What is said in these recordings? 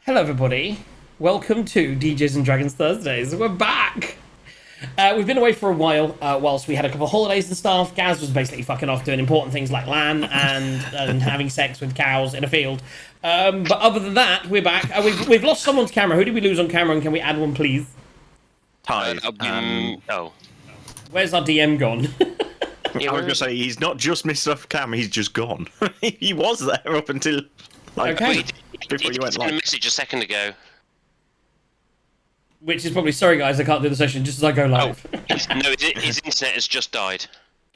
Hello, everybody. Welcome to DJs and Dragons Thursdays. We're back. We've been away for a while, whilst we had a couple of holidays and stuff. Gaz was basically fucking off doing important things like LAN and having sex with cows in a field. But other than that, we're back. We've lost someone's camera. Who did we lose on camera, and can we add one, please? Tide. Where's our DM gone? I was going to say, he's not just missed off camera, he's just gone. He was there up until, Okay. Before you went live. live. A message a second ago. Which is probably, sorry guys, I can't do the session just as I go live. No, his internet has just died.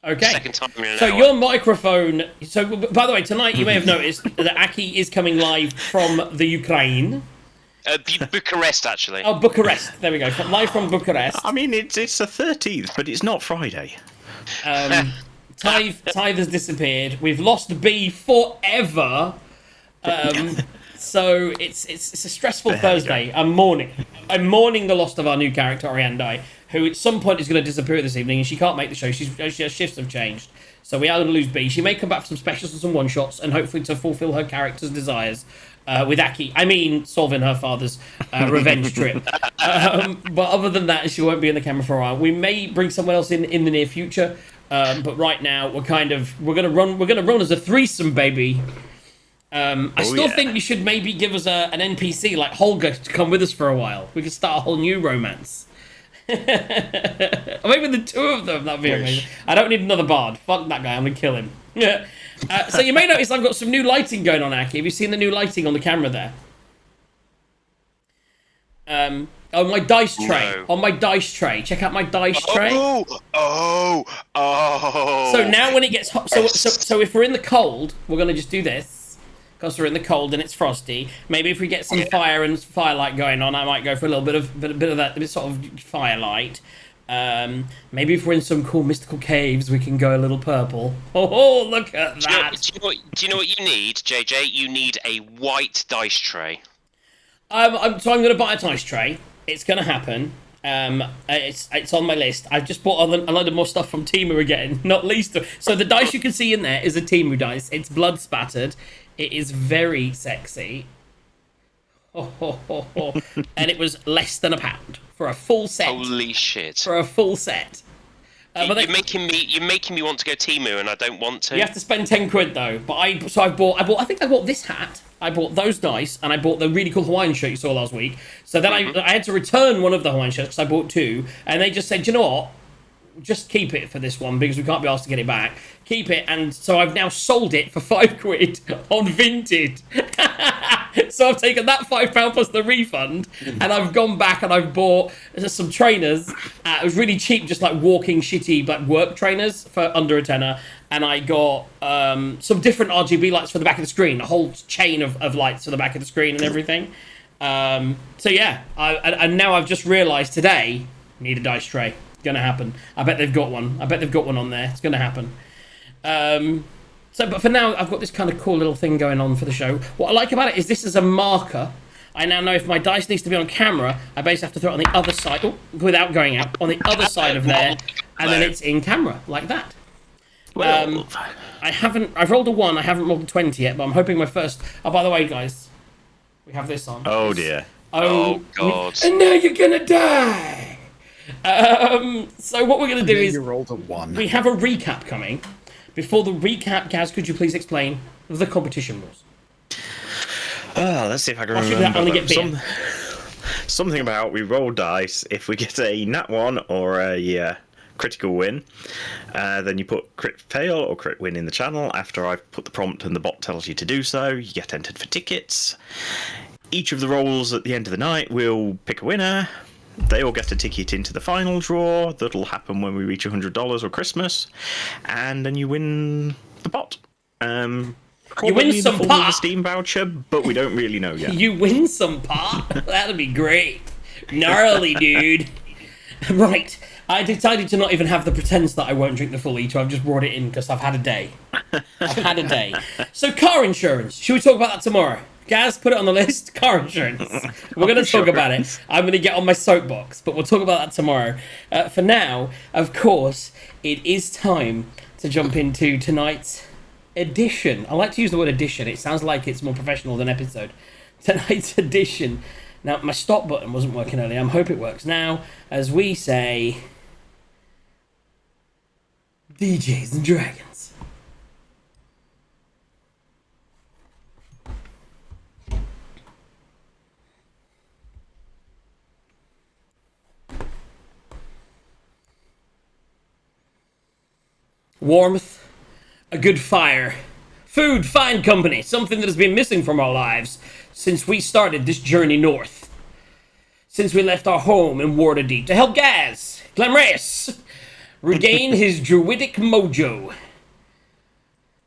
Okay. Second time in an So hour. your microphone... So, by the way, tonight you may have noticed that Aki is coming live from the Ukraine. Bucharest, actually. Oh, Bucharest. There we go. Live from Bucharest. I mean, it's the 13th, but it's not Friday. Tithe has disappeared. We've lost B forever. So it's a stressful Thursday. I'm mourning the loss of our new character Oriandai, who at some point is going to disappear this evening, and she can't make the show. Her shifts have changed, so we are going to lose B. She may come back for some specials and some one shots, and hopefully to fulfil her character's desires. With Aki, solving her father's revenge trip. But other than that, she won't be in the camera for a while. We may bring someone else in the near future, but right now we're gonna run as a threesome, baby. I still think you should maybe give us an NPC like Holger to come with us for a while. We could start a whole new romance. Or maybe the two of them, that'd be amazing. I don't need another bard. Fuck that guy, I'm gonna kill him. Yeah. So you may notice I've got some new lighting going on, Aki. Have you seen the new lighting on the camera there? On my dice tray. No. On my dice tray. Check out my dice tray. Oh! So now when it gets hot, so if we're in the cold, we're gonna just do this, because we're in the cold and it's frosty. Maybe if we get some fire and firelight going on, I might go for a little bit of that sort of firelight. Maybe if we're in some cool mystical caves, we can go a little purple. Oh, look at that! Do you know what you need, JJ? You need a white dice tray. So I'm going to buy a dice tray. It's going to happen. It's on my list. I've just bought a load of more stuff from Temu again, not least. So the dice you can see in there is a Temu dice. It's blood spattered. It is very sexy. And it was less than £1 for a full set. Holy shit! For a full set. You're making me want to go Temu, and I don't want to. You have to spend £10 though. But I think I bought this hat. I bought those dice, and I bought the really cool Hawaiian shirt you saw last week. So then I had to return one of the Hawaiian shirts because I bought two, and they just said, you know what? Just keep it for this one because we can't be asked to get it back. Keep it, and so I've now sold it for £5 on Vinted. So I've taken that £5 plus the refund, and I've gone back and I've bought some trainers. It was really cheap, just like walking shitty like work trainers for under a tenner. And I got some different RGB lights for the back of the screen, a whole chain of lights for the back of the screen and everything. So yeah, and now I've just realised today, need a dice tray. Gonna happen. I bet they've got one. I bet they've got one on there. It's gonna happen. But for now, I've got this kind of cool little thing going on for the show. What I like about it is this is a marker. I now know if my dice needs to be on camera, I basically have to throw it on the other side, without going out, on the other side of there, and then it's in camera, like that. Well, I've rolled a 1, I haven't rolled a 20 yet, but I'm hoping my first... Oh, by the way, guys, we have this on. oh dear. Oh God! And now you're gonna die! So what we're gonna do is... You rolled a 1. We have a recap coming. Before the recap, Gaz, could you please explain the competition rules? Let's see if I can Should remember. only get beer? Something about we roll dice. If we get a nat 1 or a critical win, then you put crit fail or crit win in the channel. After I've put the prompt and the bot tells you to do so, you get entered for tickets. Each of the rolls at the end of the night will pick a winner. They all get a ticket into the final draw. That'll happen when we reach $100 or Christmas, and then you win the bot. You win some the pot. Steam voucher, but we don't really know yet. You win some pot? That'd be great. Gnarly, dude. Right. I decided to not even have the pretense that I won't drink the full E2. I've just brought it in because I've had a day. So car insurance. Should we talk about that tomorrow? Gaz, put it on the list. Car insurance. We're going to talk about it. I'm going to get on my soapbox, but we'll talk about that tomorrow. For now, of course, it is time to jump into tonight's edition. I like to use the word edition. It sounds like it's more professional than episode. tonight's edition. Now, my stop button wasn't working earlier. I hope it works now. As we say, DJs and Dragons. Warmth, a good fire, food, fine company, something that has been missing from our lives since we started this journey north. Since we left our home in Waterdeep to help Gaz, Glamreus, regain his druidic mojo.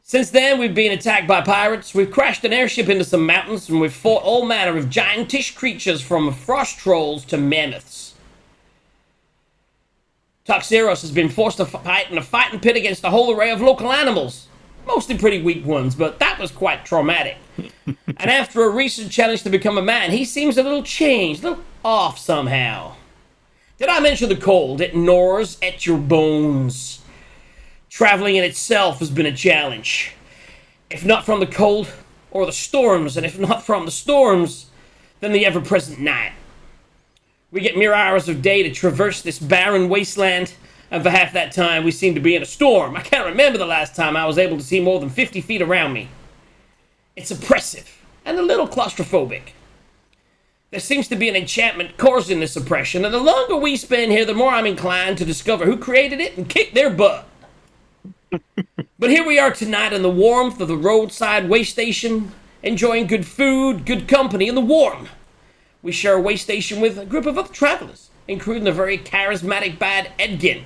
Since then, we've been attacked by pirates, we've crashed an airship into some mountains, and we've fought all manner of giantish creatures from frost trolls to mammoths. Toxeros has been forced to fight in a fighting pit against a whole array of local animals. Mostly pretty weak ones, but that was quite traumatic. And after a recent challenge to become a man, he seems a little changed, a little off somehow. Did I mention the cold? It gnaws at your bones. Traveling in itself has been a challenge. If not from the cold, or the storms, and if not from the storms, then the ever-present night. We get mere hours of day to traverse this barren wasteland, and for half that time we seem to be in a storm. I can't remember the last time I was able to see more than 50 feet around me. It's oppressive, and a little claustrophobic. There seems to be an enchantment causing this oppression, and the longer we spend here, the more I'm inclined to discover who created it and kick their butt. But here we are tonight in the warmth of the roadside way station, enjoying good food, good company, and the warm. We share a way station with a group of other travelers, including the very charismatic bad Edgin.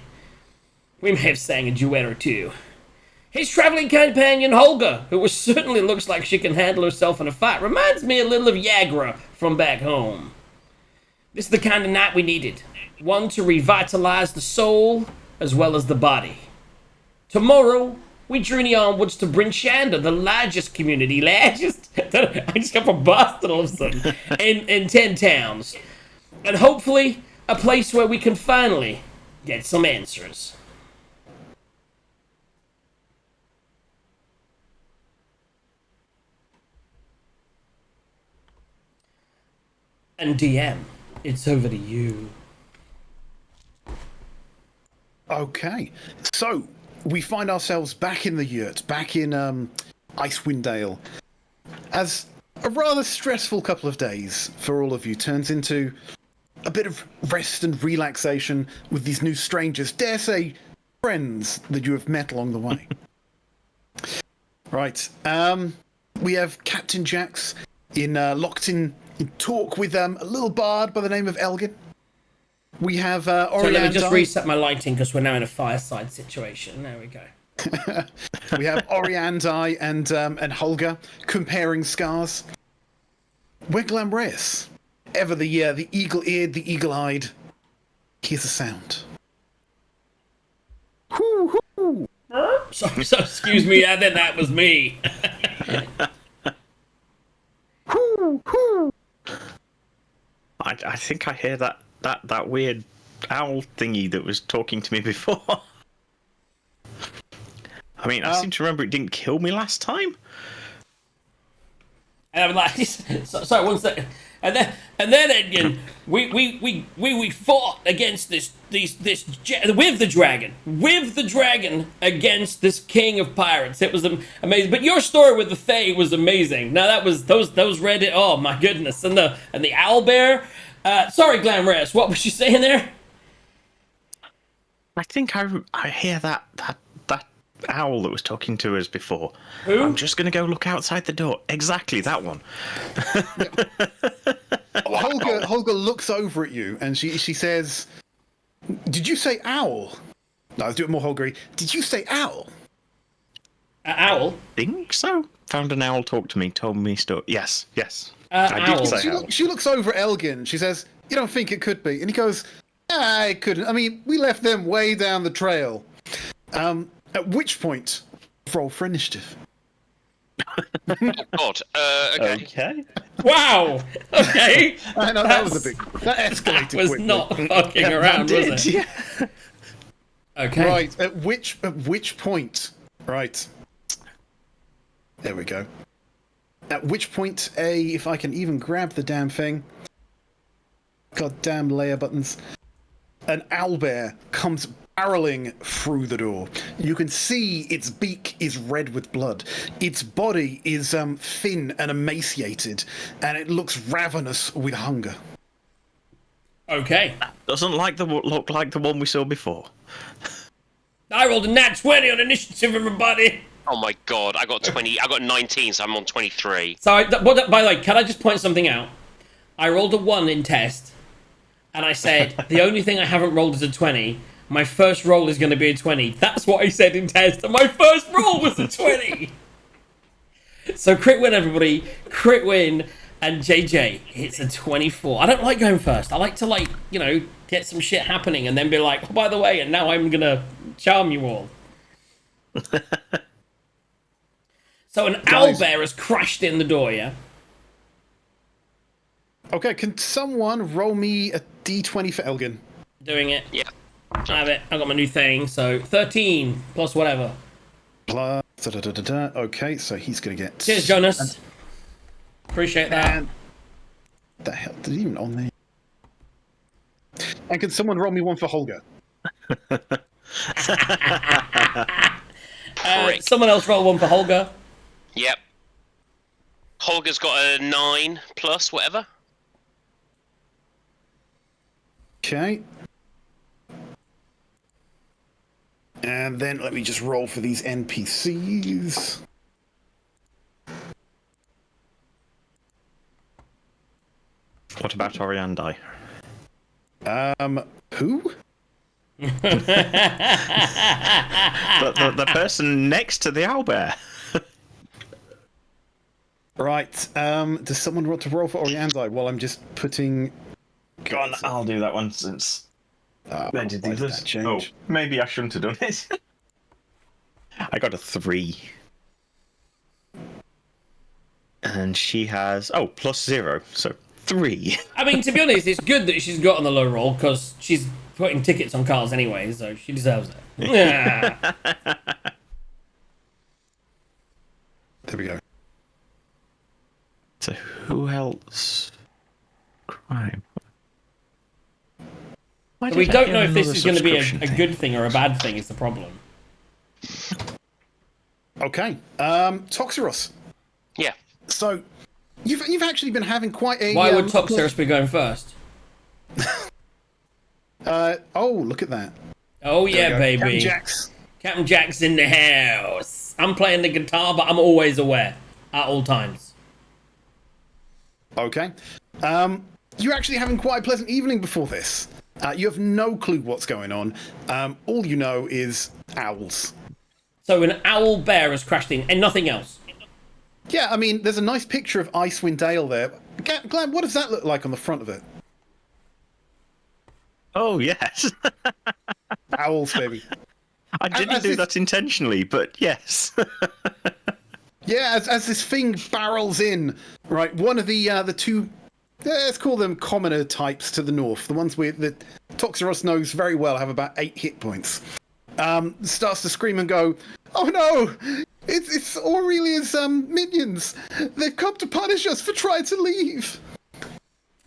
We may have sang a duet or two. His traveling companion Holga, who certainly looks like she can handle herself in a fight, reminds me a little of Yagra from back home. This is the kind of night we needed. One to revitalize the soul as well as the body. Tomorrow, we journey onwards to Bryn Shander, the largest community, I just got from Boston all of a sudden, in 10 towns. And hopefully, a place where we can finally get some answers. And DM, it's over to you. Okay, so we find ourselves back in the yurt, back in Icewind Dale, as a rather stressful couple of days for all of you turns into a bit of rest and relaxation with these new strangers, dare say friends that you have met along the way. Right, we have Captain Jax locked in talk with a little bard by the name of Elgin. We have Oriandai. So let me just reset my lighting because we're now in a fireside situation. There we go. We have Oriandai and Holga comparing scars. We're Glamreus. Ever the eagle-eared, the eagle-eyed. Here's a sound. Hoo, hoo. So excuse me, I think that was me. Hoo, hoo. I think I hear that weird owl thingy that was talking to me before. I mean, I seem to remember it didn't kill me last time. And I'm like, sorry, one second. And then again, we fought against this with the dragon against this king of pirates. It was amazing. But your story with the Fae was amazing. Now that was those Reddit. Oh my goodness, and the owlbear. Sorry, Glamreus, what was you saying there? I think I hear that owl that was talking to us before. Who? I'm just going to go look outside the door. Exactly, that one. Holga looks over at you and she says, "Did you say owl?" No, let's do it more Holgery. Did you say owl? Owl? Think so. Found an owl, talked to me, told me story. Yes. Owl. I did say owl. She looks over at Elgin. She says, "You don't think it could be?" And he goes, "It couldn't. I mean, we left them way down the trail." At which point, roll for initiative. God. Okay. Okay. Wow. Okay. I know that was that escalated was quickly. not fucking around, was it? Yeah. Okay. Right. At which point? Right. There we go. At which point, if I can even grab the damn thing, goddamn layer buttons, an owlbear comes barreling through the door. You can see its beak is red with blood. Its body is thin and emaciated, and it looks ravenous with hunger. Okay. Doesn't look like the one we saw before. I rolled a nat 20 on initiative, everybody. Oh my god, I got 20. I got 19, so I'm on 23. So, by the way, can I just point something out? I rolled a 1 in test, and I said, the only thing I haven't rolled is a 20. My first roll is going to be a 20. That's what I said in test, and my first roll was a 20. So crit win, everybody. Crit win, and JJ hits a 24. I don't like going first. I like to, get some shit happening and then be like, oh, by the way, and now I'm going to charm you all. So an owlbear has crashed in the door, yeah? Okay, can someone roll me a d20 for Elgin? Doing it. Yeah. Have it. I got my new thing. So 13 plus whatever. Plus, okay, so he's going to get... Cheers, Jonas. Appreciate that. And the hell, did he even on there? And can someone roll me one for Holger? Someone else roll one for Holger. Yep. Holger's got a 9 plus whatever. Okay. And then let me just roll for these NPCs. What about Oriandi? Who? the person next to the owlbear. Right. Does someone want to roll for Oriandi while I'm just putting... Go on, I'll do that one since... why did that change? Oh, maybe I shouldn't have done it. I got a 3. And she has... Oh, plus 0, so 3. I mean, to be honest, it's good that she's got on the low roll because she's putting tickets on cars anyway, so she deserves it. Yeah. There we go. So who else? Crime. So we don't know if this is going to be a good thing or a bad thing is the problem. Okay. Toxeros. Yeah. So, you've actually been having quite a... Why would Toxeros be going first? Oh, look at that. Oh yeah, baby. Captain Jax. Captain Jack's in the house. I'm playing the guitar, but I'm always aware at all times. Okay. You're actually having quite a pleasant evening before this. You have no clue what's going on. All you know is owls. So an owl bear has crashed in, and nothing else. Yeah, I mean, there's a nice picture of Icewind Dale there. Glenn, what does that look like on the front of it? Oh, yes. Owls, baby. I didn't do that intentionally, but yes. Yeah, as this thing barrels in, right, one of the two... let's call them commoner types to the north. The ones that Toxeros knows very well have about 8 hit points. Starts to scream and go, "Oh no! It's Aurelia's minions! They've come to punish us for trying to leave!"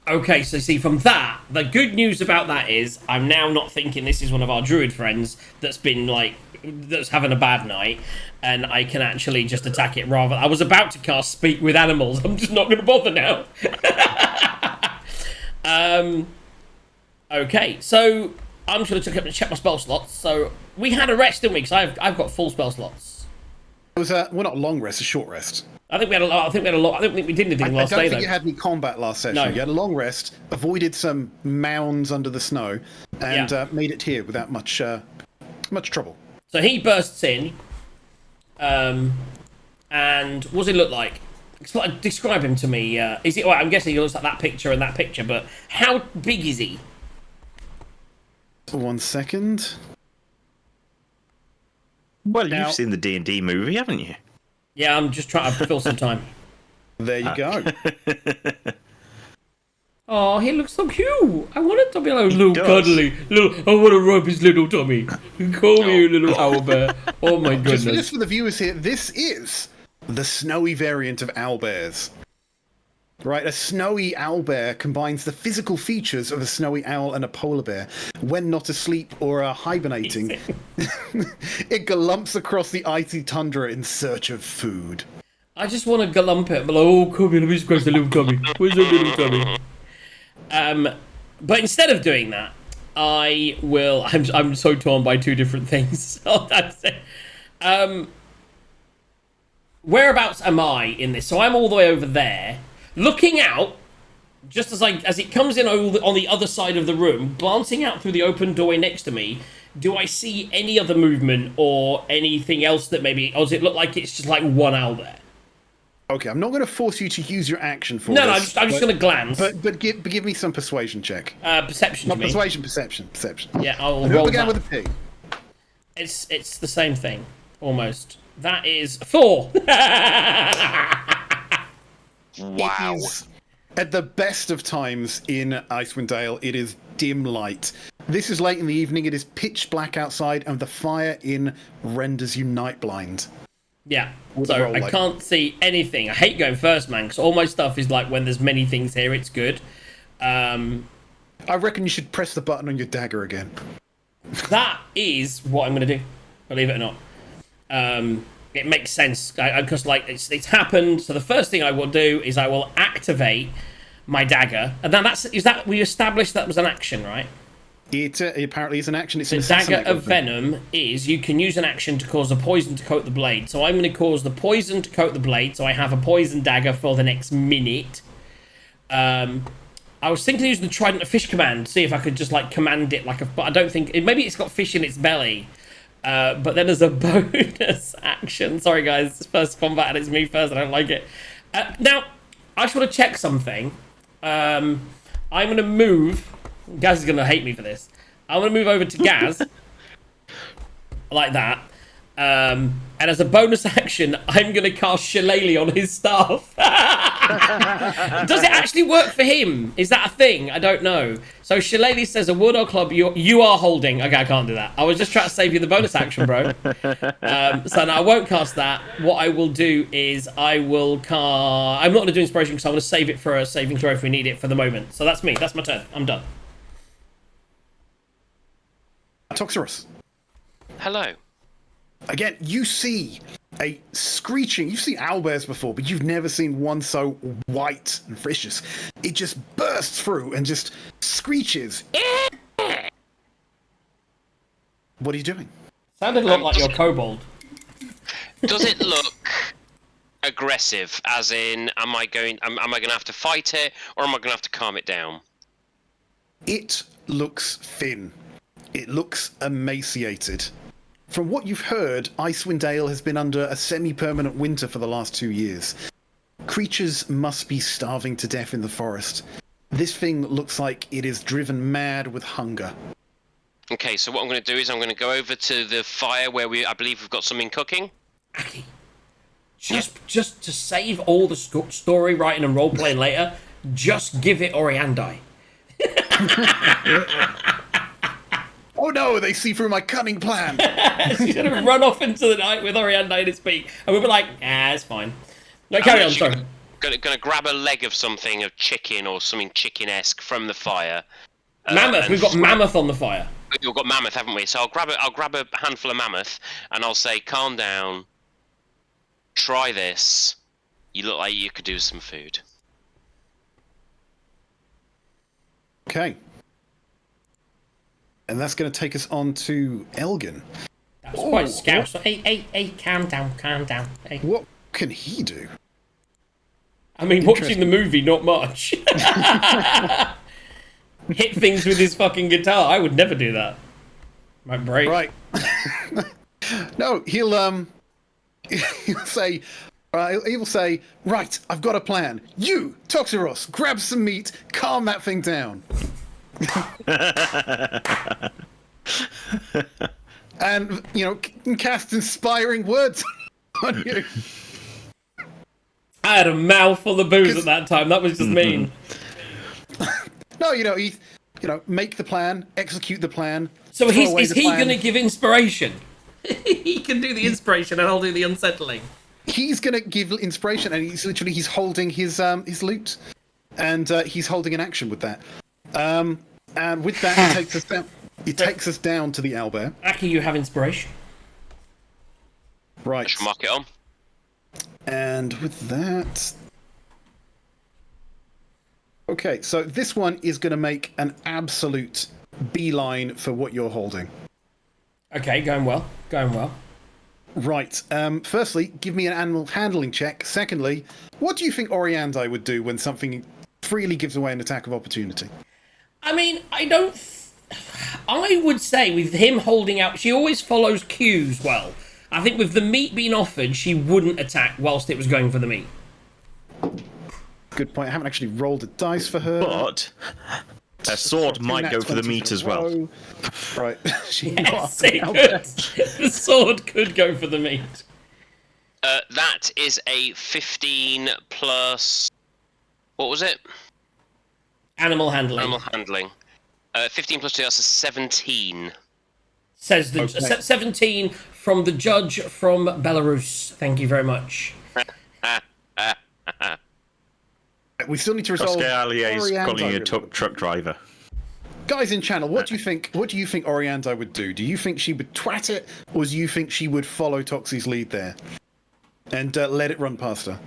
Okay, so see, from that, the good news about that is I'm now not thinking this is one of our druid friends that's been, that's having a bad night, and I can actually just attack it rather... I was about to cast Speak with Animals. I'm just not going to bother now. Okay, so I'm just going to check my spell slots. So we had a rest, didn't we? Because I've got full spell slots. It was not a long rest, a short rest. I think we had a lot. I don't think we did anything last day, though. I don't think you had any combat last session. No. You had a long rest, avoided some mounds under the snow, and made it here without much trouble. So he bursts in, and what does he look like? Describe him to me. Is it? Well, I'm guessing he looks like that picture and that picture, but how big is he? 1 second. Well, Now- you've seen the D&D movie, haven't you? Yeah, I'm just trying to fill some time. There you go. Oh, he looks so cute. I want it to be like a little does. cuddly. I want to rub his little tummy. Call me a little owlbear. Oh my goodness. Just for the viewers here, this is the snowy variant of owlbears. Right, a snowy owlbear combines the physical features of a snowy owl and a polar bear. When not asleep or hibernating, it galumps across the icy tundra in search of food. I just want to galump it, but like, oh, come here, let me scratch the little tummy. Where's the little tummy? But instead of doing that, I will. I'm so torn by two different things. So that's it. Whereabouts am I in this? So I'm all the way over there, looking out, just as it comes in on the other side of the room, glancing out through the open doorway next to me. Do I see any other movement or anything else that maybe, or does it look like it's just like one owl there? Okay, I'm not going to force you to use your action for this. No, I'm just going to glance. But give me some persuasion check. Perception. Not persuasion, perception. Yeah, I'll And roll began that. with a P. It's the same thing, almost. That is 4. Wow. It is, at the best of times in Icewind Dale, it is dim light. This is late in the evening. It is pitch black outside, and the fire in renders you night blind. Yeah, What's so the roll I like? can't see anything. I hate going first, man, because all my stuff is like when there's many things here, it's good. I reckon you should press the button on your dagger again. That is what I'm going to do, believe it or not. It makes sense, because like it's happened, so the first thing I will do is I will activate my dagger. And then we established that was an action, right? It apparently is an action. It's The an dagger assassinate of weapon. venom is you can use an action to cause the poison to coat the blade. So I'm going to cause the poison to coat the blade, so I have a poison dagger for the next minute. I was thinking of using the trident of fish command, see if I could just like command it but I don't think maybe it's got fish in its belly. But then there's a bonus action. Sorry guys, it's first combat and it's me first. I don't like it. Now I just want to check something. I'm going to move. Gaz is going to hate me for this. I'm going to move over to Gaz. Like that. And as a bonus action, I'm going to cast Shillelagh on his staff. Does it actually work for him? Is that a thing? I don't know. So Shillelagh says a wood or club you are holding. Okay, I can't do that. I was just trying to save you the bonus action, bro. So no, I won't cast that. What I will do is I'm not going to do inspiration because I want to save it for a saving throw if we need it for the moment. So that's me. That's my turn. I'm done. Toxeros. Hello. Again, you see a screeching. You've seen owlbears before, but you've never seen one so white and vicious. It just bursts through and just screeches. What are you doing? Sounded a lot like your kobold. Does it look aggressive? As in, am I going to have to fight it, or am I going to have to calm it down? It looks thin. It looks emaciated. From what you've heard, Icewind Dale has been under a semi-permanent winter for the last 2 years. Creatures must be starving to death in the forest. This thing looks like it is driven mad with hunger. Okay, so what I'm going to do is I'm going to go over to the fire where I believe we've got something cooking. Aki, just to save all the story writing and role playing later, just give it Oriandai. Oh no, they see through my cunning plan! She's gonna run off into the night with Oriandai in its beak, and we'll be like, it's fine. No, carry on, sorry. Gonna grab a leg of something, of chicken or something chicken-esque from the fire. Mammoth, we've got mammoth on the fire. We've got mammoth, haven't we? So I'll grab a handful of mammoth, and I'll say, calm down. Try this. You look like you could do some food. Okay. And that's going to take us on to Elgin. That's quite scouse. Hey, calm down. Hey. What can he do? I mean, watching the movie, not much. Hit things with his fucking guitar. I would never do that. Might break. Right. No, he'll say, he will say, right, I've got a plan. You, Toxeros, grab some meat, calm that thing down. And, cast inspiring words on you. I had a mouthful of booze at that time. That was just mean. No, make the plan, execute the plan. So is he plan. going to give inspiration? He can do the inspiration and I'll do the unsettling. he's going to give inspiration, and he's holding his loot, and he's holding an action with that. And with that, it takes us down. It takes us down to the owlbear. Aki, you have inspiration. Right. I shall mark it on. And with that... Okay, so this one is going to make an absolute beeline for what you're holding. Okay, going well. Going well. Right. Firstly, give me an animal handling check. Secondly, what do you think Oriandai would do when something freely gives away an attack of opportunity? I mean, I would say with him holding out, she always follows cues well. I think with the meat being offered, she wouldn't attack whilst it was going for the meat. Good point. I haven't actually rolled a dice for her. But a sword might go for the meat as well. Right. Yes, it could. The sword could go for the meat. That is a 15 plus... What was it? Animal handling. Animal handling. 15 plus 2, that's a 17. Says the 17 from the judge from Belarus. Thank you very much. We still need to resolve. Koske is calling you a Oriandai. truck driver. Guys in channel, what do you think? What do you think Oriandai would do? Do you think she would twat it, or do you think she would follow Toxie's lead there and let it run past her?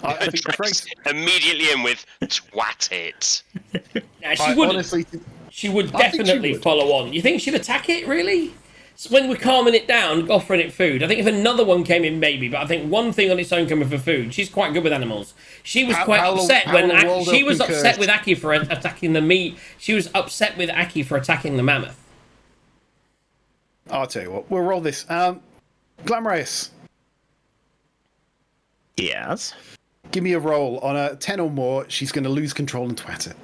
I think the phrase. Immediately in with twat it. Nah, she would. Honestly, She would I think she definitely would. follow on. You think she'd attack it, really? So when we're calming it down, offering it food. I think if another one came in, maybe. But I think one thing on its own coming for food. She's quite good with animals. She was quite upset when she was upset with Aki for attacking the meat. She was upset with Aki for attacking the mammoth. I'll tell you what. We'll roll this. Glamreus, Yes. give me a roll on a 10 or more. She's going to lose control and twat it.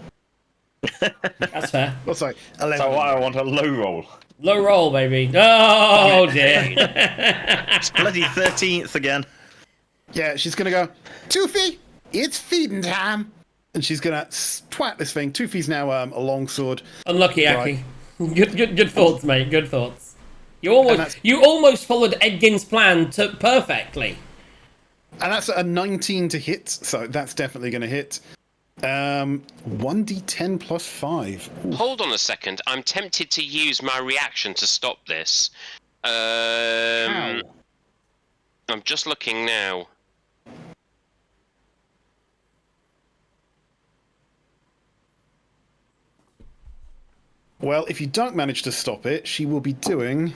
That's fair. Oh, sorry, 11. So I want a low roll. Low roll, baby. Oh dear. It's bloody 13th again. Yeah, she's going to go, Toofy, it's feeding time. And she's going to twat this thing. Toofy's now a longsword. Unlucky, Aki. Good thoughts, mate. Good thoughts. You almost followed Edgin's plan perfectly. And that's a 19 to hit, so that's definitely going to hit. 1d10 plus 5. Ooh. Hold on a second. I'm tempted to use my reaction to stop this. I'm just looking now. Well, if you don't manage to stop it, she will be doing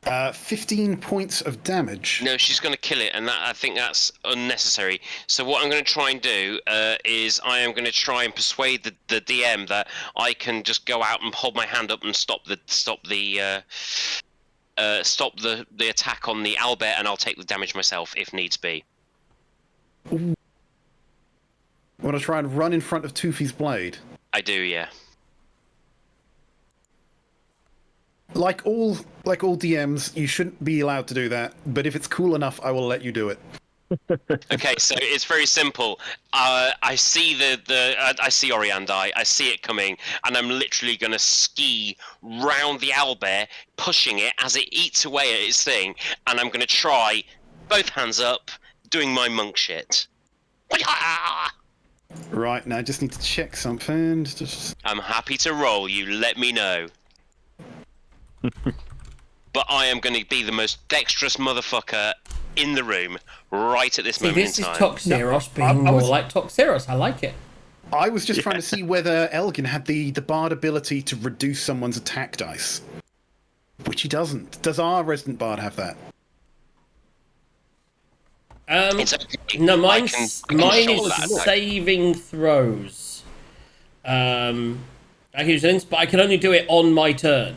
15 points of damage. No, she's going to kill it, and I think that's unnecessary. So what I'm going to try and do is I am going to try and persuade the DM that I can just go out and hold my hand up and stop the attack on the owlbear, and I'll take the damage myself if needs be. I want to try and run in front of Toofy's blade. I do, yeah. Like all DMs, you shouldn't be allowed to do that. But if it's cool enough, I will let you do it. Okay, so it's very simple. I see I see Oriandai. I see it coming, and I'm literally going to ski round the owlbear, pushing it as it eats away at its thing, and I'm going to try both hands up, doing my monk shit. Right, now I just need to check something. I'm happy to roll. You let me know. But I am going to be the most dexterous motherfucker in the room right at this moment in time. This is Toxeros being more like Toxeros. I like it. I was just trying to see whether Elgin had the bard ability to reduce someone's attack dice, which he doesn't. Does our resident bard have that? It's okay. No, I mine can is control that attack. saving throws. I can use an but I can only do it on my turn.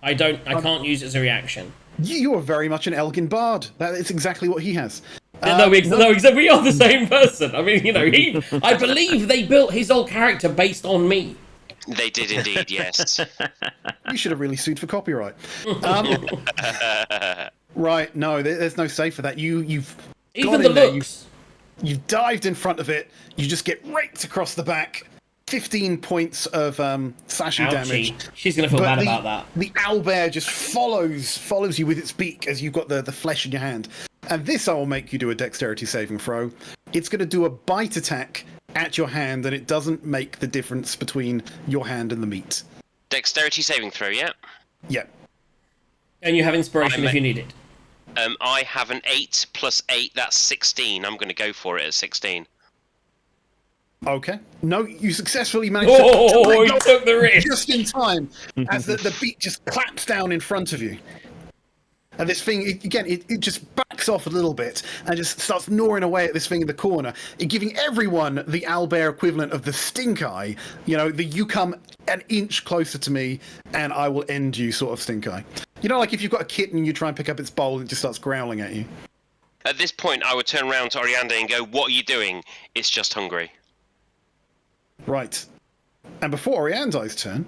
I can't use it as a reaction. You are very much an Elgin bard. That is exactly what he has. No, we are the same person. I mean, you know, I believe they built his whole character based on me. They did indeed, yes. You should have really sued for copyright. Right, no, there's no save for that. You've Even gone the in there, looks. you've dived in front of it. You just get raked across the back. 15 points of slashing damage. She's going to feel But bad about that. The owlbear just follows you with its beak as you've got the flesh in your hand. And this I will make you do a dexterity saving throw. It's going to do a bite attack at your hand, and it doesn't make the difference between your hand and the meat. Dexterity saving throw, yeah? Yeah. And you have inspiration if you need it. I have an 8 plus 8, that's 16. I'm going to go for it at 16. Okay. No, you successfully managed to he took the risk. Just in time, as the beak just claps down in front of you. And this thing, it just backs off a little bit and just starts gnawing away at this thing in the corner, giving everyone the owlbear equivalent of the stink eye. You know, you come an inch closer to me and I will end you sort of stink eye. You know, like if you've got a kitten and you try and pick up its bowl, it just starts growling at you. At this point, I would turn around to Orianda and go, "What are you doing? It's just hungry." Right. And before Orianda's turn...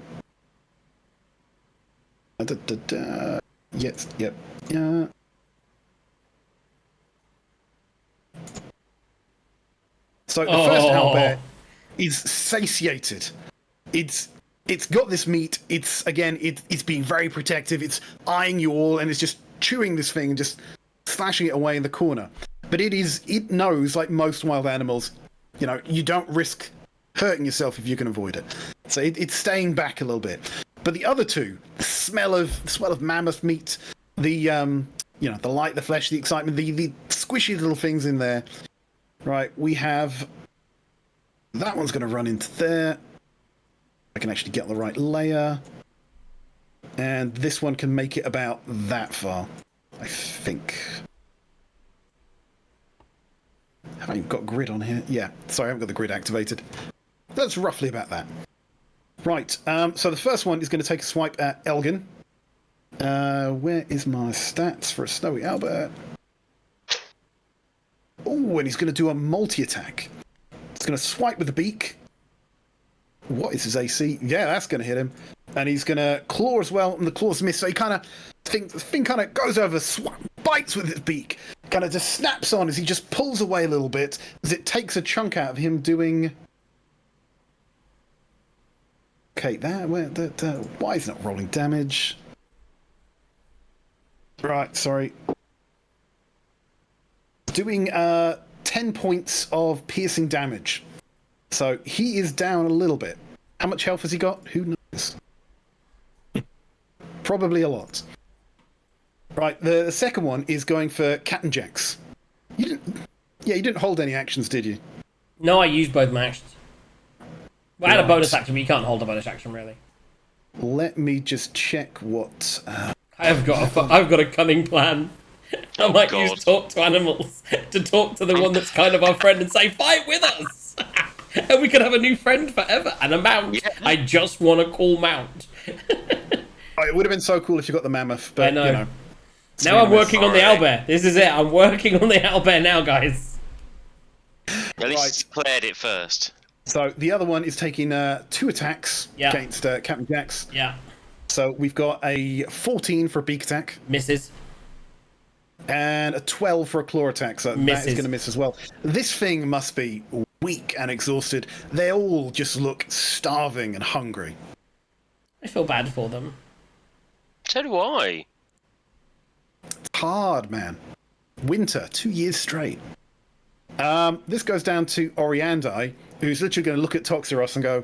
Yes, yep. Yeah. So the first owlbear is satiated. It's got this meat. It's being very protective. It's eyeing you all, and it's just chewing this thing and just slashing it away in the corner. But it knows, like most wild animals, you know, you don't risk hurting yourself if you can avoid it. So it's staying back a little bit. But the other two, the smell of mammoth meat, the the light, the flesh, the excitement, the squishy little things in there. Right, we have that one's going to run into there. I can actually get the right layer, and this one can make it about that far, I think. Have I got grid on here? Yeah, sorry, I haven't got the grid activated. That's roughly about that. Right, so the first one is going to take a swipe at Elgin. Where is my stats for a snowy owlbear? Oh, and he's going to do a multi-attack. It's going to swipe with the beak. What is his AC? Yeah, that's going to hit him. And he's going to claw as well, and the claws miss. So he kind of, the thing kind of goes over, bites with its beak, kind of just snaps on as he just pulls away a little bit, as it takes a chunk out of him doing... Okay, why is it not rolling damage? Right, sorry. Doing 10 points of piercing damage. So he is down a little bit. How much health has he got? Who knows? Probably a lot. Right, the second one is going for Captain Jacks. You didn't hold any actions, did you? No, I used both my actions. Well, I had a bonus action, but you can't hold a bonus action, really. Let me just check what... I've got a cunning plan. I might use talk to animals to talk to the one that's kind of our friend and say, fight with us! And we can have a new friend forever. And a mount. Yeah. I just want a cool mount. It would have been so cool if you got the mammoth, but, I know. Now I'm working on the owlbear. This is it. I'm working on the owlbear now, guys. At least cleared it first. So the other one is taking 2 attacks against Captain Jacks. Yeah. So we've got a 14 for a beak attack. Misses. And a 12 for a claw attack. So misses. That is going to miss as well. This thing must be weak and exhausted. They all just look starving and hungry. I feel bad for them. So do I. It's hard, man. Winter, 2 years straight. This goes down to Oriandai, who's literally going to look at Toxeros and go,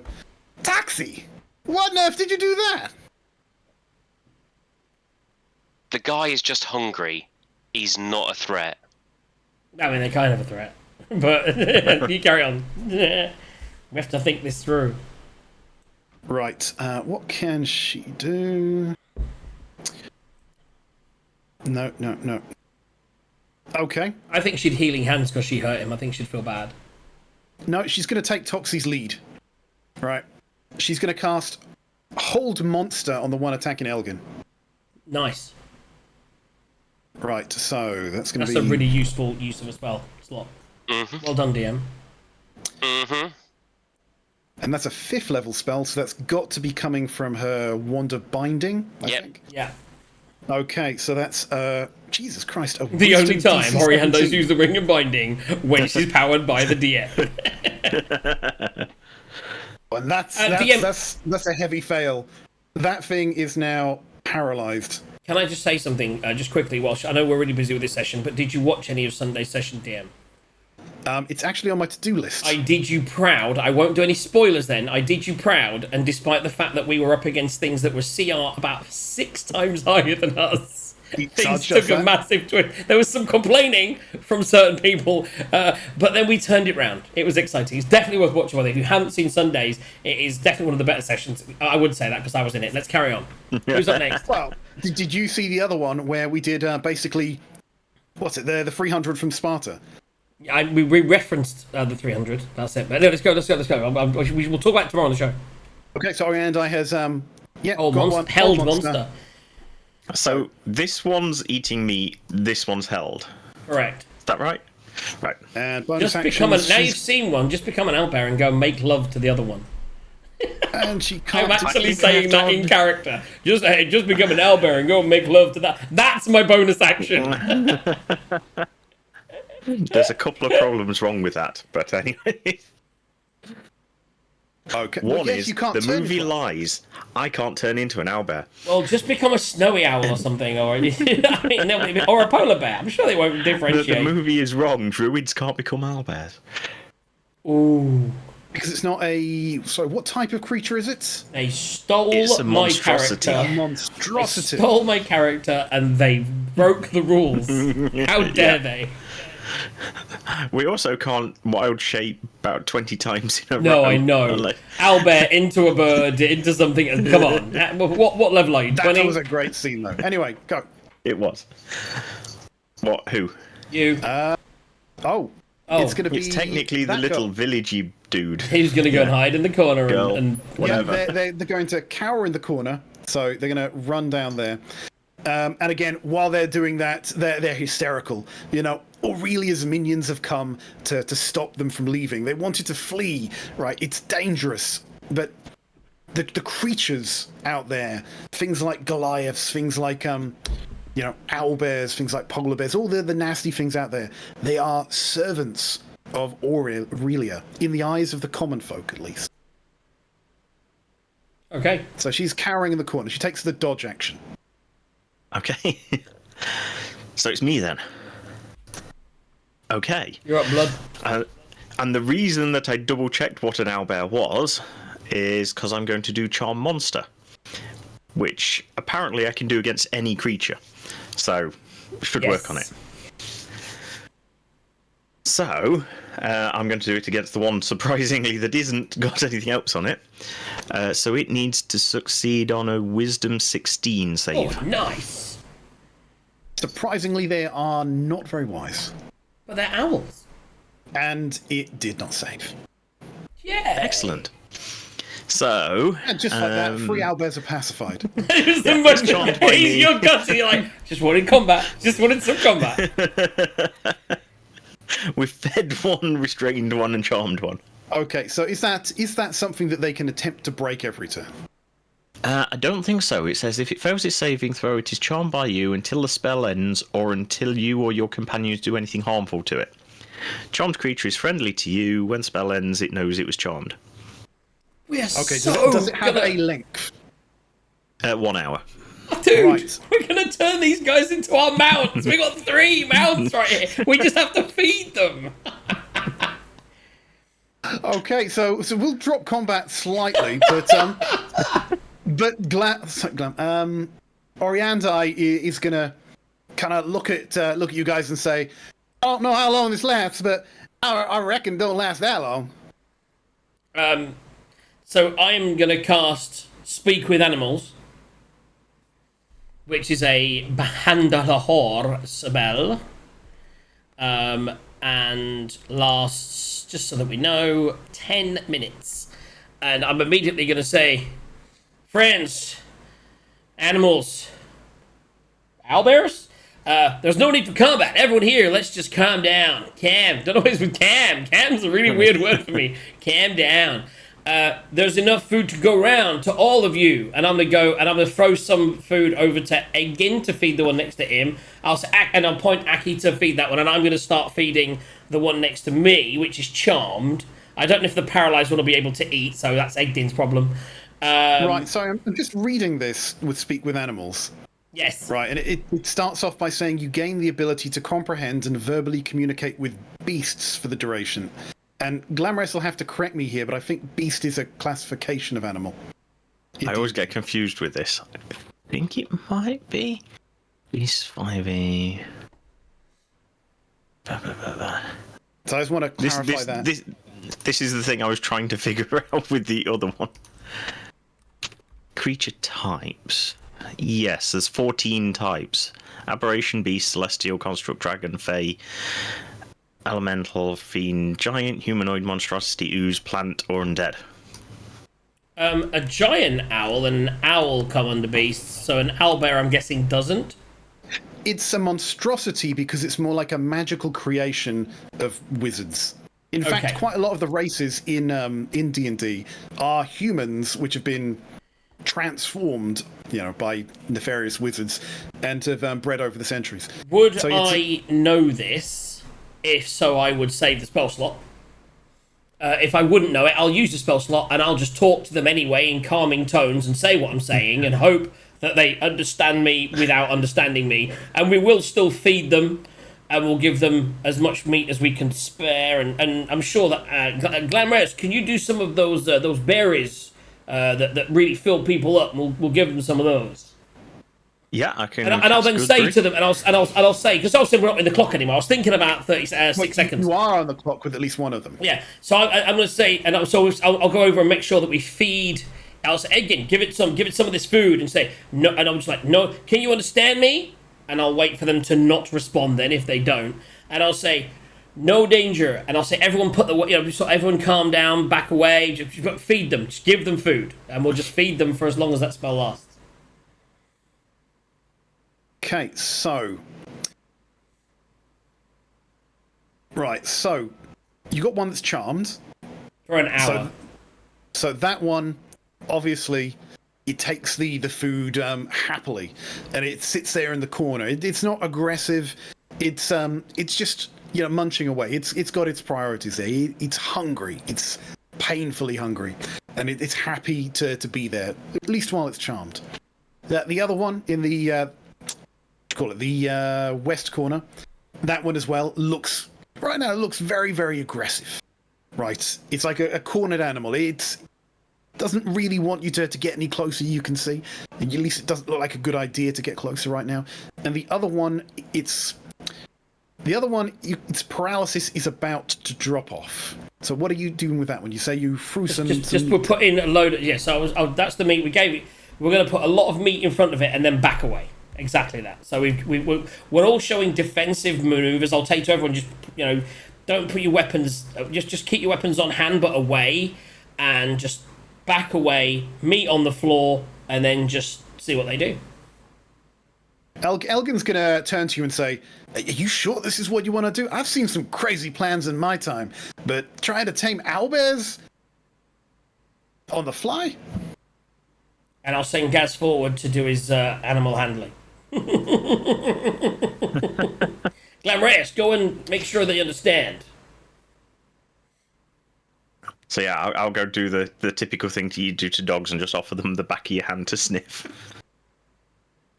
Taxi! What on earth did you do that? The guy is just hungry. He's not a threat. I mean, they're kind of a threat. But you carry on. We have to think this through. Right. What can she do? No. Okay. I think she'd healing hands because she hurt him. I think she'd feel bad. No, she's going to take Toxie's lead. Right. She's going to cast Hold Monster on the one attacking Elgin. Nice. Right, so that's going to be... That's a really useful use of a spell slot. Mm-hmm. Well done, DM. Mm-hmm. And that's a 5th level spell, so that's got to be coming from her Wand of Binding, I think. Yeah. Okay, so that's... Jesus Christ. The only time Oriando's used the Ring of Binding when she's powered by the DM. And that's DM that's a heavy fail. That thing is now paralyzed. Can I just say something, just quickly, Walsh? I know we're really busy with this session, but did you watch any of Sunday's session, DM? It's actually on my to-do list. I did you proud. I won't do any spoilers then. I did you proud, and despite the fact that we were up against things that were CR about 6 times higher than us, things took a massive twist. There was some complaining from certain people, but then we turned it round. It was exciting. It's definitely worth watching. If you haven't seen Sundays, it is definitely one of the better sessions. I would say that because I was in it. Let's carry on. Who's up next? Well, did you see the other one where we did basically, what's it, the 300 from Sparta? We referenced the 300. That's it. But no, let's go. We will talk about it tomorrow on the show. Okay, so Ariandai has Held monster. So this one's eating meat. This one's held. Correct. Is that right? Right. And bonus Just become a. actions, Now you've seen one. Just become an owlbear and go make love to the other one. and she can't. I'm actually saying that in character. Just become an owlbear and go and make love to that. That's my bonus action. There's a couple of problems wrong with that, but anyway. Okay. One is you can't the turn movie into one. lies. I can't turn into an owlbear. Well, just become a snowy owl or something, or or a polar bear. I'm sure they won't differentiate. The movie is wrong. Druids can't become owlbears. Ooh. Because it's not a. Sorry, what type of creature is it? They stole It's a my monstrosity. character. A They monstrosity. stole my character and they broke the rules. How dare they? We also can't wild shape about 20 times in a row. No, I know. Like- Owlbear into a bird, into something. Come on. What level are you? That 20? was a great scene, though. Anyway, go. It was. What? Who? You. Oh, it's going to be. It's technically the that little girl. villagey dude. He was going to go and hide in the corner Girl. and Yeah, Whatever. they're going to cower in the corner, so they're going to run down there. And again, while they're doing that, they're hysterical. You know, Aurelia's minions have come to stop them from leaving. They wanted to flee, right? It's dangerous, but the creatures out there, things like Goliaths, things like owlbears, things like polar bears, all the nasty things out there, they are servants of Aurelia, in the eyes of the common folk, at least. Okay. So she's cowering in the corner. She takes the dodge action. Okay. So it's me then. Okay. You're up, blood. And the reason that I double checked what an owlbear was is because I'm going to do Charm Monster, which apparently I can do against any creature. So, should work on it. So, I'm going to do it against the one, surprisingly, that isn't got anything else on it. So it needs to succeed on a Wisdom 16 save. Oh, nice. Surprisingly, they are not very wise. But they're owls. And it did not save. Yeah. Excellent. So... And just like that, 3 owlbears are pacified. It was the most charmed by me. your guts. You're like, just wanted combat. Just wanted some combat. We've fed one, restrained one, and charmed one. Okay, so is that something that they can attempt to break every turn? I don't think so. It says if it fails its saving throw, it is charmed by you until the spell ends or until you or your companions do anything harmful to it. Charmed creature is friendly to you. When spell ends, it knows it was charmed. We are Okay, so does it have gonna... a length? 1 hour. Dude, Right. we're going to turn these guys into our mounts. We got 3 mounts right here. We just have to feed them. Okay, so we'll drop combat slightly, but Oriandai is gonna kind of look at you guys and say, "I don't know how long this lasts, but I reckon it don't last that long." So I'm going to cast Speak with Animals, which is a Bahandalahor spell, and lasts, just so that we know, 10 minutes. And I'm immediately going to say, friends, animals, owlbears, there's no need for combat. Everyone here, let's just calm down. Calm. Don't always with calm. Calm's a really weird word for me. Calm down. There's enough food to go around to all of you, and I'm gonna throw some food over to Egin to feed the one next to him. I'll point Aki to feed that one, and I'm gonna start feeding the one next to me, which is charmed. I don't know if the paralyzed one will be able to eat, so that's Egdin's problem. Right, so I'm just reading this with Speak with Animals. Yes. Right, and it starts off by saying you gain the ability to comprehend and verbally communicate with beasts for the duration. And Glamorous will have to correct me here, but I think beast is a classification of animal. I always get confused with this. I think it might be Beast 5e. So I just want to clarify that. This is the thing I was trying to figure out with the other one. Creature types. Yes, there's 14 types. Aberration, beast, celestial, construct, dragon, fey, elemental, fiend, giant, humanoid, monstrosity, ooze, plant, or undead. A giant owl and an owl come under beasts, so an owlbear, I'm guessing, doesn't. It's a monstrosity because it's more like a magical creation of wizards. In fact, quite a lot of the races in D&D are humans which have been transformed, by nefarious wizards and have bred over the centuries. Would I know this? If so, I would save the spell slot. If I wouldn't know it, I'll use the spell slot and I'll just talk to them anyway in calming tones and say what I'm saying and hope that they understand me without understanding me. And we will still feed them and we'll give them as much meat as we can spare. And I'm sure that Glamorous, can you do some of those berries that really fill people up? We'll give them some of those. Yeah, I can. And I'll then say to them, and I'll say, because obviously we're not in the clock anymore. I was thinking about 6 seconds. You are on the clock with at least one of them. Yeah. So I'm going to say, and I'll go over and make sure that we feed. I'll say again, give it some of this food, and say no. And I'm just like, no. Can you understand me? And I'll wait for them to not respond. Then if they don't, and I'll say, no danger. And I'll say, everyone so everyone calm down, back away. Just feed them. Just give them food, and we'll just feed them for as long as that spell lasts. Okay, so... Right, so... You got one that's charmed. For an hour. So that one, obviously, it takes the food happily. And it sits there in the corner. It's not aggressive. It's just, munching away. It's got its priorities there. It's hungry. It's painfully hungry. And it's happy to be there, at least while it's charmed. The other one in the... the west corner. That one as well looks very, very aggressive. Right, it's like a cornered animal. It doesn't really want you to get any closer. You can see, and at least it doesn't look like a good idea to get closer right now. And the other one, its paralysis is about to drop off. So what are you doing with that one? You say you threw some. We're putting a load. So that's the meat we gave it. We're going to put a lot of meat in front of it and then back away. Exactly that. So we're all showing defensive maneuvers. I'll take to everyone, just don't put your weapons. Just keep your weapons on hand, but away, and just back away. Meat on the floor, and then just see what they do. Elgin's gonna turn to you and say, "Are you sure this is what you want to do? I've seen some crazy plans in my time, but trying to tame owlbears on the fly." And I'll send Gaz forward to do his animal handling. Glamorous, go and make sure they understand. So yeah, I'll go do the typical thing you do to dogs and just offer them the back of your hand to sniff.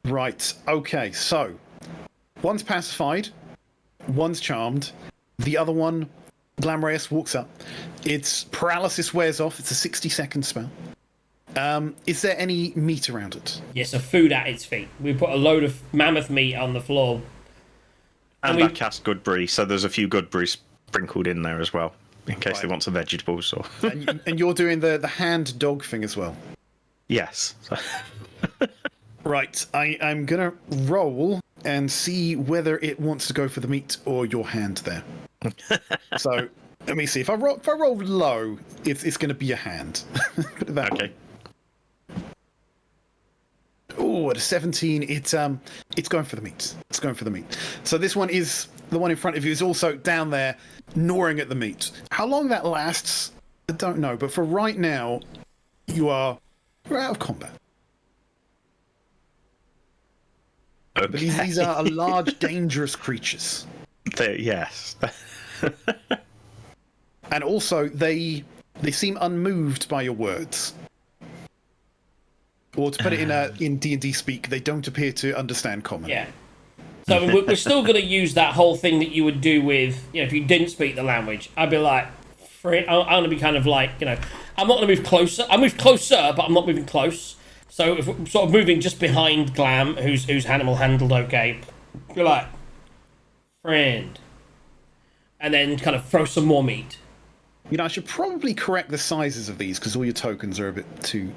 Right, okay, so one's pacified, one's charmed, the other one, Glamorous, walks up. Its paralysis wears off, it's a 60-second spell. Is there any meat around it? Yes, a food at its feet. We put a load of mammoth meat on the floor. And I cast Goodberry, so there's a few Goodberries sprinkled in there as well, in case they want some vegetables. Or... and you're doing the hand dog thing as well? Yes. Right, I'm going to roll and see whether it wants to go for the meat or your hand there. So, let me see. If I roll low, it's going to be a hand. Put it that way. Oh, at a 17, it's going for the meat. It's going for the meat. So this one is, the one in front of you is also down there, gnawing at the meat. How long that lasts, I don't know. But for right now, you're out of combat. Okay. But these are large, dangerous creatures. Yes. And also, they seem unmoved by your words. Or to put it in D&D speak, they don't appear to understand common. Yeah. So I mean, we're still going to use that whole thing that you would do with, if you didn't speak the language. I'd be like, I'm going to be kind of like, I'm not going to move closer. I move closer, but I'm not moving close. So if we're sort of moving just behind Glam, who's animal handled okay, you're like, friend. And then kind of throw some more meat. I should probably correct the sizes of these, because all your tokens are a bit too...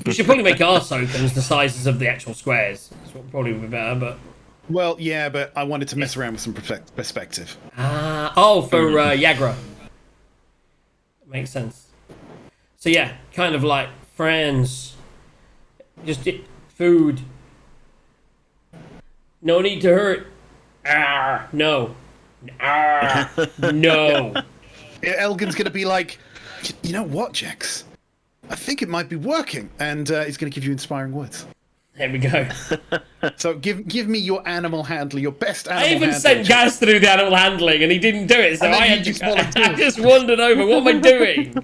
We should probably make our tokens the sizes of the actual squares. That's what probably would be better, but... Well, yeah, but I wanted to mess around with some perspective. For Yagra. Makes sense. So yeah, kind of like friends. Just food. No need to hurt. No. No. Elgin's going to be like, you know what, Jax? I think it might be working. And he's going to give you inspiring words. There we go. So give me your animal handler, your best animal I even handler. sent Gaz to do the animal handling and he didn't do it, so I just wandered over. What am I doing?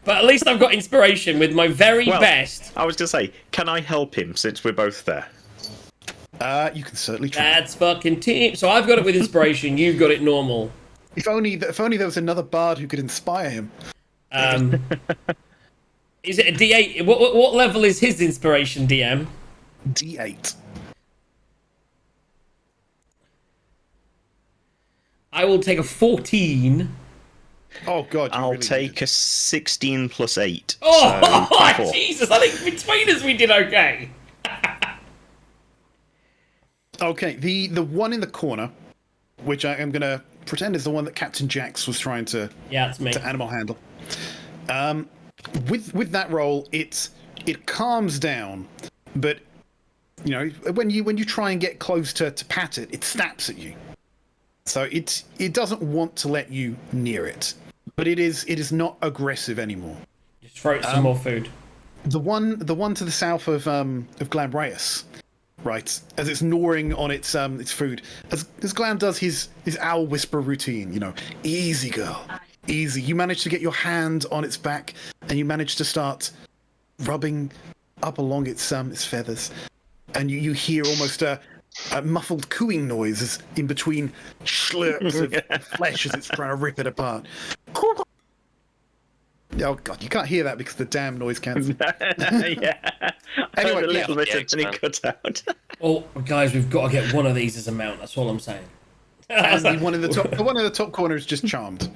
But at least I've got inspiration with my very best. I was going to say, can I help him since we're both there? You can certainly try. That's fucking team. So I've got it with inspiration, you've got it normal. If only there was another bard who could inspire him. Is it a D8? What level is his inspiration, DM? D8. I will take a 14. Oh god, I'll really take a 16 plus 8. Oh, so 24. Jesus! I think between us we did okay. Okay, the one in the corner, which I am going to pretend is the one that Captain Jax was trying to Yeah, it's me. to animal handle. With that roll, it calms down, but when you try and get close to pat it, it snaps at you. So it doesn't want to let you near it, but it is not aggressive anymore. Just throw it some more food. The one to the south of Glambraeus, right, as it's gnawing on its food, as Glam does his owl whisper routine, easy girl, easy. You manage to get your hand on its back, and you manage to start rubbing up along its feathers, and you hear almost a muffled cooing noise as in between slurps of flesh as it's trying to rip it apart. Oh god, you can't hear that because the damn noise cancel. Yeah. Anyway, a little bit yeah, and then it cut out. Oh, guys, we've got to get one of these as a mount. That's all I'm saying. And the one in the top corner is just charmed.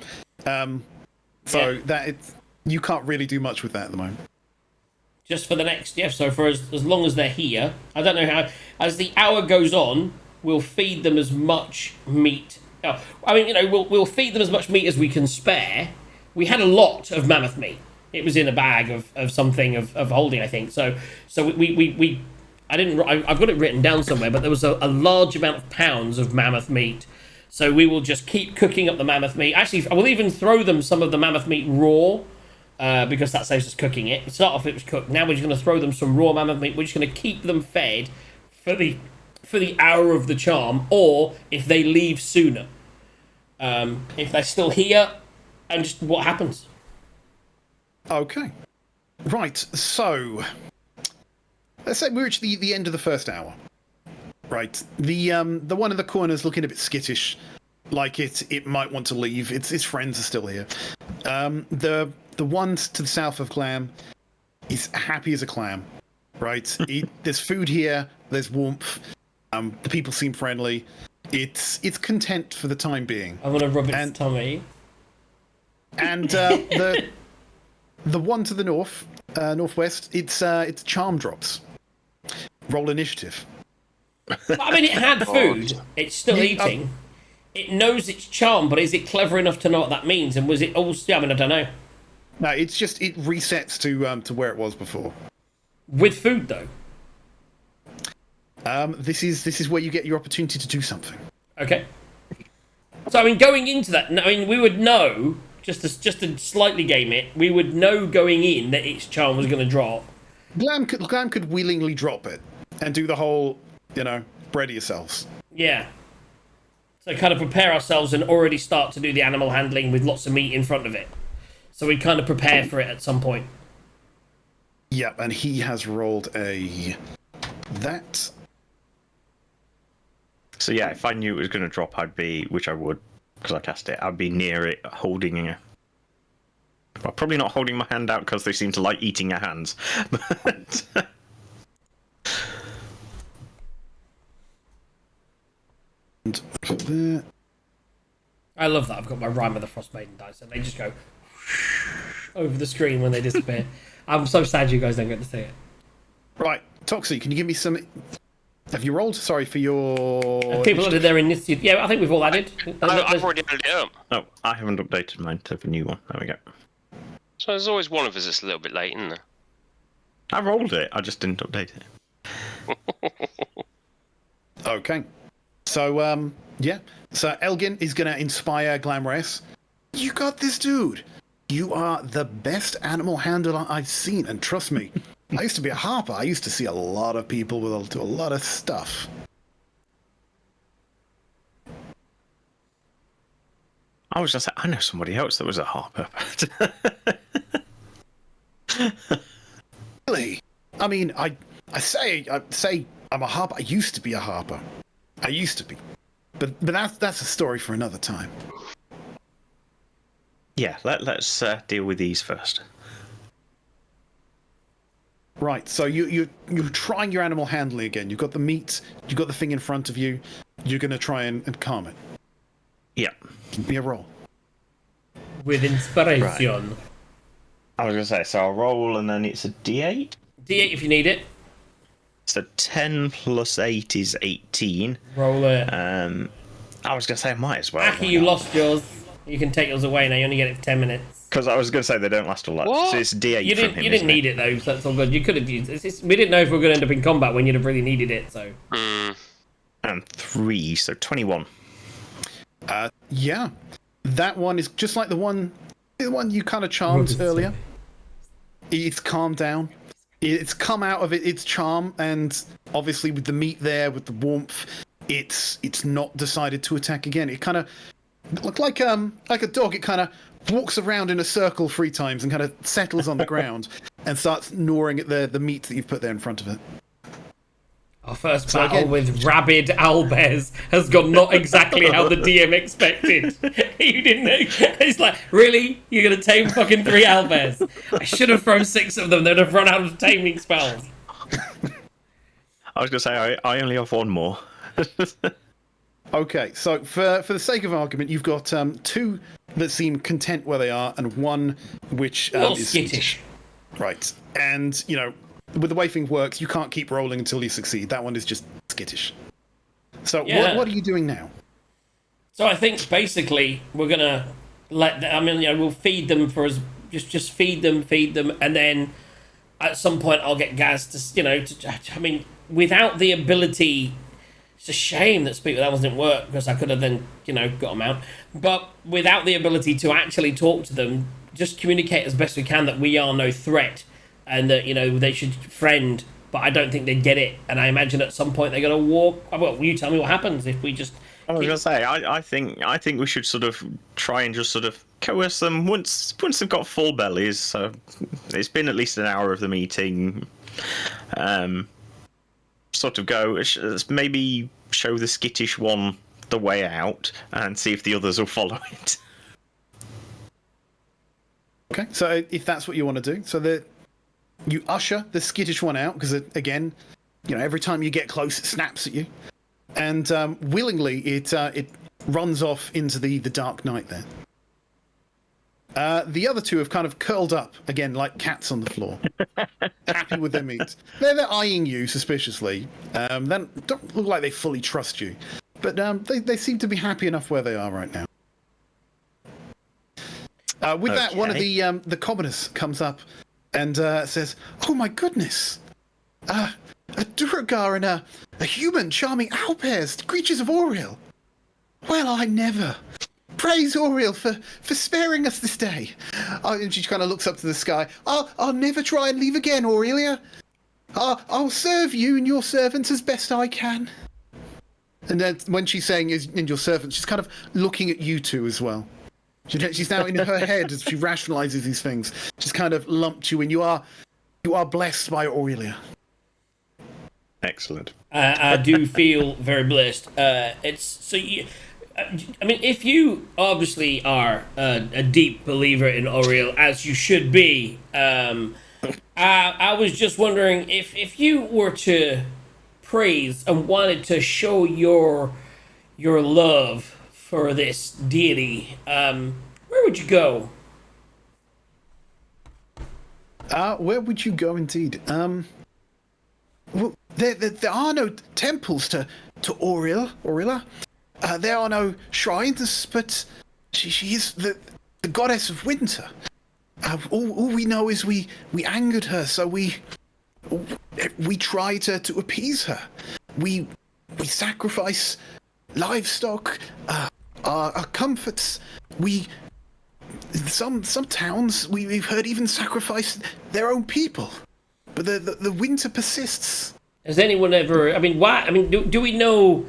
You can't really do much with that at the moment. Just for the next, so for as long as they're here, I don't know how. As the hour goes on, we'll feed them as much meat. We'll feed them as much meat as we can spare. We had a lot of mammoth meat. It was in a bag of something of holding, I think. So we I've got it written down somewhere, but there was a large amount of pounds of mammoth meat. So we will just keep cooking up the mammoth meat. Actually, I will even throw them some of the mammoth meat raw. Because that saves us cooking it. Start off it was cooked. Now we're just going to throw them some raw mammoth meat. We're just going to keep them fed for the hour of the charm, or if they leave sooner. If they're still here, and just what happens. Okay. Right, so let's say we reach the end of the first hour. Right. The one in the corner is looking a bit skittish, like it might want to leave. Its friends are still here. The ones to the south of Glam is happy as a clam, right? There's food here, there's warmth. The people seem friendly. It's content for the time being. I'm gonna rub its tummy. And the one to the northwest, it's charm drops. Roll initiative. I mean, it had food. It's still eating. It knows it's charm, but is it clever enough to know what that means? And was it all? I mean, I don't know. No, it's just it resets to where it was before. With food, though. This is where you get your opportunity to do something. Okay. So I mean, going into that, we would know just to slightly game it. We would know going in that its charm was going to drop. Glam could willingly drop it and do the whole, spread yourselves. Yeah. So kind of prepare ourselves and already start to do the animal handling with lots of meat in front of it. So we kind of prepare for it at some point. Yep, and he has rolled that. So yeah, if I knew it was going to drop, which I would, because I cast it, I'd be near it holding it. Well, probably not holding my hand out because they seem to like eating your hands. But And there. I love that. I've got my Rime of the Frostmaiden dice, and they just go over the screen when they disappear. I'm so sad you guys don't get to see it. Right, Toxie, can you give me some... Have you rolled? Sorry for your... People added their initiative. Yeah, I think we've all added. I've already added it up. oh, I haven't updated mine to the new one. There we go. So there's always one of us that's a little bit late, isn't there? I rolled it. I just didn't update it. Okay. So, yeah. So Elgin is going to inspire Glamorous. You got this, dude. You are the best animal handler I've seen, and trust me, I used to be a harper. I used to see a lot of people with a lot of stuff. I was just I know somebody else that was a harper. Really? I mean, I say I'm a harper. I used to be a harper. I used to be. But that's a story for another time. Yeah, let's deal with these first. Right, so you're trying your animal handling again. You've got the meat, you've got the thing in front of you. You're going to try and calm it. Yeah. Give me a roll. With inspiration. Right. I was going to say, so I'll roll and then it's a D8? D8 if you need it. So 10 plus 8 is 18. Roll it. I was going to say I might as well. Aki, you lost yours. You can take yours away now. You only get it for 10 minutes. Because I was going to say they don't last a lot. What? So it's D8 You from didn't. him, You didn't need it though, so that's all good. You could have used it. We didn't know if we were going to end up in combat when you'd have really needed it. So. And 3, so 21. Yeah. That one is just like the one you kind of charmed earlier. It's calmed down. It's come out of its charm, and obviously with the meat there, with the warmth, it's not decided to attack again. It kind of looked like a dog. It kind of walks around in a circle 3 times and kind of settles on the ground and starts gnawing at the meat that you've put there in front of it. Our first battle with rabid owlbears has gone not exactly how the DM expected. You didn't know. It's like, really? You're going to tame fucking 3 owlbears? I should have thrown 6 of them. They'd have run out of taming spells. I was going to say, I only have 1 more. Okay, so for the sake of argument, you've got 2 that seem content where they are, and 1 which is skittish. Right, and, with the way things works, you can't keep rolling until you succeed. That one is just skittish. So Yeah. what are you doing now? So I think basically we're gonna we'll feed them for us. Just feed them, and then at some point I'll get Gaz to without the ability. It's a shame that Speak With Animals didn't work because I could have then got them out. But without the ability to actually talk to them, just communicate as best we can that we are no threat. And that they should friend, but I don't think they'd get it. And I imagine at some point they're going to walk. Well, you tell me what happens if we just. I was going to say, I think we should sort of try and just sort of coerce them once they've got full bellies. So it's been at least an hour of the meeting. Sort of go, maybe show the skittish one the way out and see if the others will follow it. Okay, so if that's what you want to do, so you usher the skittish one out, because again, every time you get close, it snaps at you, and willingly it runs off into the dark night there. The other 2 have kind of curled up again like cats on the floor, happy with their meat. They're eyeing you suspiciously. They don't look like they fully trust you, but they seem to be happy enough where they are right now. With that, one of the commoners comes up and says, "Oh my goodness, a Duragar and a human charming owlbears, creatures of Oriel. Well, I never. Praise Oriel for sparing us this day." And she kind of looks up to the sky. I'll never try and leave again, Aurelia. I'll serve you and your servants as best I can. And then when she's saying in your servant, she's kind of looking at you two as well. She's now in her head as she rationalizes these things. She's kind of lumped you in. You are blessed by Aurelia. Excellent. I do feel very blessed. It's so you. I mean, if you obviously are a deep believer in Auriel, as you should be, I was just wondering if you were to praise and wanted to show your love for this deity, where would you go? Where would you go, indeed? Well, there are no temples to Aurilla. There are no shrines, but she is the goddess of winter. All we know is we angered her, so we try to appease her. We sacrifice livestock, our comforts. Some towns we've heard even sacrifice their own people, but the winter persists. Has anyone ever? I mean, why? I mean, do we know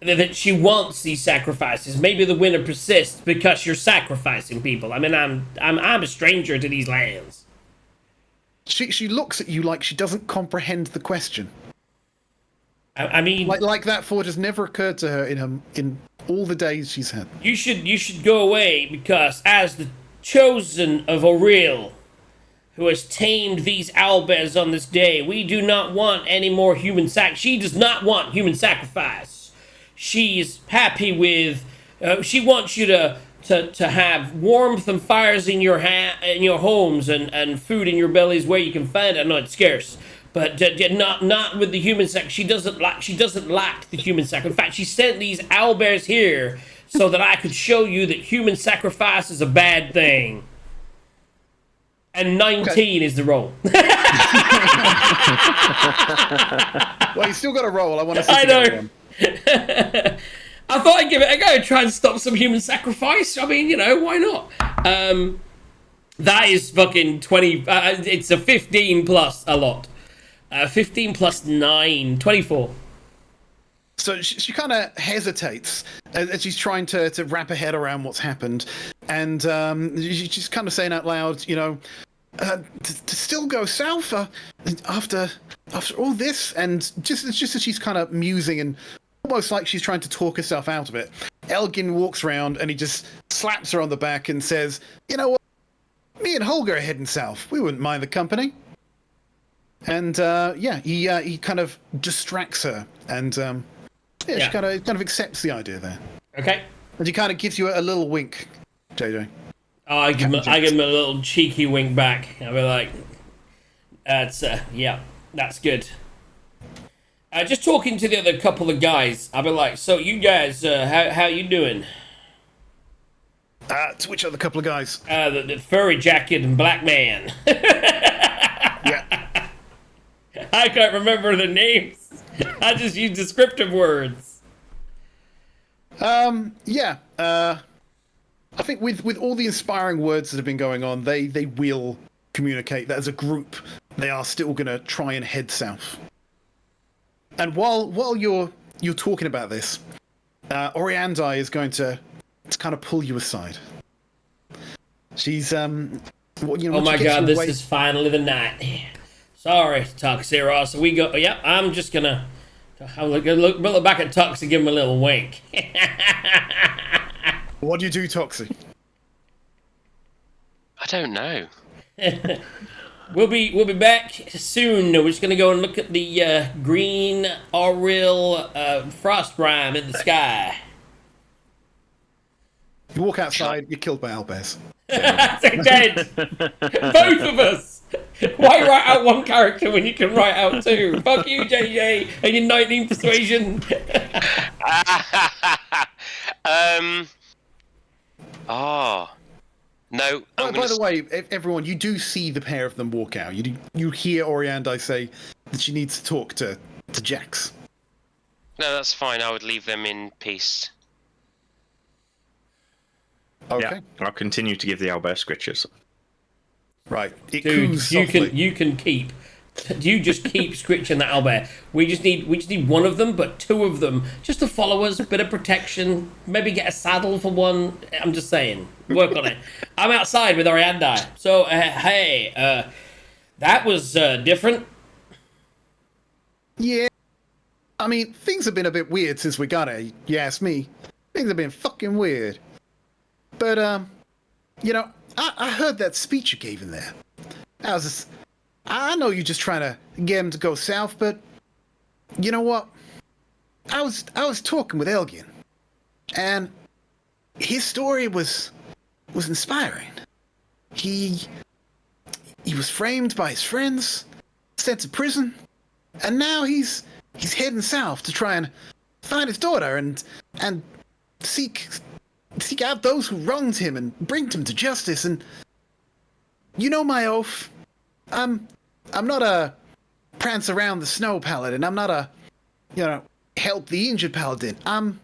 that she wants these sacrifices? Maybe the winter persists because you're sacrificing people. I mean, I'm a stranger to these lands. She looks at you like she doesn't comprehend the question. I mean, like that thought has never occurred to her in all the days she's had. you should go away, because as the chosen of Auril, who has tamed these owlbears on this day, we do not want any more human She does not want human sacrifice. She's happy with. She wants you to have warmth and fires in your homes and food in your bellies where you can find it. I know it's scarce, but not with the human sacrifice. She doesn't like the human sacrifice. In fact, she sent these owlbears here so that I could show you that human sacrifice is a bad thing. And 19 is the roll. Well, you still got to roll. I want to see. I know. I thought I'd give it a go, try and stop some human sacrifice. I mean, why not? That is fucking 20. It's a 15 plus a lot. 15 plus 9, 24. So she kind of hesitates as she's trying to wrap her head around what's happened, and she's kind of saying out loud, to still go south after all this, and just as she's kind of musing and almost like she's trying to talk herself out of it, Elgin walks around and he just slaps her on the back and says, "You know what? Me and Holger are heading south. We wouldn't mind the company." And he kind of distracts her, and she kind of accepts the idea there. Okay. And he kind of gives you a little wink, JJ. Oh, I give him a little cheeky wink back. I'll be like, that's good. Just talking to the other couple of guys, I'll be like, so you guys, how you doing? To which other couple of guys? The furry jacket and black man. Yeah. I can't remember the names. I just use descriptive words. I think with all the inspiring words that have been going on, they will communicate that as a group they are still going to try and head south. And while you're talking about this, Oriandai is going to kind of pull you aside. She's oh my god, this is finally the night. Sorry, Tux here, Ross. We go. Yep, I'm just gonna look back at Tux and give him a little wink. What do you do, Toxie? I don't know. We'll be back soon. We're just gonna go and look at the green Auril frost rime in the sky. You walk outside, you're killed by owlbears. They're dead. Both of us. Why write out one character when you can write out two? Fuck you, JJ, and your 19 persuasion. No. By the way, everyone, you do see the pair of them walk out. You hear Oriandai say that she needs to talk to Jax. No, that's fine. I would leave them in peace. Okay. Yeah, I'll continue to give the owlbear scritches. Right. It Dude, coos softly. you can keep You just keep scritching that owlbear. We just need one of them, but two of them, just to follow us, a bit of protection, maybe get a saddle for one. I'm just saying, work on it. I'm outside with Oriandai. So, hey, that was different. Yeah. I mean, things have been a bit weird since we got it, you ask me. Things have been fucking weird. But, I heard that speech you gave in there. I know you're just trying to get him to go south, but you know what? I was talking with Elgin, and his story was inspiring. He was framed by his friends, sent to prison, and now he's heading south to try and find his daughter and seek out those who wronged him and bring them to justice. And you know my oath. I'm not a prance around the snow paladin. I'm not a help the injured paladin. I'm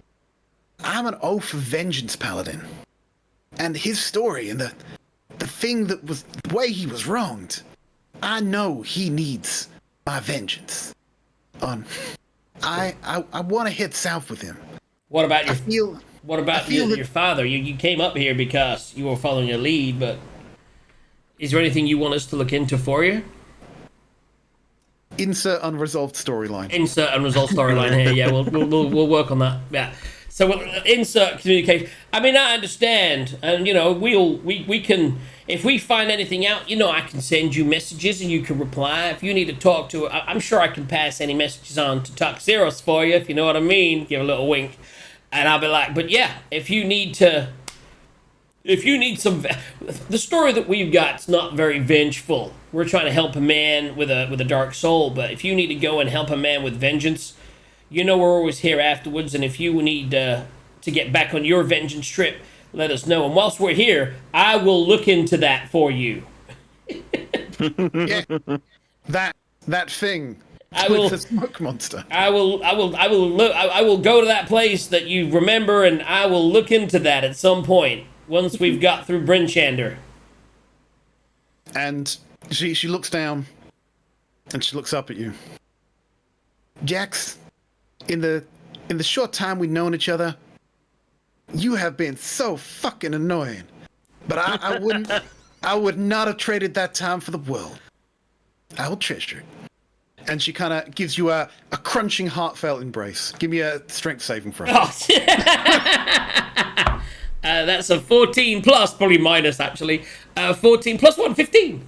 an oath of vengeance paladin. And his story and the thing that was the way he was wronged, I know he needs my vengeance. I want to head south with him. What about your father? You came up here because you were following your lead, but is there anything you want us to look into for you? Insert unresolved storyline. Insert unresolved storyline here. Yeah, we'll work on that. Yeah. So we'll insert communication. I mean, I understand, and we can, if we find anything out, I can send you messages and you can reply. If you need to talk to, I'm sure I can pass any messages on to Toxeros for you, if you know what I mean. Give a little wink, and I'll be like, but yeah, if you need some, the story that we've got's not very vengeful. We're trying to help a man with a dark soul, but if you need to go and help a man with vengeance, we're always here afterwards. And if you need to get back on your vengeance trip, let us know. And whilst we're here, I will look into that for you. Yeah, that thing. I will. The smoke monster. I will go to that place that you remember, and I will look into that at some point. Once we've got through Brinchander. And she looks down and she looks up at you. Jax, in the short time we've known each other, you have been so fucking annoying. But I would not have traded that time for the world. I will treasure it. And she kind of gives you a crunching, heartfelt embrace. Give me a strength saving throw. Oh, that's a 14 plus, probably minus actually. 14 plus 1, 15.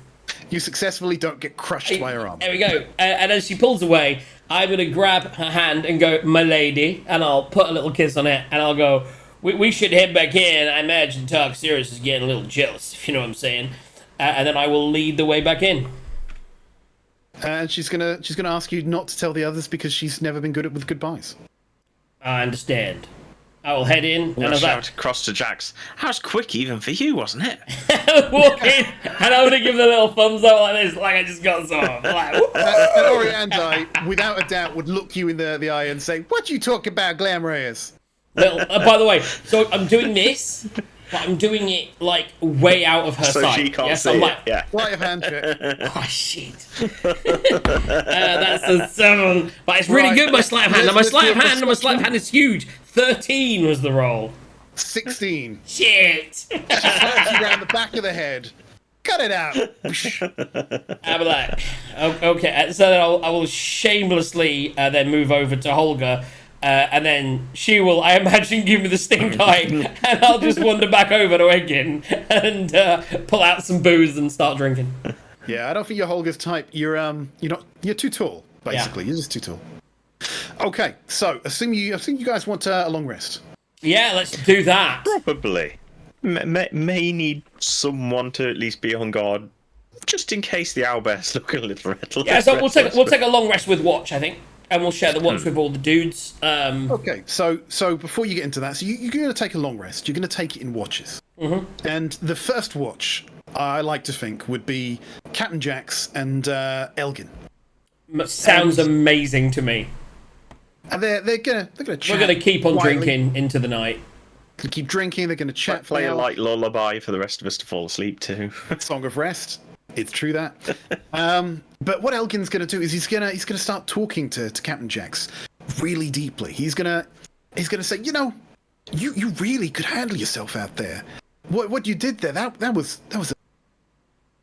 You successfully don't get crushed by her arm. There we go. And as she pulls away, I'm going to grab her hand and go, my lady, and I'll put a little kiss on it, and I'll go, we should head back in. I imagine Toxeros is getting a little jealous, if you know what I'm saying. And then I will lead the way back in. And she's gonna ask you not to tell the others because she's never been good with goodbyes. I understand. I will head in, and I'll shout across to Jax. How's quick even for you, wasn't it? walk in, and I'm gonna give the little thumbs up like this, like I just got some. Like, and Oriandai, without a doubt, would look you in the eye and say, "What you talk about, Glam Reyes?" By the way, so I'm doing this, but I'm doing it like way out of her sight. So she can't see it. Yeah. Sleight of hand check. Oh shit! That's a 7, but it's really good. My sleight of hand. And my sleight of hand is huge. 13 was the roll. 16. Shit! She slaps you around the back of the head. Cut it out. I'll be like, okay. So then I will shamelessly then move over to Holger. And then she will, I imagine, give me the stink eye, and I'll just wander back over to Eggin and pull out some booze and start drinking. Yeah, I don't think you're Holger's type. You're too tall. Basically, you're just too tall. Okay, so assume you guys want a long rest. Yeah, let's do that. Probably. May need someone to at least be on guard, just in case the owlbears look a little red. Yeah, so we'll take a long rest with Watch, I think. And we'll share the watch with all the dudes. Okay, so before you get into that, so you're going to take a long rest. You're going to take it in watches. Mm-hmm. And the first watch, I like to think, would be Captain Jax and Elgin. Sounds amazing to me. And they're gonna chat. We're gonna keep on drinking into the night. Gonna keep drinking. They're gonna chat. Play a light lullaby for the rest of us to fall asleep to. Song of Rest. It's true that. But what Elgin's going to do is he's gonna start talking to Captain Jax really deeply. He's gonna say, you know, you really could handle yourself out there. What you did there, that was.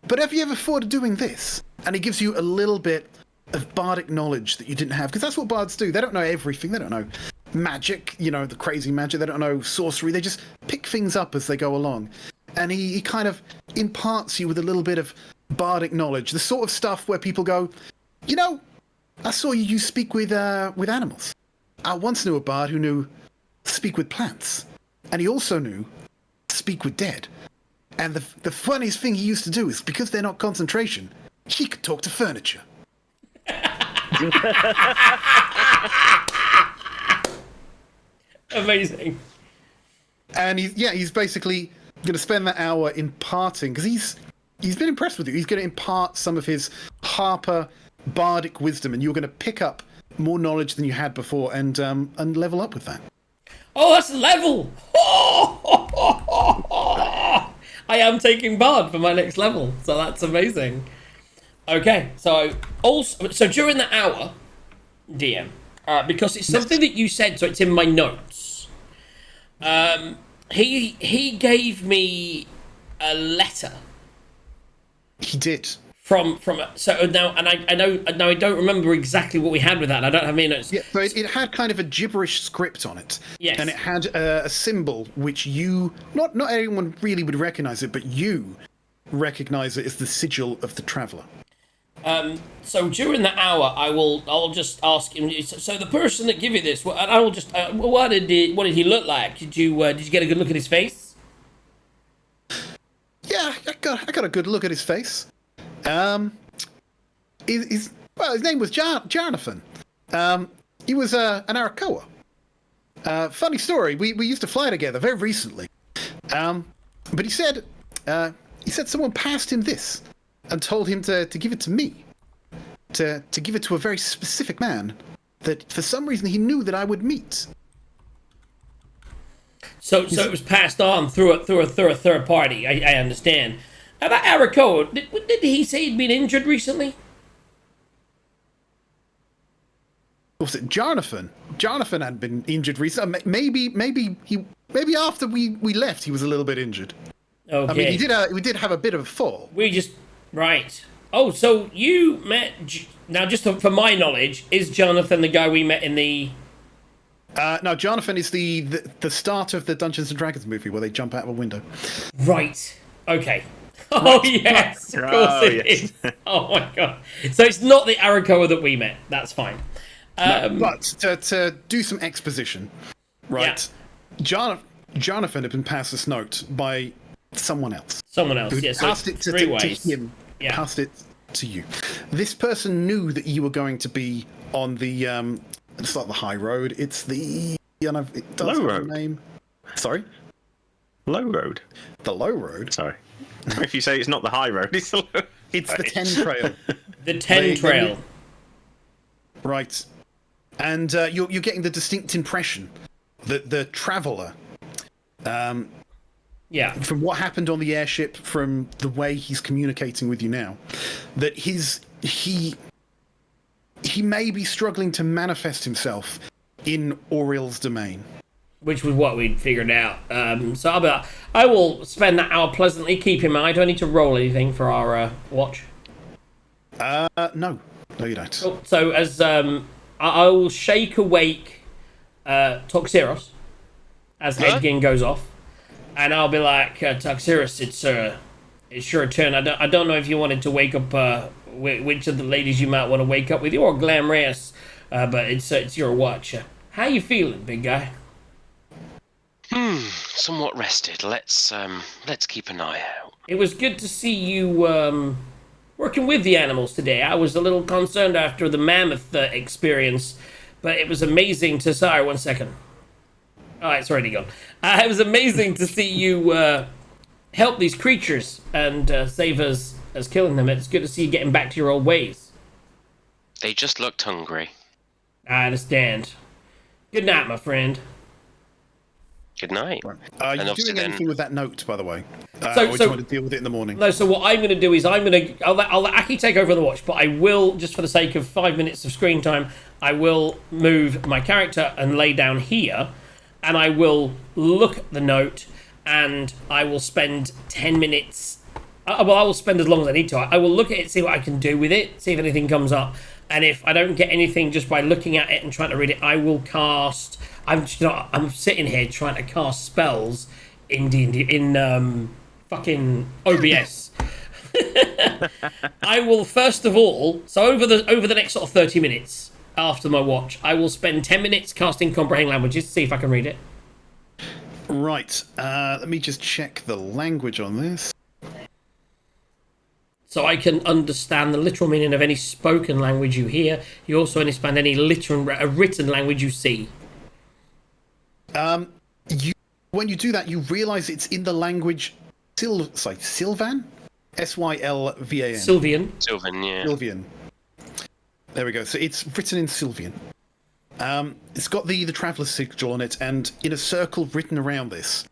But have you ever thought of doing this? And he gives you a little bit of bardic knowledge that you didn't have, because that's what bards do. They don't know everything. They don't know magic, you know, the crazy magic. They don't know sorcery. They just pick things up as they go along. And he kind of imparts you with a little bit of bardic knowledge, the sort of stuff where people go, you know, I saw you speak with animals. I once knew a bard who knew speak with plants, and he also knew speak with dead. And the funniest thing he used to do is, because they're not concentration, he could talk to furniture. Amazing. And he's basically going to spend that hour imparting, because he's been impressed with you. He's going to impart some of his Harper bardic wisdom, and you're going to pick up more knowledge than you had before, and level up with that. Oh, that's a level! I am taking Bard for my next level, so that's amazing. Okay, so during the hour, DM, because it's something that you said, so it's in my notes. He gave me a letter. He did. So now, and I know now I don't remember exactly what we had with that. And I don't have any notes. Yeah, so it had kind of a gibberish script on it. Yes. And it had a symbol which you not everyone really would recognize it, but you recognize it as the sigil of the traveler. So during the hour, I'll just ask him. So the person that gave you this, and I will just, what did he look like? Did you get a good look at his face? Yeah, I got a good look at his face. His name was Jonathan. He was an Arakoa. Funny story. We used to fly together very recently. But he said someone passed him this and told him to give it to me, to give it to a very specific man that for some reason he knew that I would meet. So it was passed on through a third party. I understand. About Arakoa, did he say he'd been injured recently? Was it Jonathan? Jonathan had been injured recently. Maybe after we left, he was a little bit injured. Okay. I mean, we did have a bit of a fall. Right. Oh, so you met now? Just for my knowledge, is Jonathan the guy we met in the? No, Jonathan is the start of the Dungeons and Dragons movie where they jump out of a window. Right. Okay. Oh yes, of course it is. Oh my god. So it's not the Arakoa that we met. That's fine. But to do some exposition, right? Yeah. Jonathan had been passed this note by someone else. Someone else. Who Yeah. So passed it to him. Yeah. Passed it to you. This person knew that you were going to be on the. It's not the high road. It's the. It does Low have road. a name. Sorry. Low road. The low road. Sorry. If you say it's not the high road, it's the low. It's the 10 trail. The 10 trail. Right. And you're getting the distinct impression that the traveller, Yeah. from what happened on the airship, from the way he's communicating with you now, that he may be struggling to manifest himself in Auriel's domain. Which was what we'd figured out. So I will spend that hour pleasantly. Keep in mind, do I need to roll anything for our watch? No, you don't. Cool. So as I will shake awake Toxeros as Edgin goes off, and I'll be like, Toxeros, it's your turn. I don't know if you wanted to wake up which of the ladies you might want to wake up with, or Glamreus, but it's your watch. How you feeling, big guy? Somewhat rested. Let's keep an eye out. It was good to see you working with the animals today. I was a little concerned after the mammoth experience, but it was amazing to... Sorry, 1 second. All right, it's already gone. It was amazing to see you help these creatures and save us as killing them. It's good to see you getting back to your old ways. They just looked hungry. I understand. Good night, my friend. Good night. Right. Are you obviously doing anything with that note, by the way? So- or do so- you want to deal with it in the morning? No, so what I'm going to do is I'll let Aki take over the watch, but I will, just for the sake of 5 minutes of screen time, I will move my character and lay down here, and I will look at the note, and I will spend 10 minutes. I will spend as long as I need to. I will look at it, see what I can do with it, see if anything comes up, and if I don't get anything just by looking at it and trying to read it, I will cast. I'm sitting here trying to cast spells in fucking OBS. I will first of all, so over the next sort of 30 minutes after my watch, I will spend 10 minutes casting Comprehend Languages to see if I can read it. Right. Let me just check the language on this. So I can understand the literal meaning of any spoken language you hear. You also understand any written language you see. When you do that, you realise it's in the language Sylvan? Sylvan. Sylvian. Sylvan, yeah. Sylvian. There we go. So it's written in Sylvian. It's got the traveller's sigil on it, and in a circle written around this,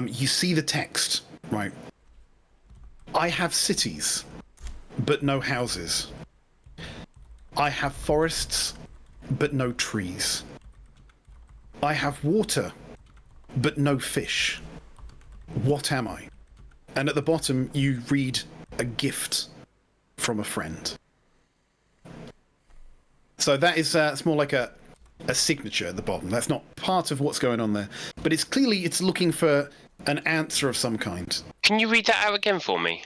you see the text. Right. I have cities, but no houses. I have forests, but no trees. I have water, but no fish. What am I? And at the bottom, you read a gift from a friend. So that is it's more like a signature at the bottom. That's not part of what's going on there, but it's looking for an answer of some kind. Can you read that out again for me?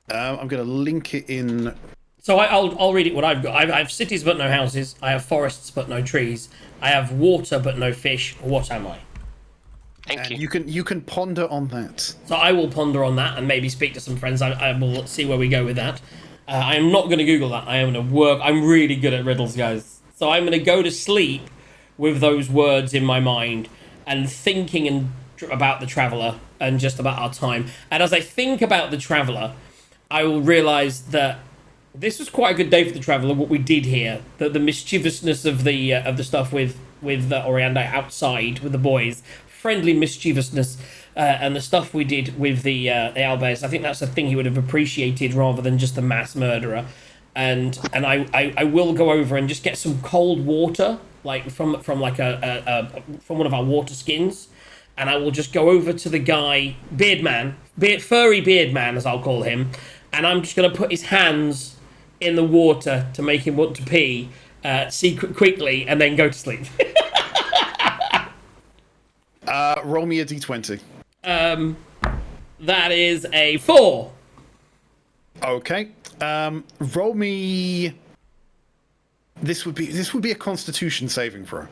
I'm going to link it in. So I'll read it what I've got. I have cities but no houses. I have forests but no trees. I have water but no fish. What am I? Thank you. You can ponder on that. So I will ponder on that and maybe speak to some friends. I will see where we go with that. I am not going to Google that. I am going to work. I'm really good at riddles, guys. So I'm going to go to sleep with those words in my mind and thinking about the Traveller and just about our time. And as I think about the Traveller, I will realise that this was quite a good day for the Traveller. What we did here, the mischievousness of the stuff with Orianda outside with the boys, friendly mischievousness, and the stuff we did with the Owlbears. I think that's a thing he would have appreciated rather than just the mass murderer. And I will go over and just get some cold water, like from from one of our water skins, and I will just go over to the guy, furry beard man, as I'll call him, and I'm just going to put his hands in the water to make him want to pee, quickly, and then go to sleep. Roll me a d20. That is a 4. Okay. Roll me. This would be a Constitution saving throw.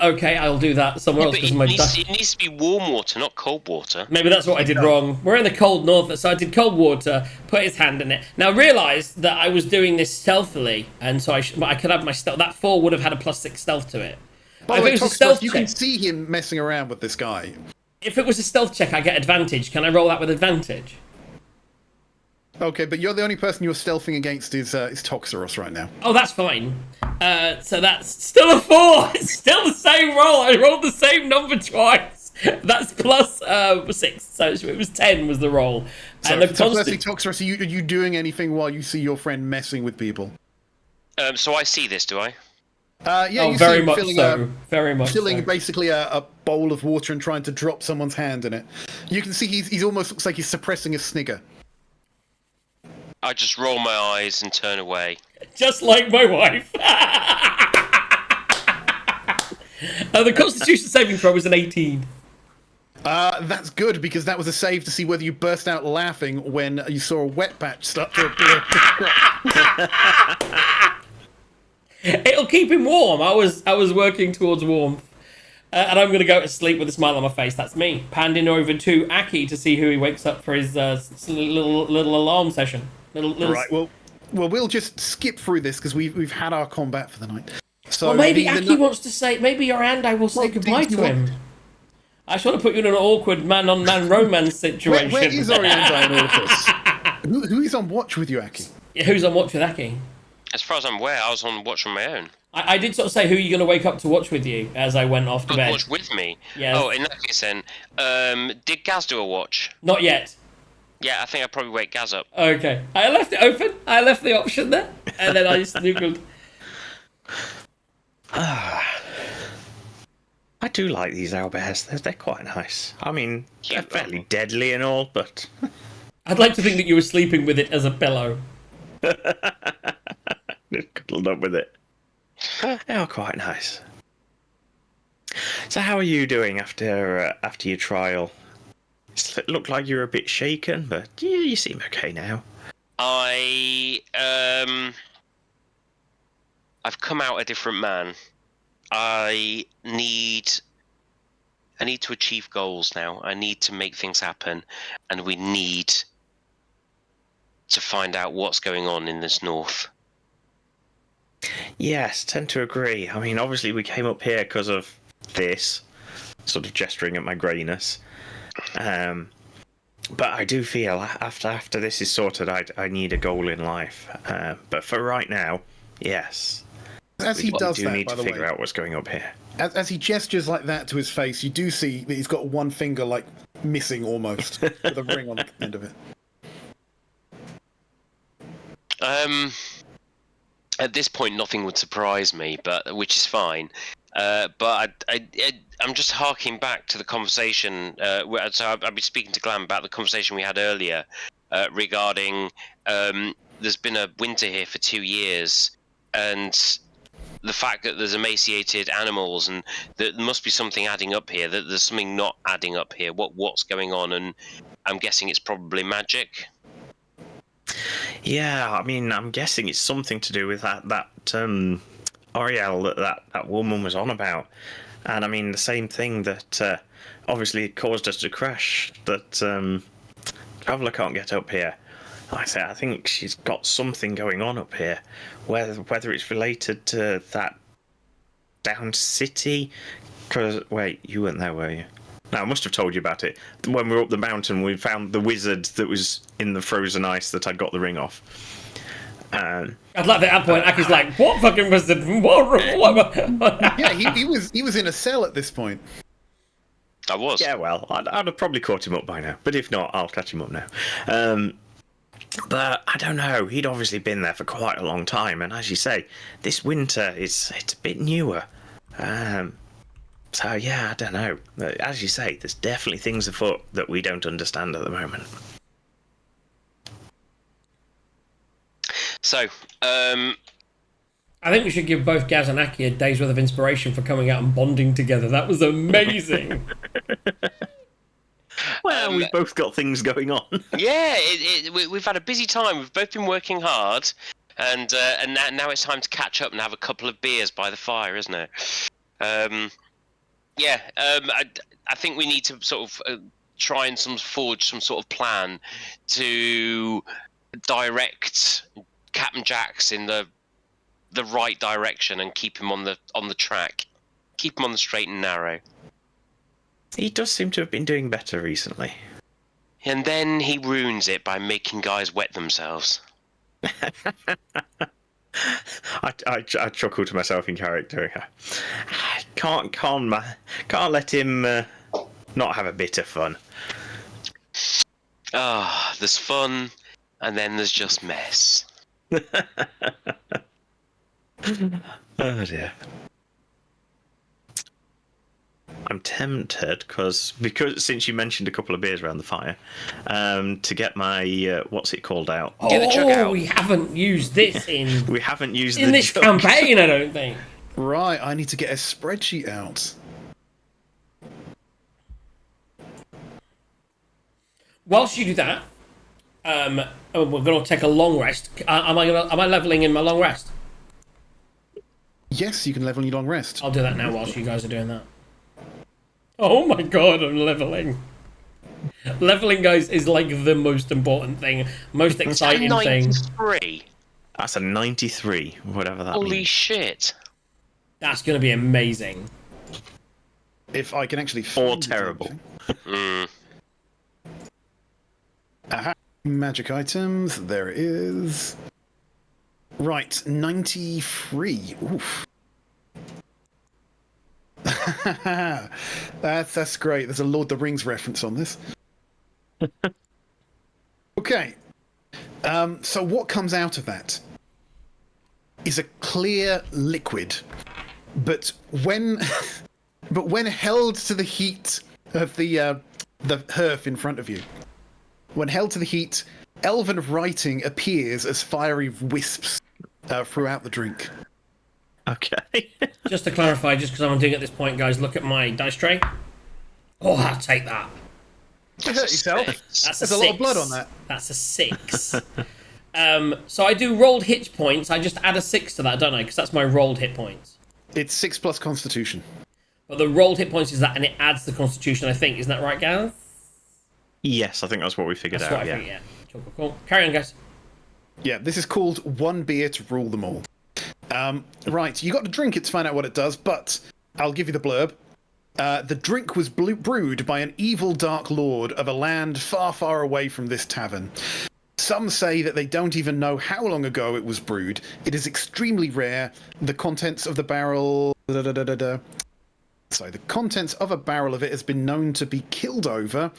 Okay, I'll do that somewhere else But because it needs to be warm water, not cold water. maybe that's what I did wrong. We're in the cold north, so I did cold water, put his hand in it. Now realise that I was doing this stealthily, and so but I could have my stealth. That 4 would have had a +6 stealth to it. By the If way, it was a Toxicross, stealth you can check, see him messing around with this guy. if it was a stealth check, I get advantage. Can I roll that with advantage? Okay, but you're the only person you're stealthing against is Toxicross right now. Oh, that's fine. So that's still a 4. It's still the same roll. I rolled the same number twice. That's +6. So it was 10 was the roll. So, And the firstly, Toxicross, are you doing anything while you see your friend messing with people? So I see this, do I? Yeah, Oh, you very see him much filling so. Very much filling so. basically a bowl of water and trying to drop someone's hand in it. You can see he's almost looks like he's suppressing a snigger. I just roll my eyes and turn away. Just like my wife. The Constitution saving throw was an 18. That's good because that was a save to see whether you burst out laughing when you saw a wet patch start to appear. It'll keep him warm. I was working towards warmth. And I'm going to go to sleep with a smile on my face. That's me. Panning over to Aki to see who he wakes up for his little alarm session. Right. Well, we'll just skip through this because we've had our combat for the night. So Well, maybe Aki wants to say. Maybe Yorandai will say Well, goodbye do you to him. I just want to put you in an awkward man-on-man romance situation. Where is Orianda in all this? Who is on watch with you, Aki? Who's on watch with Aki? As far as I'm aware, I was on watch on my own. I did sort of say who you're going to wake up to watch with you as I went off to bed. Watch with me. Yes. Oh, in that case then, did Gaz do a watch? Not yet. Yeah, I think I'd probably wake Gaz up. Okay. I left it open. I left the option there. And then I snoogled. I do like these owlbears. They're quite nice. I mean, they're Cute, fairly aren't deadly and all, but I'd like to think that you were sleeping with it as a pillow. just cuddled up with it. They are quite nice. So, how are you doing after your trial? It looked like you were a bit shaken, but yeah, you seem okay now. I've come out a different man. I need to achieve goals now. I need to make things happen, and we need to find out what's going on in this north. Yes, tend to agree. I mean, obviously we came up here because of this, sort of gesturing at my greyness. But I do feel after this is sorted, I need a goal in life. But for right now, yes. As he does do that, need by to the figure way, out what's going up here. as he gestures like that to his face, you do see that he's got one finger like missing almost, with a ring on the end of it. At this point, nothing would surprise me, which is fine. But I'm just harking back to the conversation. So I've been speaking to Glam about the conversation we had earlier regarding there's been a winter here for 2 years, and the fact that there's emaciated animals, and that there must be something adding up here. That there's something not adding up here. What's going on? And I'm guessing it's probably magic. Yeah, I mean, I'm guessing it's something to do with that Ariel that woman was on about. And I mean, the same thing that obviously caused us to crash, that Traveller can't get up here. Like I say, I think she's got something going on up here. Whether it's related to that down city. Because, wait, you weren't there, were you? No, I must have told you about it. When we were up the mountain, we found the wizard that was in the frozen ice that I'd got the ring off. I'd like at that point, Aki's like, what fucking was the... Yeah, he was in a cell at this point. I was. Yeah, well, I'd have probably caught him up by now. But if not, I'll catch him up now. But I don't know. He'd obviously been there for quite a long time. And as you say, this winter, it's a bit newer. So, yeah, I don't know. As you say, there's definitely things afoot that we don't understand at the moment. So, I think we should give both Gaz and Aki a day's worth of inspiration for coming out and bonding together. That was amazing. Well, we've both got things going on. Yeah, we've had a busy time. We've both been working hard, and now it's time to catch up and have a couple of beers by the fire, isn't it? I think we need to sort of try and forge some sort of plan to direct Captain Jax in the right direction and keep him on the track, keep him on the straight and narrow. He does seem to have been doing better recently. And then he ruins it by making guys wet themselves. I chuckle to myself in character. Can't let him not have a bit of fun. There's fun, and then there's just mess. Oh dear. I'm tempted because since you mentioned a couple of beers around the fire, to get my what's it called out? Get the jug out. We haven't used this in We haven't used in the this jug. campaign, I don't think. Right, I need to get a spreadsheet out. Whilst you do that, we're going to take a long rest. Am I leveling in my long rest? Yes, you can level in your long rest. I'll do that now whilst you guys are doing that. Oh my god, I'm leveling. Leveling, guys, is like the most important thing, most exciting thing. 93. That's a 93, whatever that Holy means. shit. That's going to be amazing. If I can actually Or find it, terrible. Aha. Magic items. There it is. Right, 93. Oof. That's great. There's a Lord of the Rings reference on this. Okay. So what comes out of that is a clear liquid, but when but when held to the heat of the hearth in front of you, when held to the heat, elven writing appears as fiery wisps throughout the drink. Okay. Just to clarify, just because I'm doing it at this point, guys, look at my dice tray. Oh, I'll take that. You hurt yourself. That's There's a a lot of blood on that. That's a 6. So I do rolled hit points. I just add a 6 to that, don't I? Because that's my rolled hit points. It's 6 plus Constitution. But the rolled hit points is that, and it adds the Constitution, I think. Isn't that right, Gareth? Yes, I think that's what we figured That's out. what I Yeah. think, yeah. Cool. Carry on, guys. Yeah, this is called one beer to rule them all. Right, you got to drink it to find out what it does, but I'll give you the blurb. The drink was brewed by an evil dark lord of a land far, far away from this tavern. Some say that they don't even know how long ago it was brewed. It is extremely rare. The contents of the barrel... Sorry, the contents of a barrel of it has been known to be killed over.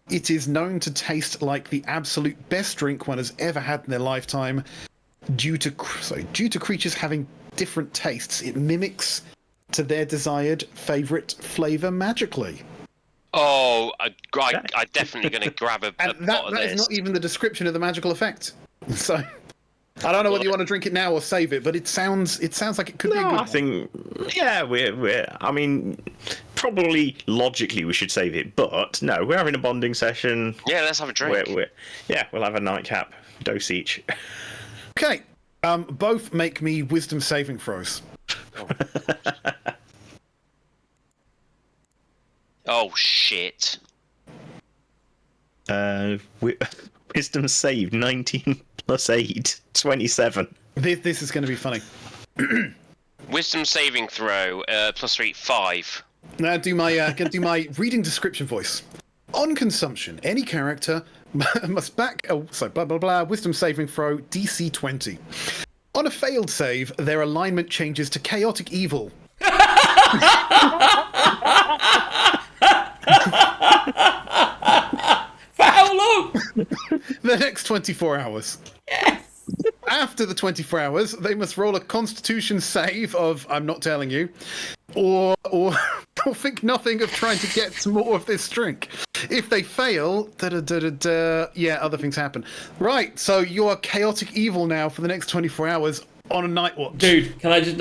It is known to taste like the absolute best drink one has ever had in their lifetime. Due to creatures having different tastes, it mimics to their desired favourite flavour magically. Oh, I'm definitely going to grab a And pot of that this. is not even the description of the magical effect. So I don't know whether you want to drink it now or save it, but it sounds like it could be a good No, I one. think, yeah, I mean, probably logically we should save it, but no, we're having a bonding session. Yeah, let's have a drink. We'll have a nightcap, dose each. Okay, both make me wisdom saving throws. Oh, shit. Wisdom saved 19 plus 8, 27. This is going to be funny. Wisdom saving throw, +3, 5. Now do my reading description voice. On consumption, any character must blah blah blah. Wisdom saving throw DC 20. On a failed save, their alignment changes to chaotic evil. For how long? The next 24 hours. Yes. After the 24 hours, they must roll a Constitution save of I'm not telling you, or think nothing of trying to get some more of this drink. If they fail, yeah, other things happen. Right, so you are chaotic evil now for the next 24 hours on a night watch. Dude, can I just...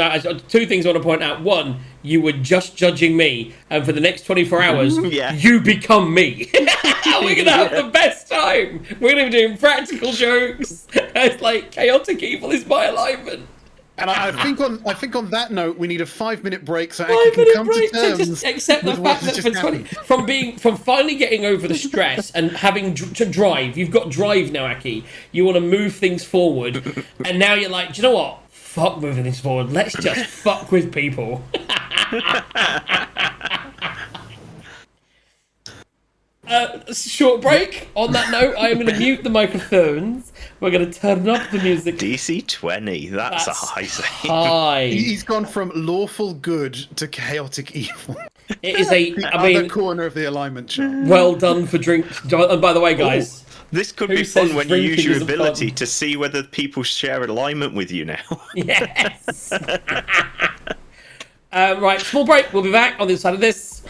two things I want to point out. One, you were just judging me, and for the next 24 hours, Yeah. you become me. We're going to have the best time. We're going to be doing practical jokes. It's like, chaotic evil is my alignment. And I think on that note, we need a 5-minute break so Aki can come to terms Just accept the with what fact that has for just happened. from finally getting over the stress and having to drive, you've got drive now, Aki. You want to move things forward, and now you're like, do you know what? Fuck moving this forward. Let's just fuck with people. Short break. On that note, I am going to mute the microphones. We're going to turn up the music. DC 20, that's a high save. High. He's gone from lawful good to chaotic evil. It is a. The I other mean, corner of the alignment chart. well done for drink. And by the way, guys. This could Who be says fun when you use drinking your isn't ability fun? to see whether people share alignment with you now. Yes. Right, small break. We'll be back on the other side of this.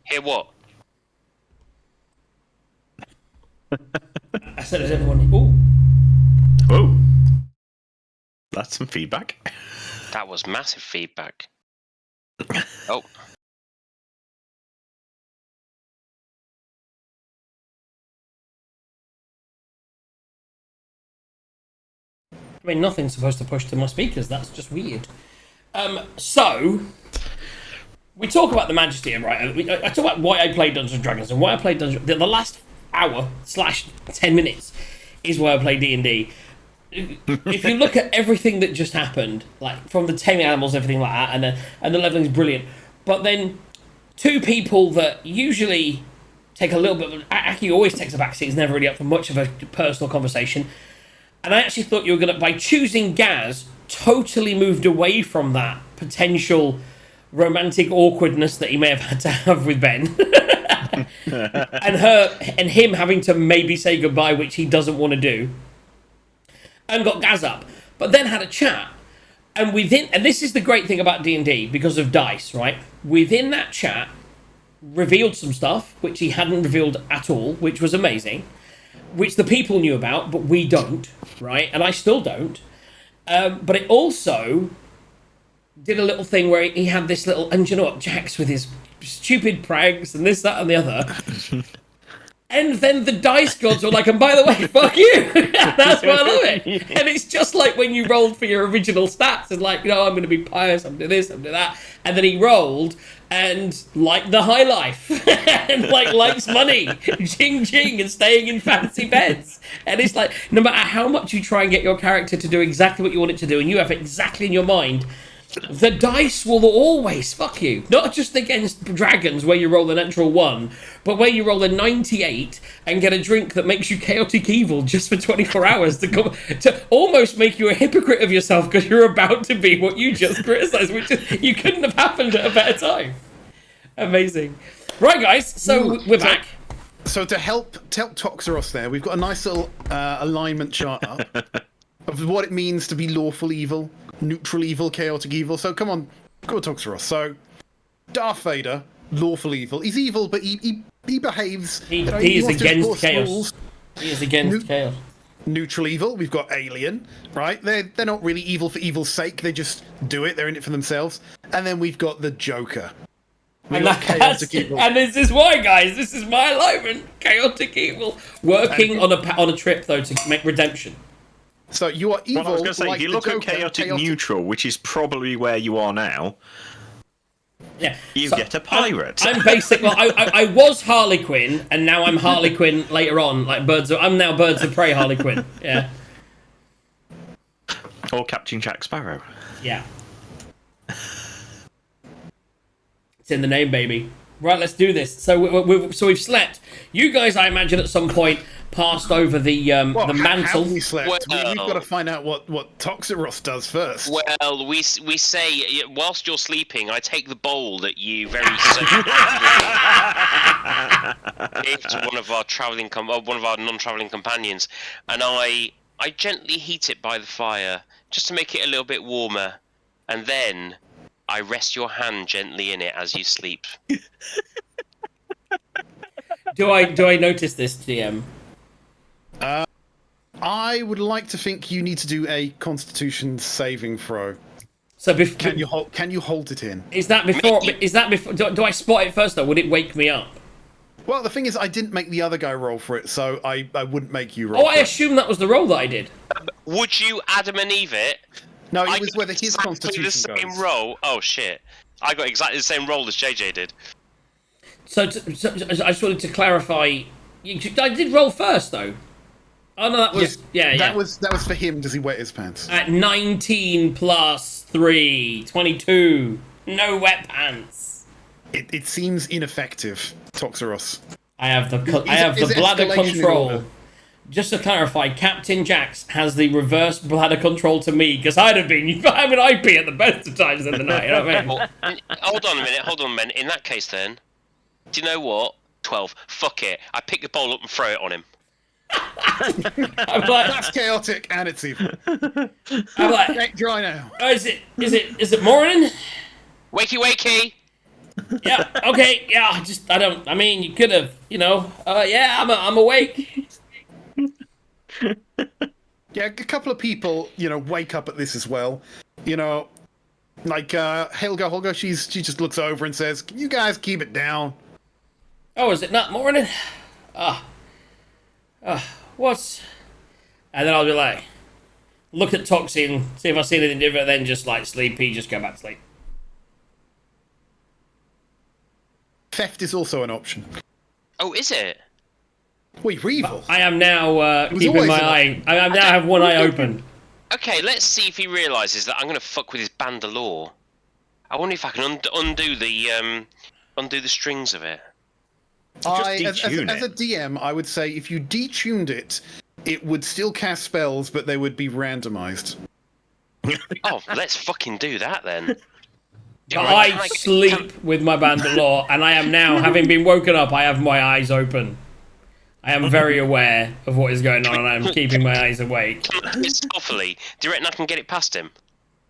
Hear what? I said, is everyone... Ooh. Oh, that's some feedback. That was massive feedback. Oh. I mean, nothing's supposed to push to my speakers. That's just weird. So, we talk about the Majesty, right? I talk about why I play Dungeons and Dragons and why I play Dungeons. The last hour / 10 minutes is why I play D&D. If you look at everything that just happened, like from the taming animals, everything like that, and the leveling is brilliant. But then, two people that usually take a little bit. Aki always takes a backseat. He's never really up for much of a personal conversation. And I actually thought you were by choosing Gaz, totally moved away from that potential romantic awkwardness that he may have had to have with Ben. and him having to maybe say goodbye, which he doesn't want to do. And got Gaz up. But then had a chat. And this is the great thing about D&D, because of dice, right? Within that chat, revealed some stuff, which he hadn't revealed at all, which was amazing. Which the people knew about, but we don't, right? And I still don't. But it also did a little thing where he had this little... And you know what? Jax with his stupid pranks and this, that, and the other. And then the dice gods were like, and by the way, fuck you. That's why I love it. And it's just like when you rolled for your original stats. It's like, no, I'm going to be pious, I'm going to do this, I'm going to do that. And then he rolled and liked the high life. And likes money. Ching ching and staying in fancy beds. And it's like, no matter how much you try and get your character to do exactly what you want it to do, and you have it exactly in your mind, the dice will always fuck you. Not just against dragons where you roll a natural 1, but where you roll a 98 and get a drink that makes you chaotic evil just for 24 hours to almost make you a hypocrite of yourself because you're about to be what you just criticized, which you couldn't have happened at a better time. Amazing. Right, guys, so we're back. So to help Toxeros there, we've got a nice little alignment chart up of what it means to be lawful evil, neutral evil, chaotic evil. So come on, Toxeros. So Darth Vader, lawful evil. He's evil, but he behaves. He is against chaos. Rules. He is against chaos. Neutral evil. We've got Alien, right? They're not really evil for evil's sake. They just do it. They're in it for themselves. And then we've got the Joker. And this is why, guys. This is my alignment. Chaotic evil, working on a trip though to make redemption. So you are evil. Well, I was going to say, like if you look at chaotic neutral, which is probably where you are now, yeah, you get a pirate. I'm basic. Well, I was Harley Quinn, and now I'm Harley Quinn later on. I'm now Birds of Prey Harley Quinn. Yeah. Or Captain Jack Sparrow. Yeah. It's in the name, baby. Right, let's do this. So we've slept. You guys, I imagine, at some point passed over the mantle. Have we slept? We've got to find out what Toxeros does first. Well, we say whilst you're sleeping, I take the bowl that you very gave to one of our non-traveling companions, and I gently heat it by the fire just to make it a little bit warmer, and then I rest your hand gently in it as you sleep. Do I notice this, DM? I would like to think you need to do a Constitution saving throw. So can you hold it in? Is that before? Do I spot it first though? Would it wake me up? Well, the thing is, I didn't make the other guy roll for it, so I wouldn't make you roll. Oh, I assume that was the roll that I did. Would you Adam and Eve it? No, it was whether his exactly Constitution the same goes. roll. Oh shit! I got exactly the same roll as JJ did. So I just wanted to clarify. I did roll first though. Oh no, that was That was for him. Does he wet his pants? At 19 plus 3, 22. No wet pants. It seems ineffective, Toxeros. I have the bladder control. Just to clarify, Captain Jax has the reverse bladder control to me, because I'd have been having IP at the best of times in the night. You know what I mean? Well, hold on a minute. In that case, then, do you know what? 12. Fuck it. I pick the bowl up and throw it on him. I'm like, that's chaotic and it's evil. I'm like, get dry now. Oh, is it morning? Wakey, wakey. Yeah. Okay. Yeah. I mean, you could have. Yeah. I'm awake. Yeah, a couple of people, wake up at this as well. Like Holger, she just looks over and says, "Can you guys keep it down?" Oh, is it not morning? What's? And then I'll be like, look at Toxie, see if I see anything different. Then just like sleepy, just go back to sleep. Theft is also an option. Oh, is it? Wait, you're evil. I am now keeping always my eye. I now have one eye open. Okay, let's see if he realizes that I'm gonna fuck with his bandolier. I wonder if I can undo the strings of it. As a DM, I would say if you detuned it, it would still cast spells, but they would be randomized. Oh, let's fucking do that then. I sleep with my bandolier, and I am now, having been woken up, I have my eyes open. I am very aware of what is going on, and I'm keeping my eyes awake. Stealthily. Do you reckon I can get it past him?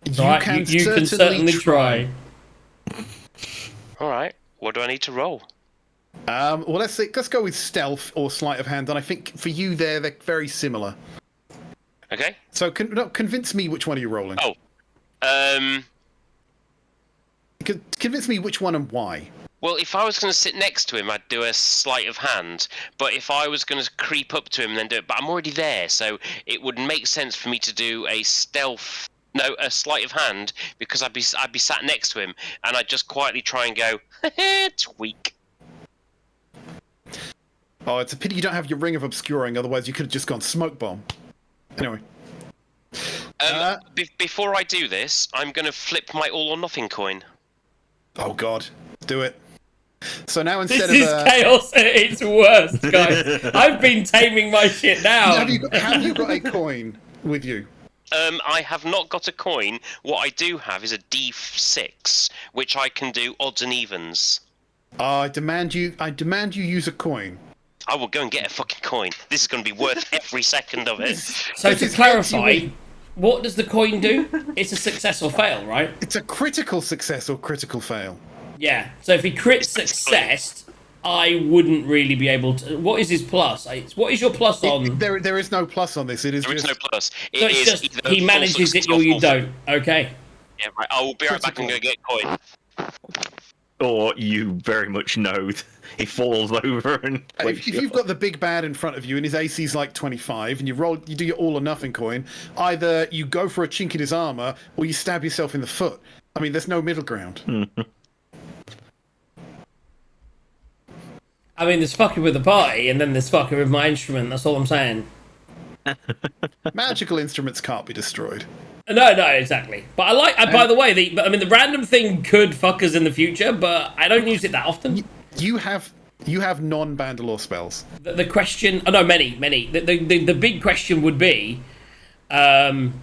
You can certainly try. All right. What do I need to roll? Well, let's go with stealth or sleight of hand, and I think for you they're very similar. Okay. So convince me which one are you rolling. Oh. Convince me which one and why. Well, if I was going to sit next to him, I'd do a sleight of hand. But if I was going to creep up to him and then do it, but I'm already there, so it would make sense for me to do a sleight of hand, because I'd be sat next to him, and I'd just quietly try and go, tweak. Oh, it's a pity you don't have your ring of obscuring. Otherwise, you could have just gone smoke bomb. Anyway. Before I do this, I'm going to flip my all or nothing coin. Oh God, do it. So now instead This is chaos at its worst, guys. I've been taming my shit down. Have you got a coin with you? I have not got a coin. What I do have is a D6, which I can do odds and evens. I demand you use a coin. I will go and get a fucking coin. This is going to be worth every second of it. So to clarify, what does the coin do? It's a success or fail, right? It's a critical success or critical fail. Yeah. So if he crits success, I wouldn't really be able to. What is his plus? What is your plus on? There is no plus on this. It is There is no plus. So it's just he manages it or you don't. Okay. Yeah, right. I will be right back and go get a coin. Or you very much know he falls over and. If you've got the big bad in front of you and his AC's like 25, and you do your all or nothing coin, either you go for a chink in his armor or you stab yourself in the foot. I mean, there's no middle ground. I mean, there's fucking with the party, and then there's fucking with my instrument. That's all I'm saying. Magical instruments can't be destroyed. No, exactly. But I like. By the way, the random thing could fuck us in the future, but I don't use it that often. You have non-Bandalore spells. The question. Oh no, many. The big question would be, I'm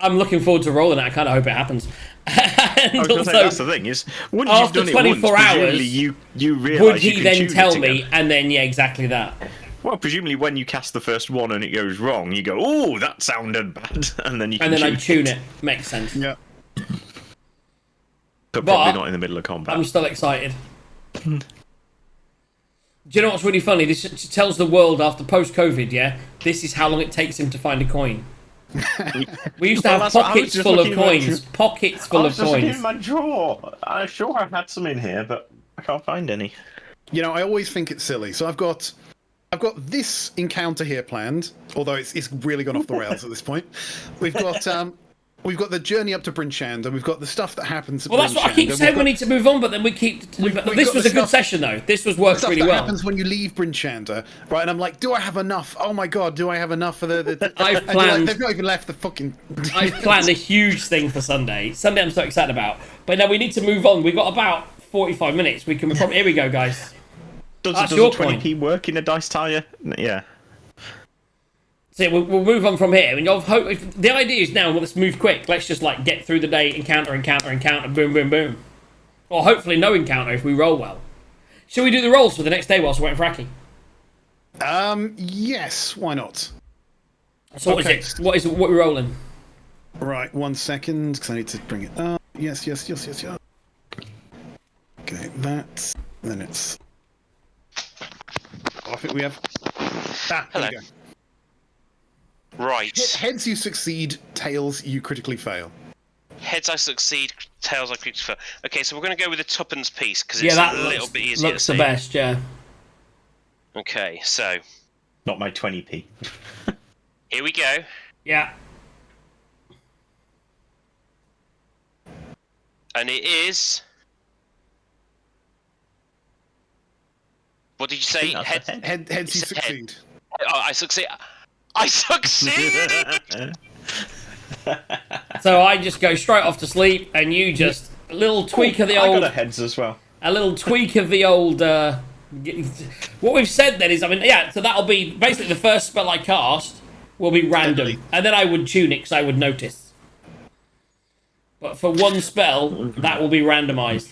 looking forward to rolling it. I kind of hope it happens. I was going to say, that's the thing is, once after you've done 24 it once, hours, presumably you realise would he you can then choose tell it me? again. And then exactly that. Well, presumably when you cast the first one and it goes wrong, you go, "Oh, that sounded bad," and then you can I tune it. Makes sense. Yeah. But probably not in the middle of combat. I'm still excited. Do you know what's really funny? This tells the world after post-COVID, yeah, this is how long it takes him to find a coin. We used to have pockets full of coins. Pockets full of coins. In my drawer. I'm sure I had some in here, but I can't find any. I always think it's silly. So I've got this encounter here planned, although it's really gone off the rails at this point. We've got the journey up to Bryn Shand, and we've got the stuff that happens at Well, that's what I keep saying. We need to move on, but then we keep. This was a good session, though. This worked really well. What happens when you leave Bryn Shanda, right? And I'm like, do I have enough? Oh my god, do I have enough for the I've planned. They've not even left the fucking. I've planned a huge thing for Sunday. Sunday, I'm so excited about. But now we need to move on. We've got about 45 minutes. We can probably. Here we go, guys. Does a 20p work in a dice tire? Yeah. So we'll move on from here. I mean, the idea is now, let's move quick. Let's just get through the day, encounter, boom, boom, boom. Or hopefully no encounter if we roll well. Shall we do the rolls for the next day whilst we're waiting for Aki? Yes, why not? So what is it? What are we rolling? Right, 1 second, because I need to bring it up. Yes. that. Then it's. I think we have. Here Hello. we go. Right. Heads you succeed, tails you critically fail. Heads I succeed, tails I critically fail. Okay, so we're going to go with the tuppence piece because Yeah, it's that a little bit easier to looks see. the best, yeah. Okay, so Not my 20p. here we go. Yeah. And it is. What did you say? I think that's a head. Heads you It's a head. succeed. Oh, I succeed. I succeeded! So I just go straight off to sleep, and you just a little tweak of the I old, got a heads as well. a little tweak of the old. What we've said then is, I mean, yeah. So that'll be basically the first spell I cast will be random, Deadly. and then I would tune it because I would notice. But for one spell, that will be randomized.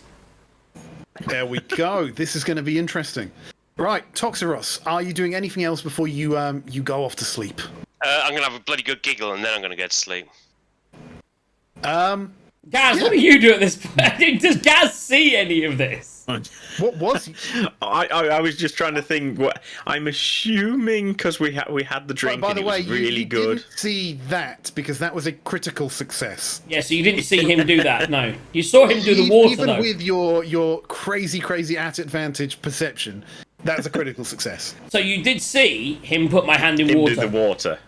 There we go. This is going to be interesting. Right, Toxeros, are you doing anything else before you you go off to sleep? I'm going to have a bloody good giggle and then I'm going to go to sleep. Gaz, Yeah. what do you do at this point? Does Gaz see any of this? What was? I was just trying to think. What I'm assuming because we had the drink By and the it way, was really you good. didn't see that because that was a critical success. Yeah, so you didn't see him do that. No, you saw him do the water Even though. with your crazy at advantage perception, that's a critical success. So you did see him put my hand in Him water. do the water.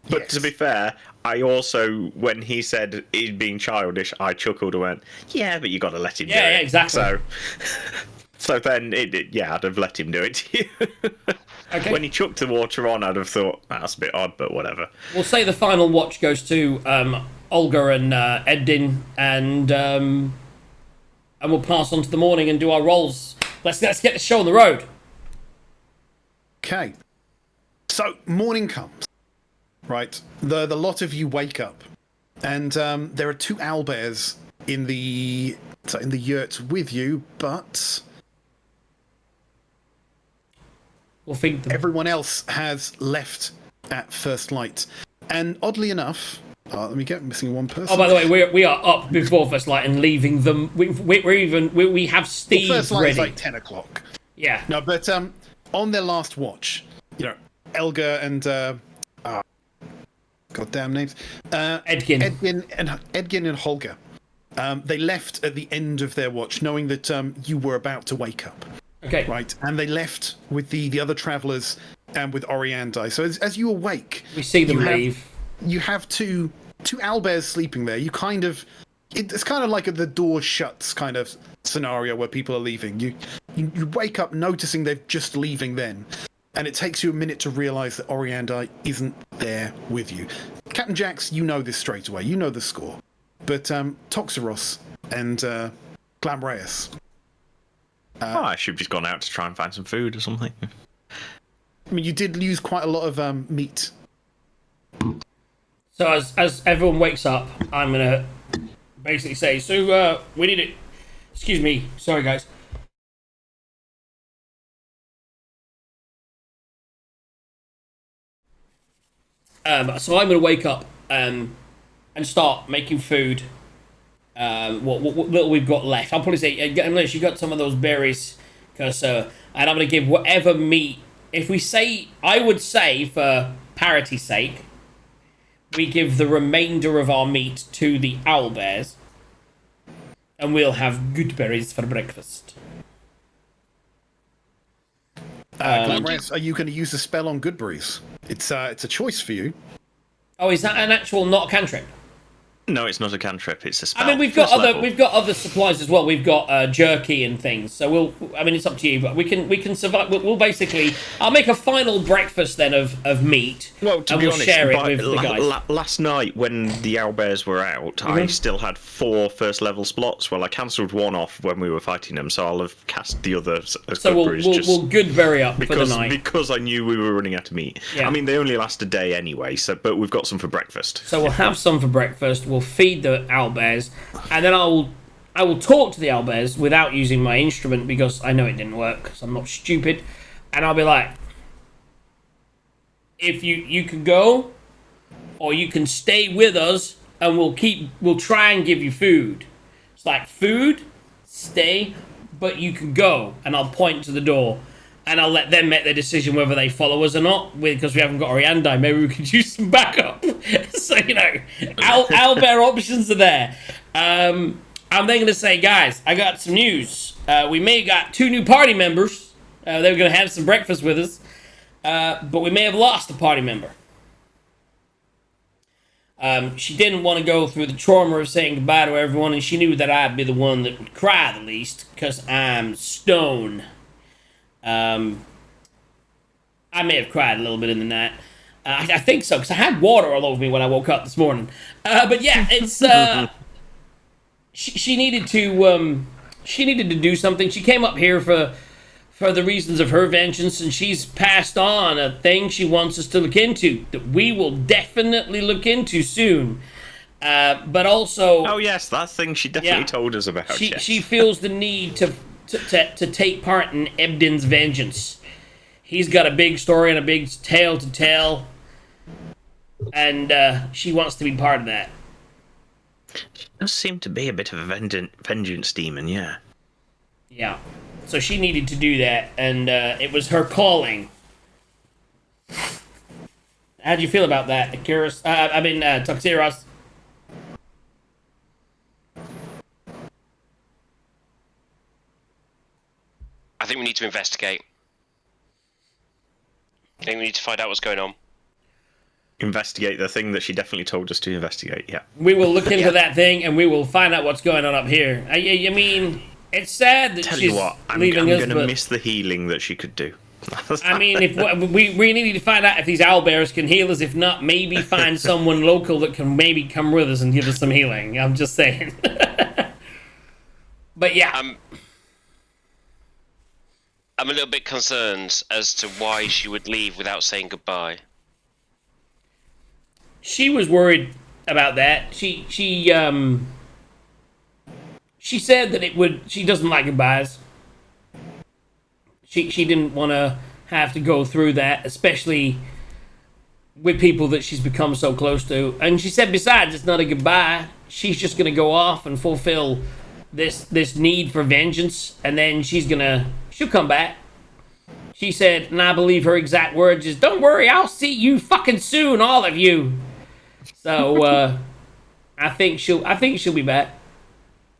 But Yes. to be fair, I also, when he said he's being childish, I chuckled and went, "Yeah, but you got to let him do it." Yeah, exactly. So then, yeah, I'd have let him do it to you. Okay. When he chucked the water on, I'd have thought that's a bit odd, but whatever. We'll say the final watch goes to Olga and Edin, and we'll pass on to the morning and do our rolls. Let's get the show on the road. Okay. So morning comes, right? The lot of you wake up, and there are two owlbears in the yurt with you, but We'll feed them. everyone else has left at first light. And oddly enough, let me get missing one person. Oh, by the way, we are up before first light and leaving them. We have Steve first light ready. is like 10 o'clock. Yeah. No, but on their last watch, Elga and goddamn names, Edgin. Edgin and Holger, they left at the end of their watch, knowing that you were about to wake up, Okay. right? And they left with the other travellers and with Oriandi. So as you awake, We see them you have- leave. you have two owlbears sleeping there. You kind of, it's kind of like a the door shuts kind of scenario where people are leaving. You wake up noticing they're just leaving then, and it takes you a minute to realise that Oriandi isn't there with you. Captain Jax, you know this straight away. You know the score. But Toxeros and Glamreus, I should have just gone out to try and find some food or something. I mean, you did lose quite a lot of meat. So as everyone wakes up, I'm gonna basically say, so we need it. Excuse me, sorry guys. So I'm gonna wake up and start making food. What little we've got left. I'll probably say, unless you got some of those berries, and I'm gonna give whatever meat. If we say, I would say for parity's sake, we give the remainder of our meat to the owlbears, and we'll have good berries for breakfast. Glamreus, are you going to use the spell on Goodberries? It's a choice for you. Oh, is that an actual, not a cantrip? No, it's not a cantrip. It's a spell. I mean, we've got First level. we've got other supplies as well. We've got jerky and things. So it's up to you, but we can survive. We'll basically, I'll make a final breakfast then of meat. Well, to and be we'll honest, share it with the guys. last night when the owlbears were out, I still had 4 first level slots. Well, I cancelled one off when we were fighting them, so I'll have cast the others as So we'll Goodberries we'll good berry up for the night. because I knew we were running out of meat. Yeah. I mean, they only last a day anyway, but we've got some for breakfast. So we'll have some for breakfast. We'll feed the owlbears, and then I will talk to the owlbears without using my instrument because I know it didn't work. Because I'm not stupid, and I'll be like, if you can go, or you can stay with us, and we'll try and give you food. It's like food, stay, but you can go, and I'll point to the door, and I'll let them make their decision whether they follow us or not. Because we haven't got Oriandai, maybe we could use some backup. So owlbear options are there. I'm then going to say, guys, I got some news. We may have got 2 new party members. They were going to have some breakfast with us, but we may have lost a party member. She didn't want to go through the trauma of saying goodbye to everyone, and she knew that I'd be the one that would cry the least, because I'm stone. I may have cried a little bit in the night. I think so, because I had water all over me when I woke up this morning. But yeah, it's she needed to do something. She came up here for the reasons of her vengeance, and she's passed on a thing she wants us to look into that we will definitely look into soon. But also, oh yes, that thing she definitely told us about. She feels the need to take part in Ebden's vengeance. He's got a big story and a big tale to tell, and she wants to be part of that. She does seem to be a bit of a vengeance demon, yeah. Yeah. So she needed to do that, and it was her calling. How do you feel about that, Akiris? Toxiros? I think we need to investigate. I think we need to find out what's going on. Investigate the thing that she definitely told us to investigate, yeah. We will look into that thing, and we will find out what's going on up here. I mean, it's sad that she's leaving us, I'm going to miss the healing that she could do. I mean, if we really need to find out if these owlbears can heal us. If not, maybe find someone local that can maybe come with us and give us some healing. I'm just saying. But yeah. I'm a little bit concerned as to why she would leave without saying goodbye. She was worried about that. She said that she doesn't like goodbyes. She didn't want to have to go through that, especially with people that she's become so close to. And she said, besides, it's not a goodbye. She's just going to go off and fulfill this need for vengeance, and then she'll come back. She said, and I believe her exact words is, "Don't worry, I'll see you fucking soon, all of you." So I think she'll be back.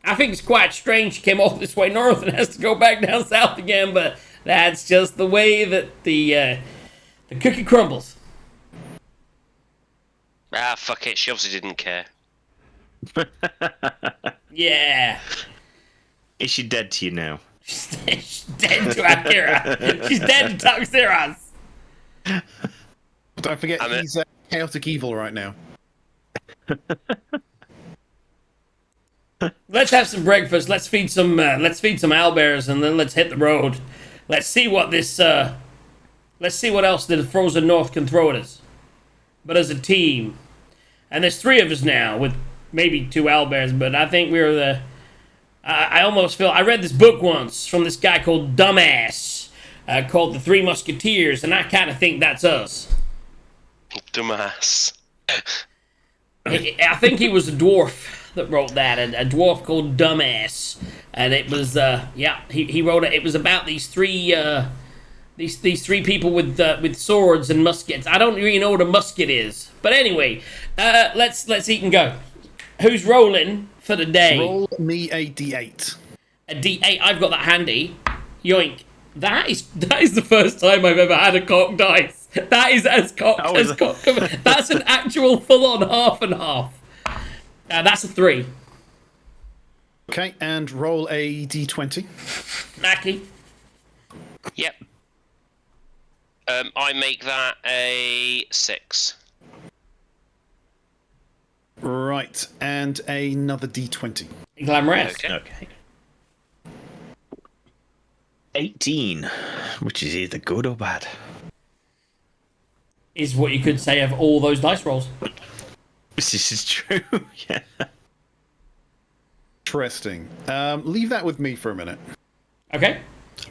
I think it's quite strange she came all this way north and has to go back down south again, but that's just the way that the cookie crumbles. Ah, fuck it. She obviously didn't care. Yeah. Is she dead to you now? She's dead to Akira. She's dead to Toxiros. Don't forget, he's chaotic evil right now. Let's have some breakfast. Let's feed some owlbears, and then let's hit the road. Let's see what this. Let's see what else the frozen north can throw at us. But as a team, and there's 3 of us now with maybe 2 owlbears, but I think we're the. I almost feel I read this book once from this guy called Dumbass, called The 3 Musketeers, and I kind of think that's us. Dumbass. I think he was a dwarf that wrote that, a dwarf called Dumbass, and it was he wrote it. It was about these 3 these 3 people with swords and muskets. I don't really know what a musket is, but anyway, let's eat and go. Who's rolling for the day? Roll me a d8. A d8. I've got that handy. Yoink. That is the first time I've ever had a cocked dice. That is as cocked as cocked. That's an actual full-on half and half. That's a 3. Okay, and roll a d20. Mackie. Yep. I make that a 6. Right, and another d20. Glamorous. Okay. 18, which is either good or bad. Is what you could say of all those dice rolls. This is true, yeah. Interesting. Leave that with me for a minute. Okay.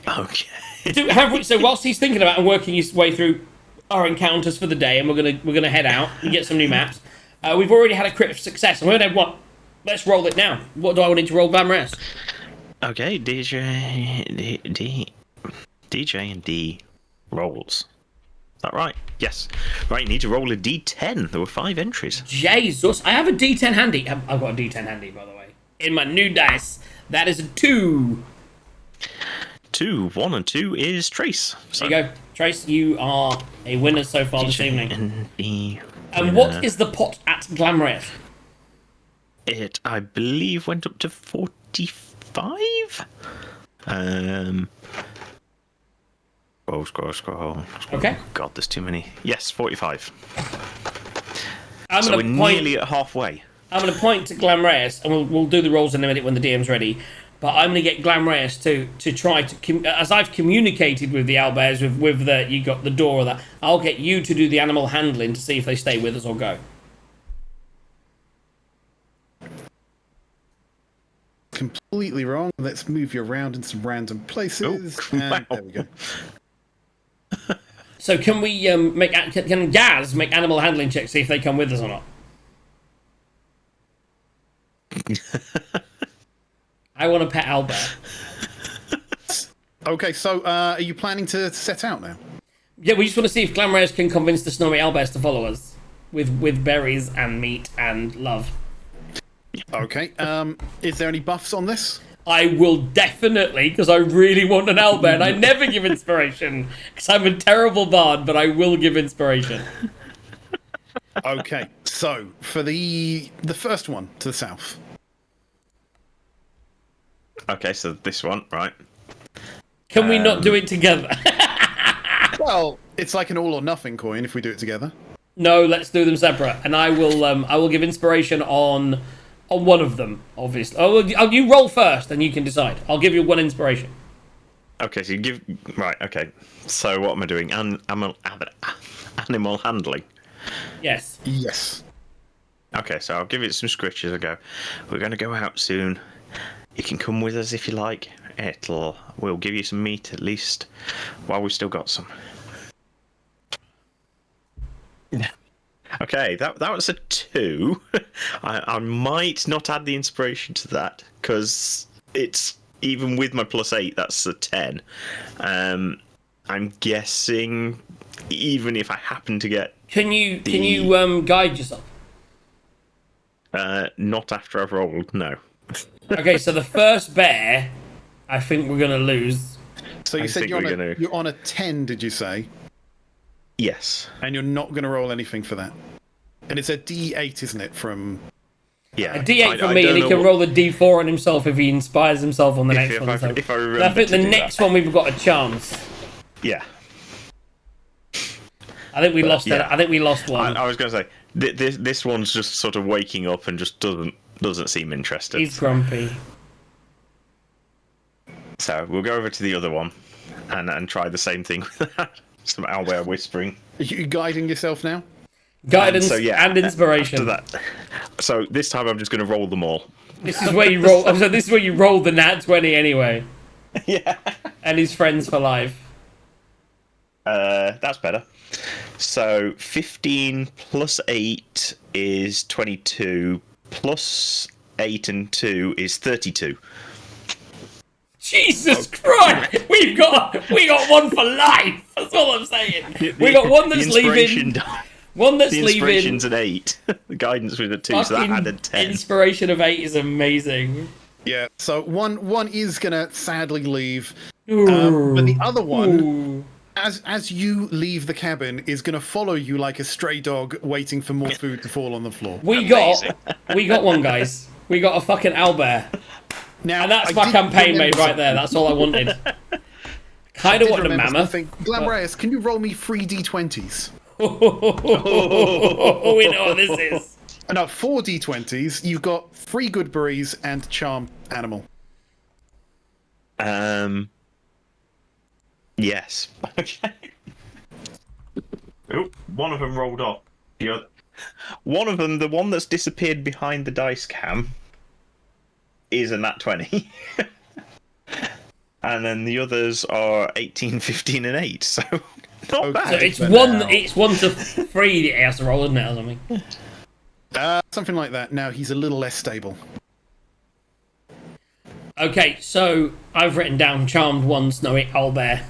Okay. So whilst he's thinking about and working his way through our encounters for the day, and we're gonna head out and get some new maps. We've already had a crit of success, and we're gonna have what? Let's roll it now. What do I need to roll, Glamorous? Okay, DJ and D rolls. Is that right? Yes. Right, you need to roll a D10. There were 5 entries. Jesus, I have a D10 handy. I've got a D10 handy, by the way. In my new dice, that is a 2. 2, 1 and 2 is Trace. So, There you go. Trace, you are a winner so far this evening. and D. And what is the pot at Glamreth? It, I believe, went up to 45. Scroll. Okay. God, there's too many. Yes, 45. I'm So going we're to point. nearly at halfway. I'm going to point to Glamreth, and we'll do the rolls in a minute when the DM's ready. But I'm going to get Glamreth to try to, as I've communicated with the Owlbears, with the you got the door or that. I'll get you to do the animal handling to see if they stay with us or go. Completely wrong. Let's move you around in some random places. Oh, and wow. there we go. So can we can Gaz make animal handling checks, see if they come with us or not? I want a pet owlbear. Okay, so are you planning to set out now? Yeah, we just want to see if Glamrez can convince the snowy owlbears to follow us with berries and meat and love. Okay. Is there any buffs on this? I will definitely, because I really want an owlbear, and I never give inspiration, because I'm a terrible bard, but I will give inspiration. Okay, so for the first one to the south. Okay, so this one, right? Can we not do it together? Well, it's like an all or nothing coin if we do it together. No, let's do them separate, and I will give inspiration on one of them, obviously. Oh, you roll first, and you can decide. I'll give you one inspiration. Okay, so you give... Right, okay. So what am I doing? Animal handling. Yes. Yes. Okay, so I'll give it some scritches. I go, we're going to go out soon. You can come with us if you like. We'll give you some meat at least while we've still got some. Okay, that was a 2. I might not add the inspiration to that because it's even with my +8, that's a 10. I'm guessing even if I happen to get Can you guide yourself? not after I've rolled, no. Okay, so the first bear, I think we're gonna lose. So you I said think you're on a 10, did you say? Yes. And you're not going to roll anything for that. And it's a D8, isn't it? From Yeah. A D8 for I me, don't and he know can what- roll the D4 on himself if he inspires himself on the next one. So. if I And remember I think to the do next that. one we've got a chance. Yeah. I think we lost yeah. it. I think we lost one. I was going to say this one's just sort of waking up and just doesn't seem interested. He's grumpy. So we'll go over to the other one and try the same thing with that. Some owlbear whispering. Are you guiding yourself now? Guidance So, yeah, and inspiration. After that, so this time I'm just going to roll them all. This is where you roll. So this is where you roll the nat 20 anyway. Yeah. And he's friends for life. That's better. So 15 plus 8 is 22. Plus 8 and 2 is 32. Jesus Christ! We got one for life. That's all I'm saying. We got one that's leaving. One that's The leaving. inspiration's an 8. The guidance with a 2, so that Fucking added 10. Inspiration of 8 is amazing. Yeah. So one is going to sadly leave. But the other one, Ooh. as you leave the cabin, is going to follow you like a stray dog waiting for more food to fall on the floor. We Amazing. got one, guys. We got a fucking owlbear. Now, And that's I my did campaign made remember right there. That's all I wanted. Kind I of did wanted a remember mammoth. something. Glamreus, can you roll me 3 D20s? We know what this is. No, 4 D20s. You've got 3 good berries and charm animal. Yes. Okay. Oh, one of them rolled off. The other... One of them, the one that's disappeared behind the dice cam, is a nat 20. And then the others are 18, 15, and 8. So not Okay. So bad. it's for one. now. It's 1 to 3 that he has to roll, isn't it, or something? Something like that. Now he's a little less stable. Okay, so I've written down Charmed One, Snowy Owlbear.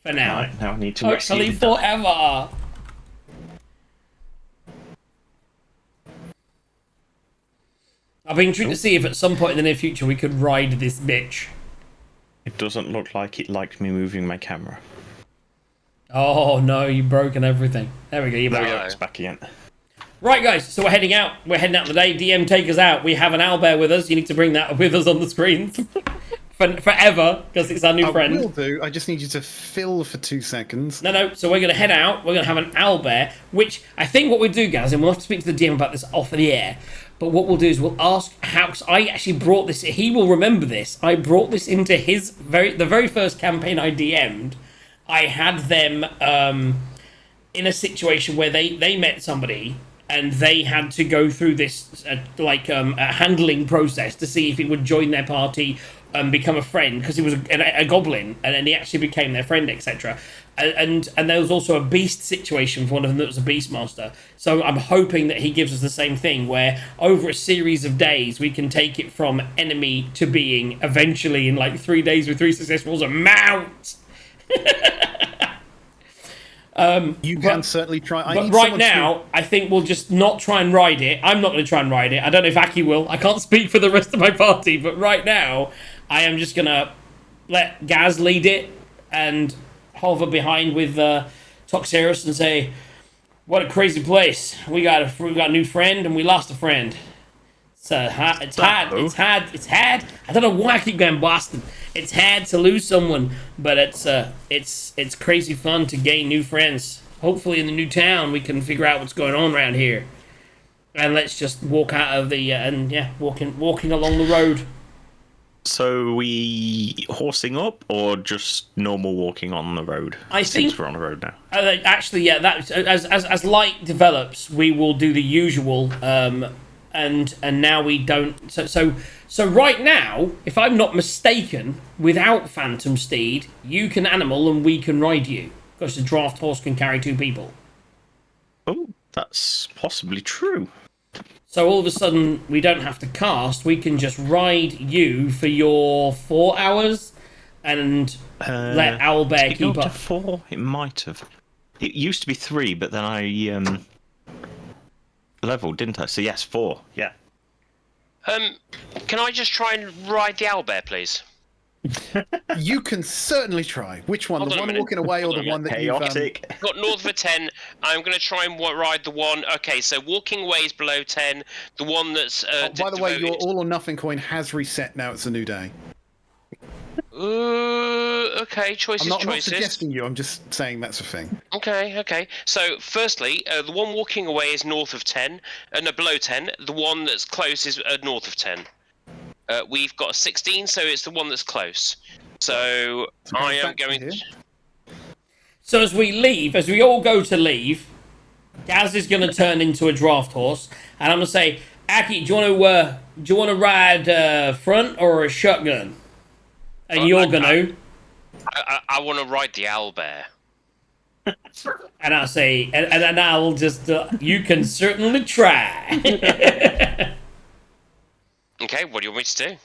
For now. Right, now I need to rescue Hopefully the die. forever. I've been intrigued to see if at some point in the near future we could ride this bitch. It doesn't look like it liked me moving my camera. Oh no, you've broken everything. There we go, you're There we back. go, it's back again. Right, guys, so we're heading out. We're heading out today. DM, take us out. We have an owlbear with us. You need to bring that with us on the screens. Forever, because it's our new friend. I will do. I just need you to fill for 2 seconds. No, so we're going to head out. We're going to have an owlbear, which I think what we do, guys, and we'll have to speak to the DM about this off the air, but what we'll do is we'll ask how, because I actually brought this, he will remember this, I brought this into his, the very first campaign I DM'd. I had them in a situation where they met somebody, and they had to go through this a handling process to see if he would join their party and become a friend, because he was a goblin, and then he actually became their friend, etc. And there was also a beast situation for one of them that was a beast master. So I'm hoping that he gives us the same thing, where over a series of days we can take it from enemy to being eventually in like 3 days with 3 success rolls a mount. You can certainly try. But right now, I think we'll just not try and ride it. I'm not going to try and ride it. I don't know if Aki will. I can't speak for the rest of my party, but right now, I am just going to let Gaz lead it and hover behind with Toxeris and say, what a crazy place. We got a new friend and we lost a friend. It's hard. I don't know why I keep going Boston. It's hard to lose someone, but it's crazy fun to gain new friends. Hopefully in the new town we can figure out what's going on around here. And let's just walk out of the walking along the road. So we horsing up or just normal walking on the road? I think Since we're on the road now. Actually, yeah. That as light develops, we will do the usual. And now we don't. So right now, if I'm not mistaken, without Phantom Steed, you can animal and we can ride you, because the draft horse can carry 2 people. Oh, that's possibly true. So all of a sudden, we don't have to cast. We can just ride you for your 4 hours, and let Owlbear Did it go keep up up. to 4? It might have. It used to be 3, but then I leveled, didn't I? So yes, 4. Yeah. Can I just try and ride the owlbear, please? You can certainly try. Which one? Hold The on a one minute. walking away or the one that Chaotic. Got north of a 10. I'm going to try and ride the one. Okay, so walking away is below 10. The one that's. by the way, your devoted- all or nothing coin has reset now. It's a new day. Okay, choices, I'm not choices. suggesting you. I'm just saying that's a thing. Okay. So, firstly, the one walking away is north of 10. No, below 10. The one that's close is north of 10. We've got a 16, so it's the one that's close. So I am back to going. here. So as we all go to leave, Gaz is going to turn into a draft horse, and I'm going to say, Aki, do you want to ride front or a shotgun? And you're going to. I want to ride the owlbear. And I'll say, and then I'll just, you can certainly try. Okay, what do you want me to do?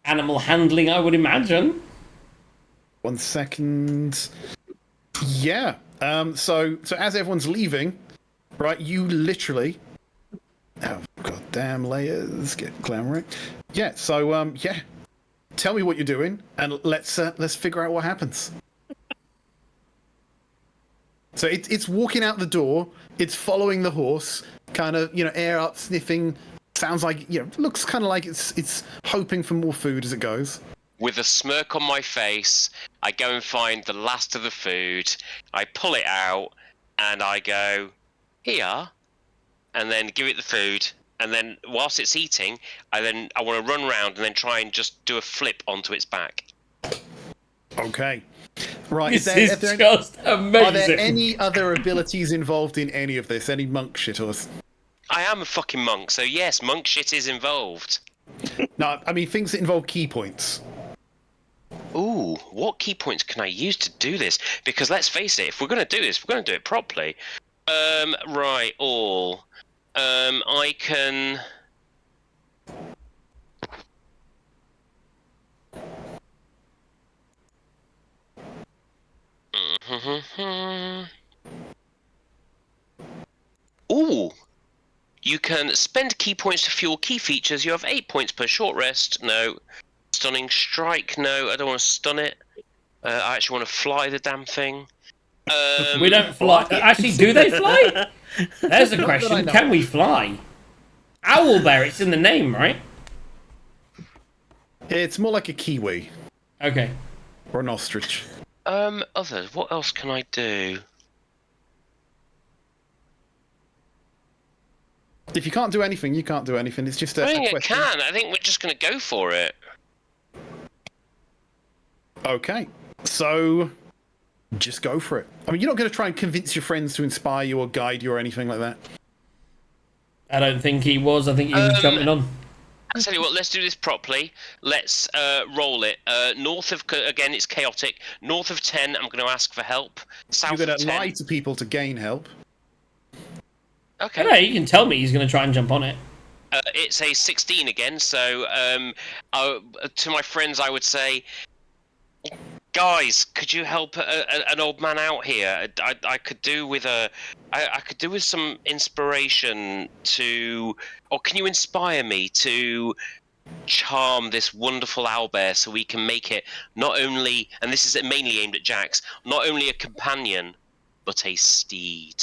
Animal handling, I would imagine. 1 second. Yeah. So as everyone's leaving, right? You literally. Oh, goddamn layers get clamoring. Yeah. So yeah. Tell me what you're doing, and let's figure out what happens. So it's walking out the door. It's following the horse, kind of air up, sniffing. Sounds like looks kind of like it's hoping for more food as it goes. With a smirk on my face, I go and find the last of the food. I pull it out, and I go, here, and then give it the food. And then whilst it's eating, I want to run around and then try and just do a flip onto its back. Okay. Right. This is just amazing. Are there any other abilities involved in any of this? Any monk shit or? I am a fucking monk, so yes, monk shit is involved. No, I mean things that involve key points. Ooh, what key points can I use to do this? Because let's face it, if we're going to do this, we're going to do it properly. Right, all. I can... Ooh. You can spend key points to fuel key features. You have 8 points per short rest. No. Stunning strike. No, I don't want to stun it. I actually want to fly the damn thing. We don't fly. Actually, do they fly? There's a Not that I question. know Can of. we fly? Owlbear, it's in the name, right? It's more like a kiwi Okay. or an ostrich. Others. What else can I do? If you can't do anything, you can't do anything. It's just I a think I question. can. I think we're just going to go for it. Okay, so just go for it. I mean, you're not going to try and convince your friends to inspire you or guide you or anything like that. I don't think he was. I think he was jumping on. I'll tell you what, let's do this properly. Let's roll it. North of, again, it's chaotic. North of 10, I'm going to ask for help. South You're going of to 10. lie to people to gain help. Okay. Yeah, he can tell me he's going to try and jump on it. It's a 16 again, so to my friends I would say, guys, could you help an old man out here? I could do with I could do with some inspiration to, or can you inspire me to charm this wonderful owlbear so we can make it not only, and this is mainly aimed at Jax, not only a companion, but a steed.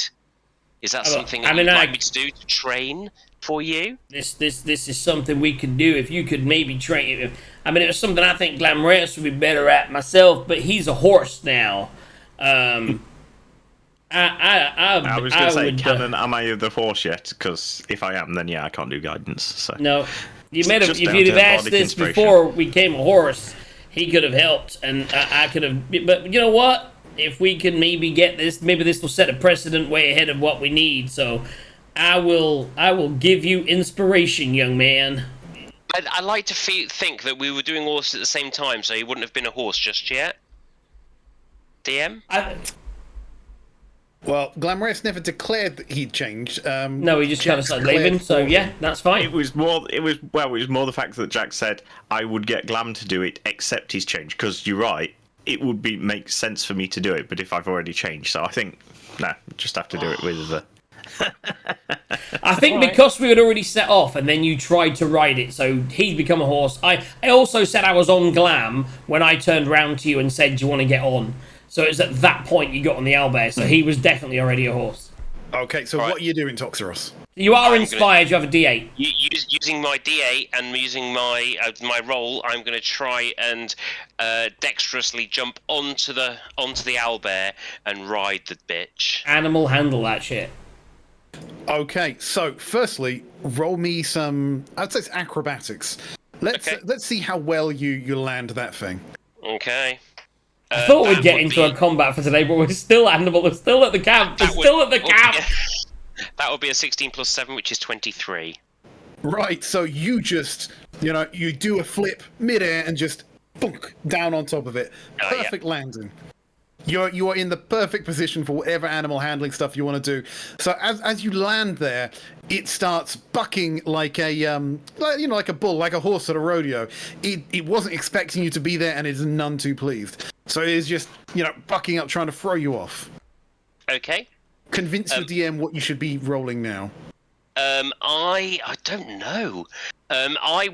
Is that something that you'd like me to do to train for you? This is something we could do if you could maybe train. I mean, it was something I think Glamorous would be better at myself, but he's a horse now. I was going to say, would, Canon, am I the horse yet? Because if I am, then yeah, I can't do guidance. So No, you made Just if down you'd to have asked body this conspiration. before we came a horse, he could have helped, and I could have. But you know what? If we can maybe get this, maybe this will set a precedent way ahead of what we need. So, I will give you inspiration, young man. I like to think that we were doing all this at the same time, so he wouldn't have been a horse just yet. DM? Well, Glamorous never declared that he'd changed. No, he just kind of Jax started declared leaving. So for yeah, him. that's fine. it was more the fact that Jack said I would get Glam to do it, except he's changed. Because you're right, it would make sense for me to do it, but if I've already changed, so I think just have to do it with the. I think because we had already set off and then you tried to ride it, so he's become a horse. I also said I was on Glam when I turned round to you and said, do you want to get on? So it's at that point you got on the owlbear, so he was definitely already a horse. Okay, so what are you doing, Toxeros? You are inspired, you have a D8. Using my D8 and using my roll, I'm going to try and dexterously jump onto the owlbear and ride the bitch. Animal handle that shit. Okay, so firstly, roll me some. I'd say it's acrobatics. Let's see how well you land that thing. Okay. I thought we'd that get would into be- a combat for today, but we're still animal. We're still at the camp. We're still at the camp. That would be a 16 plus 7, which is 23. Right, so you just, you do a flip midair and just bunk down on top of it. Oh, yeah. Perfect landing. You are in the perfect position for whatever animal handling stuff you want to do. So as you land there, it starts bucking like a like a bull, like a horse at a rodeo. It wasn't expecting you to be there and is none too pleased. So it is just bucking up, trying to throw you off. Okay. Convince your DM what you should be rolling now. I don't know. I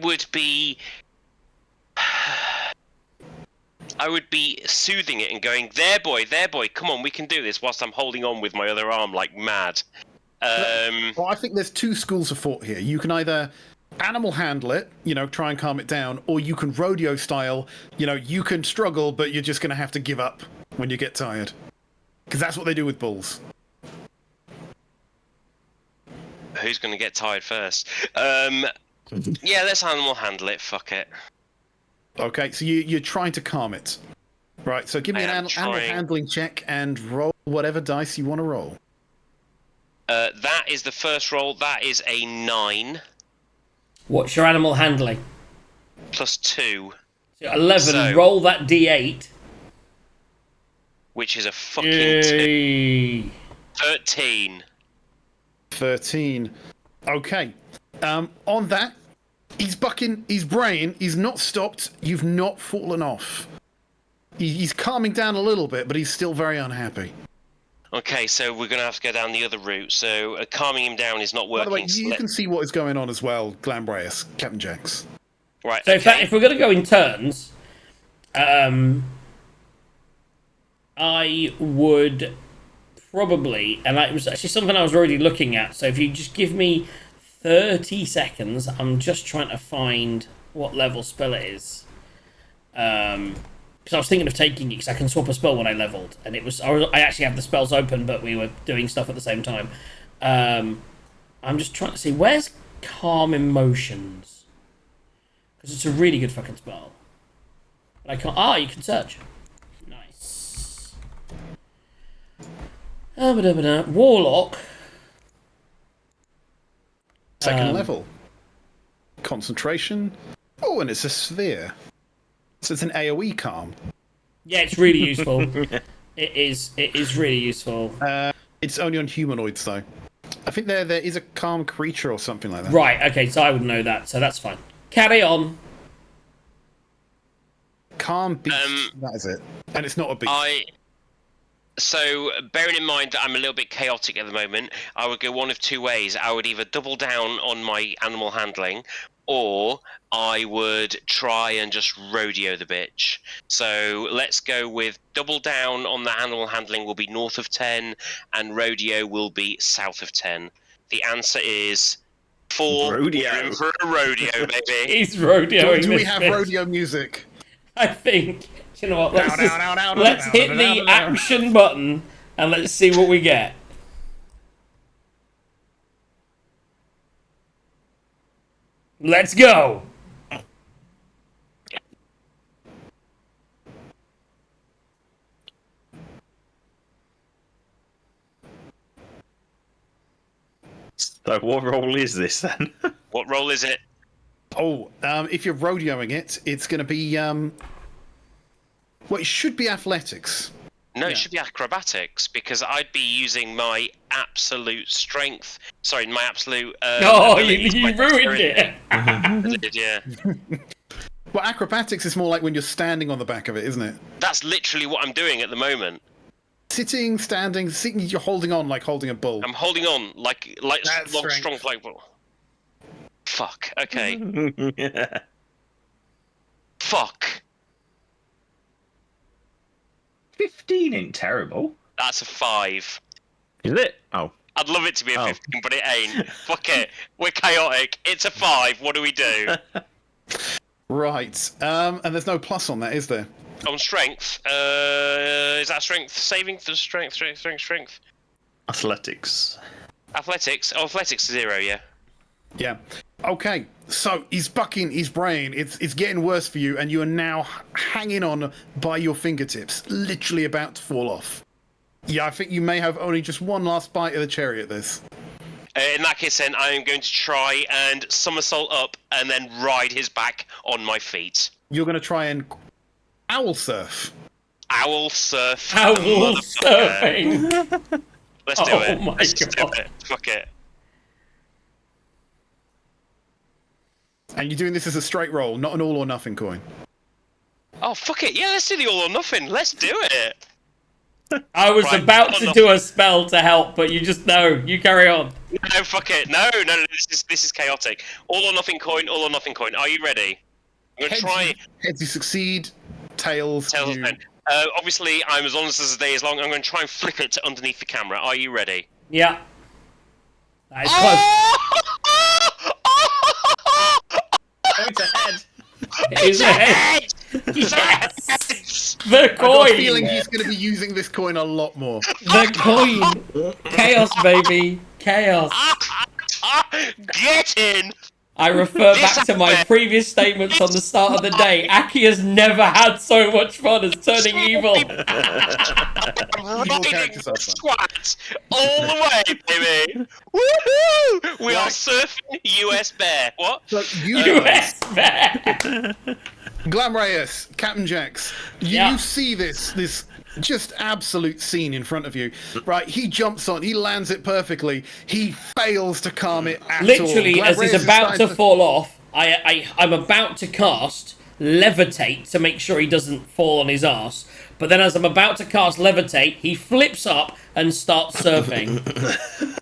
would be soothing it and going, there boy, come on, we can do this, whilst I'm holding on with my other arm like mad. Well, I think there's two schools of thought here. You can either animal handle it, try and calm it down, or you can rodeo style, you can struggle, but you're just going to have to give up when you get tired. Because that's what they do with bulls. Who's going to get tired first? Yeah, let's animal handle it, fuck it. Okay, so you're trying to calm it. Right, so give me an animal handling check and roll whatever dice you want to roll. That is the first roll. That is a 9. What's your animal handling? Plus 2. So 11. So- Roll that D8. Which is a fucking 2. Yay. 13. 13. Okay. On that, he's bucking his brain. He's not stopped. You've not fallen off. He's calming down a little bit, but he's still very unhappy. Okay, so we're going to have to go down the other route. So calming him down is not By the working. way, you can see what is going on as well, Glambrayus, Captain Jax. Right. So Okay. if we're going to go in turns, I would probably, and it was actually something I was already looking at. So if you just give me 30 seconds, I'm just trying to find what level spell it is. Because I was thinking of taking it because I can swap a spell when I leveled, and I actually have the spells open, but we were doing stuff at the same time. I'm just trying to see where's Calm Emotions, because it's a really good fucking spell. But I can't. You can search. Nice. Warlock. Second level. Concentration. Oh, and it's a sphere. So it's an AoE calm. Yeah, it's really useful. It is really useful. It's only on humanoids, though. I think there is a calm creature or something like that. Right, okay, so I would know that, so that's fine. Carry on. Calm beast, that is it. And it's not a beast. So, bearing in mind that I'm a little bit chaotic at the moment, I would go one of two ways. I would either double down on my animal handling, or I would try and just rodeo the bitch. So, let's go with double down on the animal handling will be north of 10, and rodeo will be south of 10. The answer is 4. Rodeo. We're in for a rodeo, baby. He's rodeoing Do we this have bitch. rodeo music? I think. You know what? Let's down, hit the action button and let's see what we get. Let's go. So what role is this then? What role is it? Oh, if you're rodeoing it, it's going to be, well, it should be athletics. No, Yeah. it should be acrobatics, because I'd be using my absolute strength. Sorry, my absolute. Abilities, you my ruined dexterity. it. I did, yeah. Well, acrobatics is more like when you're standing on the back of it, isn't it? That's literally what I'm doing at the moment. Sitting, standing, you're holding on like holding a bull. I'm holding on like That's long, strength. strong like. Fuck. Okay. Fuck. 15 ain't terrible. That's a 5. Is it? Oh. I'd love it to be a Oh. 15, but it ain't. Fuck it. We're chaotic. It's a 5. What do we do? Right. And there's no plus on that, is there? On strength. Is that strength saving for strength? Athletics. Athletics. Oh, athletics 0. Yeah. Yeah. Okay. So he's bucking his brain. It's getting worse for you, and you are now hanging on by your fingertips, literally about to fall off. Yeah, I think you may have only just one last bite of the cherry at this. In that case, then I am going to try and somersault up and then ride his back on my feet. You're going to try and owl surf. Owl surf. Owl motherfucker. surfing. Let's do Oh it. my Let's just do God. it. Fuck it. And you're doing this as a straight roll, not an all or nothing coin. Oh, fuck it. Yeah, let's do the all or nothing. Let's do it. I was Right, about all to or do a spell to help, but you just no. You carry on. No, fuck it. No. This is chaotic. All or nothing coin. All or nothing coin. Are you ready? I'm going to try. Heads you succeed, tails Tails you... then. Obviously, I'm as honest as the day is long. I'm going to try and flip it to underneath the camera. Are you ready? Yeah. That is close. Oh, it's ahead. It is ahead. Yes. The I've got a coin. feeling he's going to be using this coin a lot more. The coin. Chaos, baby. Chaos. Get in! I refer back to my previous statements on the start of the day. Aki has never had so much fun as turning evil. I'm riding characters are the fun. swat all the way, baby! Woohoo! We are Right. surfing US Bear. What? So you US Bear. Glamrayus, Captain Jax, you Yeah. see this just absolute scene in front of you. Right, he jumps on, he lands it perfectly. He fails to calm it at all. Literally, as Glamrayus he's is about to starting fall off, I'm about to cast levitate to make sure he doesn't fall on his arse. But then as I'm about to cast levitate, he flips up and starts surfing.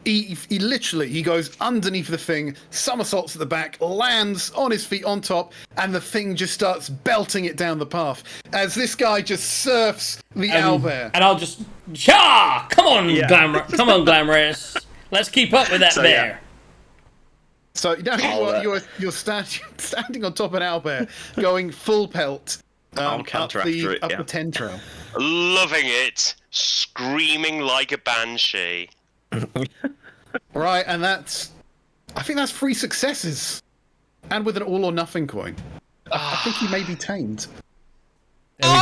He literally goes underneath the thing, somersaults at the back, lands on his feet on top, and the thing just starts belting it down the path as this guy just surfs the owlbear. And I'll just come on, Glamorous. Let's keep up with that bear. Yeah. So now you're standing on top of an owlbear, going full pelt up the 10 trail. Loving it, screaming like a banshee. Right, and I think that's 3 successes, and with an all or nothing coin. I think he may be tamed. There we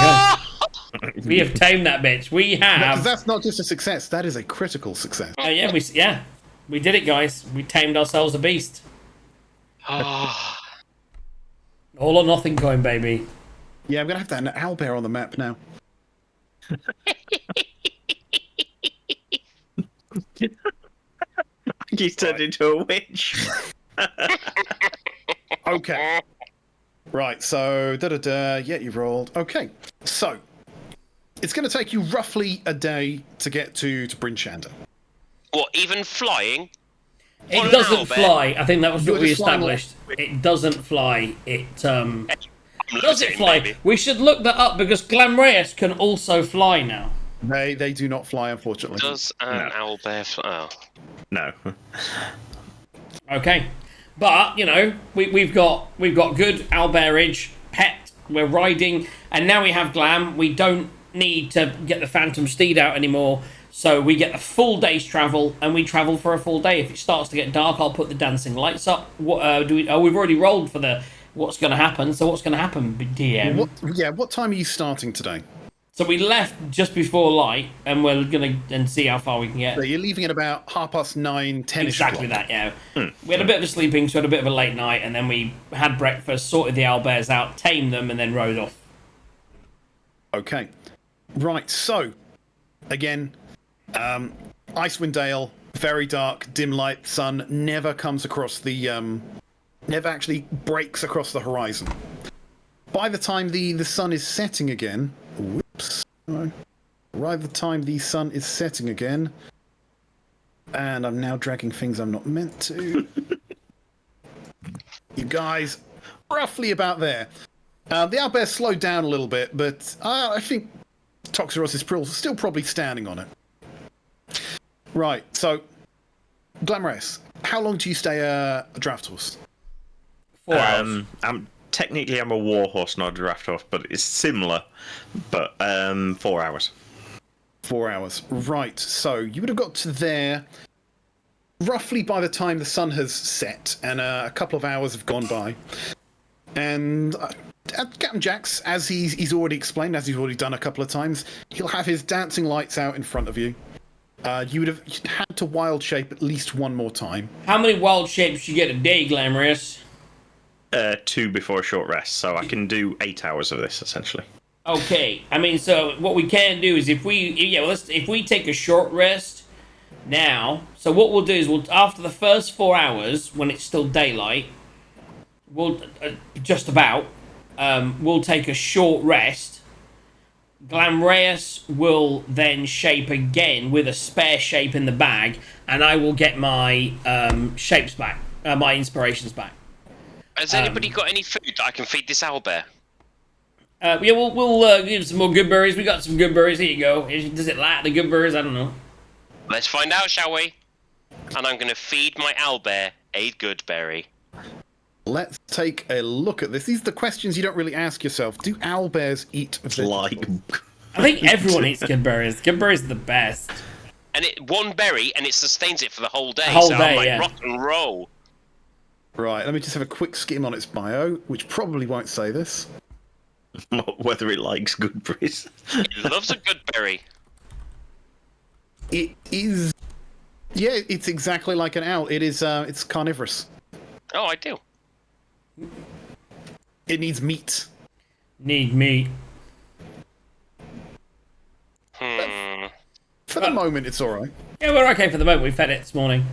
go. We have tamed that bitch. We have. Because that's not just a success; that is a critical success. We did it, guys. We tamed ourselves a beast. Oh. All or nothing coin, baby. Yeah, I'm gonna have that owlbear on the map now. He's turned into a witch. Okay. Right, so yeah, you've rolled. Okay, so it's going to take you roughly a day to get to Bryn Shander. What, even flying? It doesn't fly. I think that was what we established. It doesn't fly. Does it fly? Maybe. We should look that up because Glamreus can also fly now. They do not fly, unfortunately. Does an owlbear fly? Oh. No. Okay, but we've got good owlbearage pet. We're riding, and now we have Glam. We don't need to get the Phantom Steed out anymore, so we get a full day's travel, and we travel for a full day. If it starts to get dark, I'll put the dancing lights up. What we've already rolled for the what's going to happen. So what's going to happen, DM? What time are you starting today? So we left just before light, and we're going to see how far we can get. So you're leaving at about 9:30, 10ish. Exactly that, yeah. We had a bit of a sleeping, so we had a bit of a late night, and then we had breakfast, sorted the owlbears out, tamed them, and then rode off. Okay. Right, so, again, Icewind Dale, very dark, dim light, sun, never comes across never actually breaks across the horizon. By the time the sun is setting again, by the time the sun is setting again, and I'm now dragging things I'm not meant to. You guys, roughly about there. The owlbear slowed down a little bit, but I think Toxeros is still probably standing on it. Right, so, Glamorous, how long do you stay a draft horse? 4 hours. Technically, I'm a war horse, not a draft horse, but it's similar. But 4 hours. 4 hours. Right. So you would have got to there roughly by the time the sun has set, and a couple of hours have gone by. And Captain Jax, as he's already explained, as he's already done a couple of times, he'll have his dancing lights out in front of you. You would have had to wild shape at least one more time. How many wild shapes do you get a day, Glamorous? 2 before a short rest, so I can do 8 hours of this essentially. Okay, I mean, so what we can do is if we take a short rest now, so what we'll do is after the first 4 hours when it's still daylight, we'll we'll take a short rest. Glamreus will then shape again with a spare shape in the bag, and I will get my shapes back, my inspirations back. Has anybody got any food that I can feed this owlbear? We'll give some more good berries. We got some good berries. Here you go. Does it like the good berries? I don't know. Let's find out, shall we? And I'm going to feed my owlbear a good berry. Let's take a look at this. These are the questions you don't really ask yourself. Do owlbears eat vegetables? I think everyone eats good berries. Good berries are the best. And one berry, and it sustains it for the whole day. I'm like, rock and roll. Right, let me just have a quick skim on its bio, which probably won't say this. Whether it likes good berries. It loves a good berry. It is... Yeah, it's exactly like an owl. It is, it's carnivorous. Oh, I do. It needs meat. Need meat. For the moment, it's alright. Yeah, we're okay for the moment. We fed it this morning.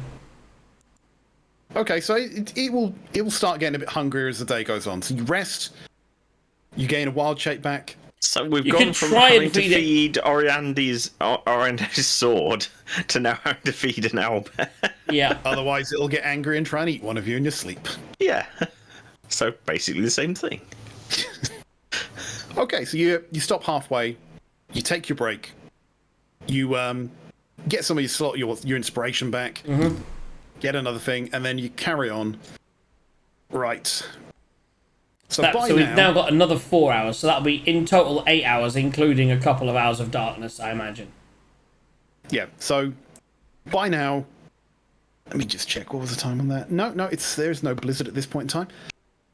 Okay, so it will start getting a bit hungrier as the day goes on. So you rest, You gain a wild shape back. So we've You gone can from try and having to feed it- feed Oriande's sword to now having to feed an owlbear. Yeah. Otherwise, it'll get angry and try and eat one of you in your sleep. Yeah. So basically the same thing. Okay, so you stop halfway. You take your break. You get some of your inspiration back. Mm-hmm. Get another thing, and then you carry on. Right. So We've now got another 4 hours, so that'll be in total 8 hours, including a couple of hours of darkness, I imagine. Yeah, so by now, let me just check. What was the time on that? No, there's no blizzard at this point in time.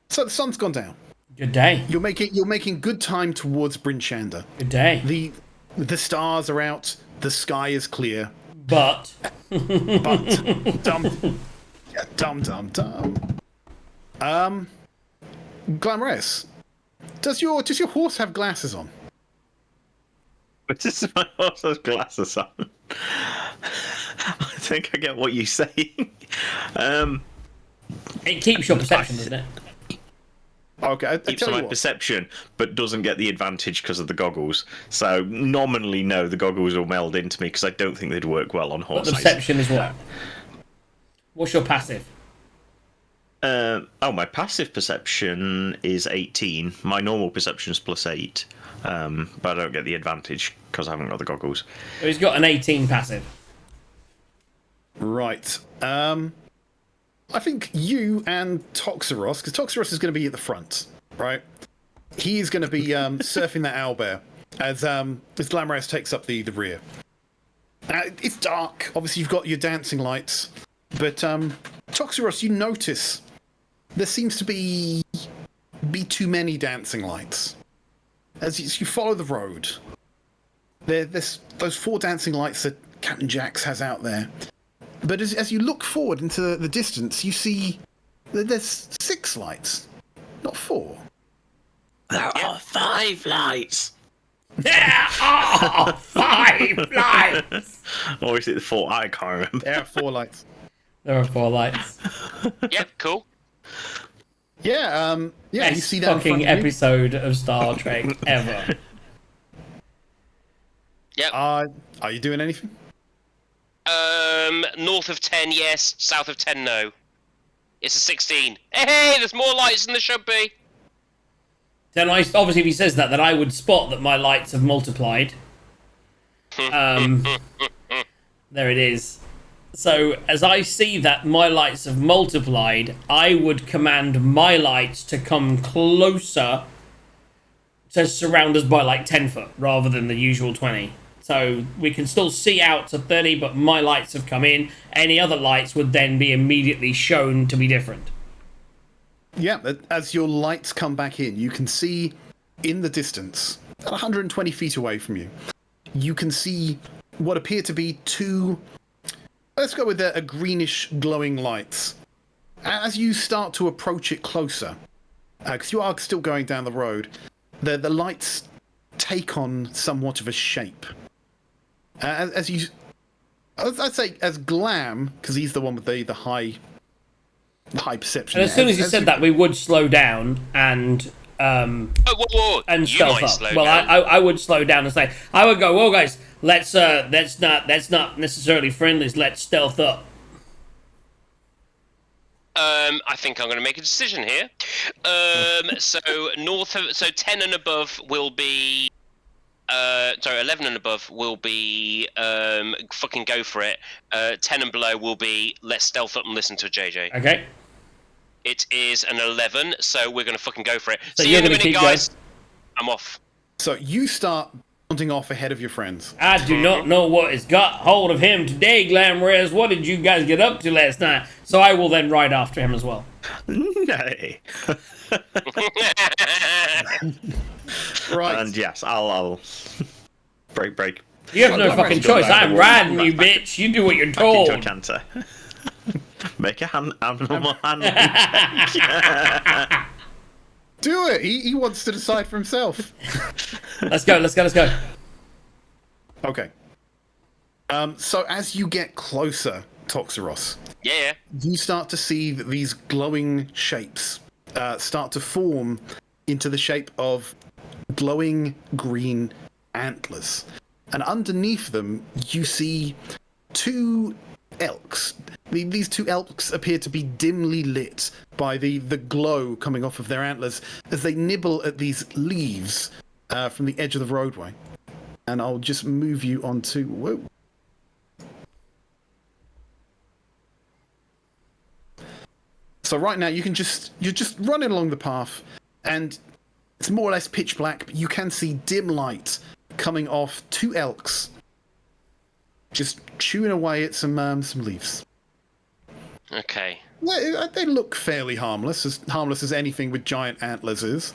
So the sun's gone down. Good day. You're making good time towards Bryn Shander. Good day. The stars are out. The sky is clear. But But dum Glamorous. Does your horse have glasses on? But this is my horse has glasses on. I think I get what you're saying. it keeps your perception, doesn't it? Okay, I Keeps tell my you what. perception, but doesn't get the advantage because of the goggles. So nominally, no, the goggles will meld into me because I don't think they'd work well on But horse the eyes. perception is what? What's your passive? My passive perception is 18. My normal perception is +8, but I don't get the advantage because I haven't got the goggles. So he's got an 18 passive. Right. I think you and Toxeros, because Toxeros is going to be at the front, right? He is going to be surfing that owlbear as Glamorous takes up the rear. It's dark. Obviously, you've got your dancing lights, but Toxeros, you notice there seems to be too many dancing lights. As you follow the road, there's those 4 dancing lights that Captain Jax has out there. But as you look forward into the distance, you see that there's 6 lights, not 4. There are 5 lights! There are 5 lights! Or is it the 4? I can't remember. There are 4 lights. There are 4 lights. Yep, cool. Yeah, yeah, you Best see that in front fucking of you. episode of Star Trek ever. Yep. Are you doing anything? North of 10, yes. South of 10, no. It's a 16. Hey, there's more lights than there should be. Then obviously if he says that, then I would spot that my lights have multiplied. There it is. So as I see that my lights have multiplied, I would command my lights to come closer to surround us by like 10 foot rather than the usual 20. So we can still see out to 30, but my lights have come in. Any other lights would then be immediately shown to be different. Yeah, as your lights come back in, you can see in the distance, about 120 feet away from you, you can see what appear to be 2, let's go with a greenish glowing lights. As you start to approach it closer, because you are still going down the road, the lights take on somewhat of a shape. I'd say as Glam, because he's the one with the high perception. And as soon as you said that, we would slow down and Whoa. and You stealth might up. slow Well, down. I would slow down and say, I would go, well, guys, that's not necessarily friendlies. Let's stealth up. I think I'm going to make a decision here. So 10 and above will be. 11 and above will be fucking go for it. 10 and below will be let's stealth up and listen to JJ. Okay. It is an 11, so we're going to fucking go for it. So See you're you in a gonna minute, keep guys. I'm off. So you start bounding off ahead of your friends. I do not know what has got hold of him today, Glamorous. What did you guys get up to last night? So I will then ride after him as well. Nay. Right. And yes, I'll break. You have no I'm fucking ready to choice. go back I'm to riding work. you, bitch. You do what you're Back into a told. canter. Make a animal handling. Do it. He wants to decide for himself. Let's go. Okay. So as you get closer, Toxeros, Yeah. you start to see that these glowing shapes start to form into the shape of glowing green antlers. And underneath them, you see two elks. These two elks appear to be dimly lit by the glow coming off of their antlers as they nibble at these leaves from the edge of the roadway. And I'll just move you onto... Whoa. So right now you're just running along the path, and it's more or less pitch black, but you can see dim light coming off two elks just chewing away at some leaves. Okay. They look fairly harmless as anything with giant antlers is.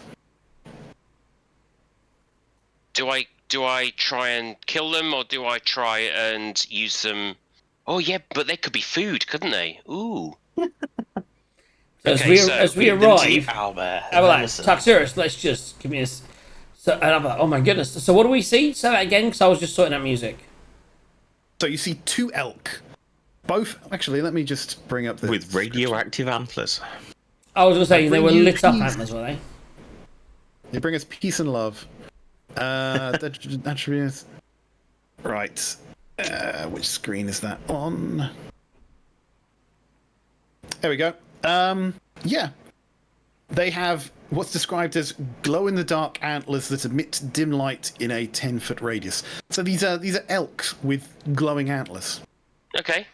Do I try and kill them, or do I try and use them? Oh yeah, but they could be food, couldn't they? Ooh. As we arrive, Taxurus, let's just give me this. So, and I'm like, oh my goodness. So what do we see? Say that again, because I was just sorting out music. So you see two elk. Both, actually, let me just bring up the... With radioactive antlers. I was going to say, they were lit up antlers, were they? They bring us peace and love. Attributes. Right. Which screen is that on? There we go. Yeah. They have what's described as glow-in-the-dark antlers that emit dim light in a 10-foot radius. So these are elks with glowing antlers. Okay.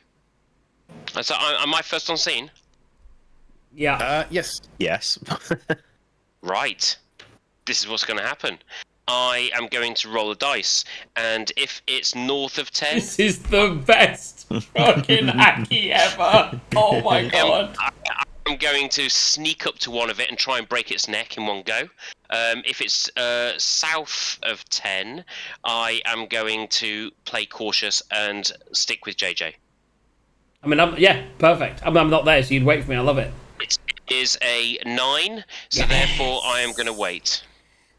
So am I first on scene? Yeah. Yes. Yes. Right. This is what's going to happen. I am going to roll a dice, and if it's north of 10... This is the best fucking hacky ever. Oh my god. I'm going to sneak up to one of it and try and break its neck in one go. If it's south of 10, I am going to play cautious and stick with JJ. I mean, yeah, perfect. I'm not there, so you'd wait for me. I love it. It is a 9, so Yes. therefore I am going to wait.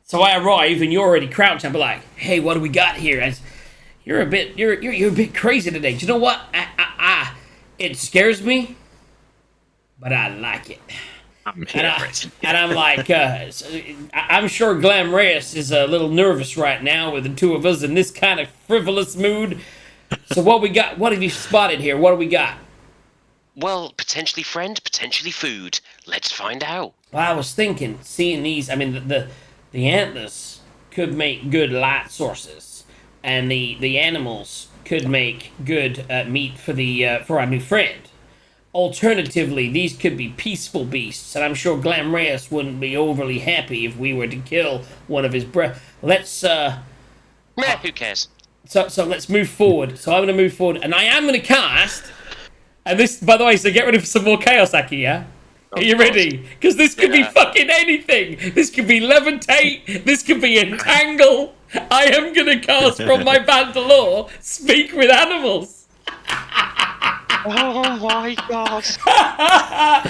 So I arrive and you're already crouched. I'm like, hey, what do we got here? As you're a bit crazy today. Do you know what? It scares me, but I like it. I'm here for it. And I'm like, I'm sure Glam Reyes is a little nervous right now with the two of us in this kind of frivolous mood. So what we got? What have you spotted here? What do we got? Well, potentially friend, potentially food. Let's find out. Well, I was thinking, seeing these, I mean, the antlers could make good light sources, and the animals could make good meat for our new friend. Alternatively, these could be peaceful beasts, and I'm sure Glam Reyes wouldn't be overly happy if we were to kill one of his Let's Meh, who cares? So let's move forward. So I'm going to move forward, and I am going to cast. And this, by the way, so get rid of some more chaos, Aki, yeah? Are you ready? Because this could be fucking anything. This could be levitate. This could be entangle. I am going to cast from my Bandalore, speak with animals. Oh my god.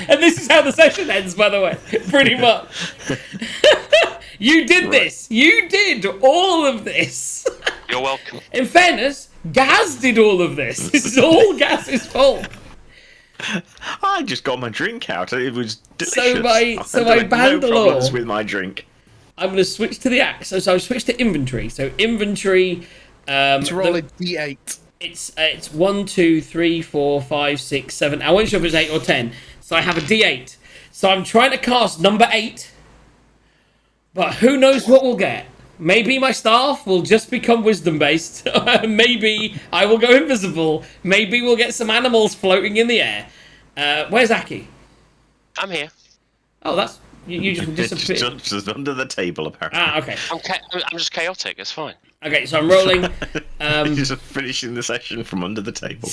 And this is how the session ends, by the way. Pretty much. You did this. You did all of this. You're welcome. In fairness, Gaz did all of this. This is all Gaz's fault. I just got my drink out. It was delicious. So my no Bandalore. problems with my drink. I'm going to switch to the axe. So I switch to inventory. So inventory. Let's roll a d8. It's 1, 2, 3, 4, 5, 6, 7. I wasn't sure if it was 8 or 10. So I have a d8. So I'm trying to cast number 8. But who knows what we'll get. Maybe my staff will just become wisdom based. Maybe I will go invisible. Maybe we'll get some animals floating in the air. Where's Aki? I'm here. Oh, that's... You just disappeared. Just under the table, apparently. Ah, okay. I'm just chaotic, it's fine. Okay, so I'm rolling. He's just finishing the session from under the table.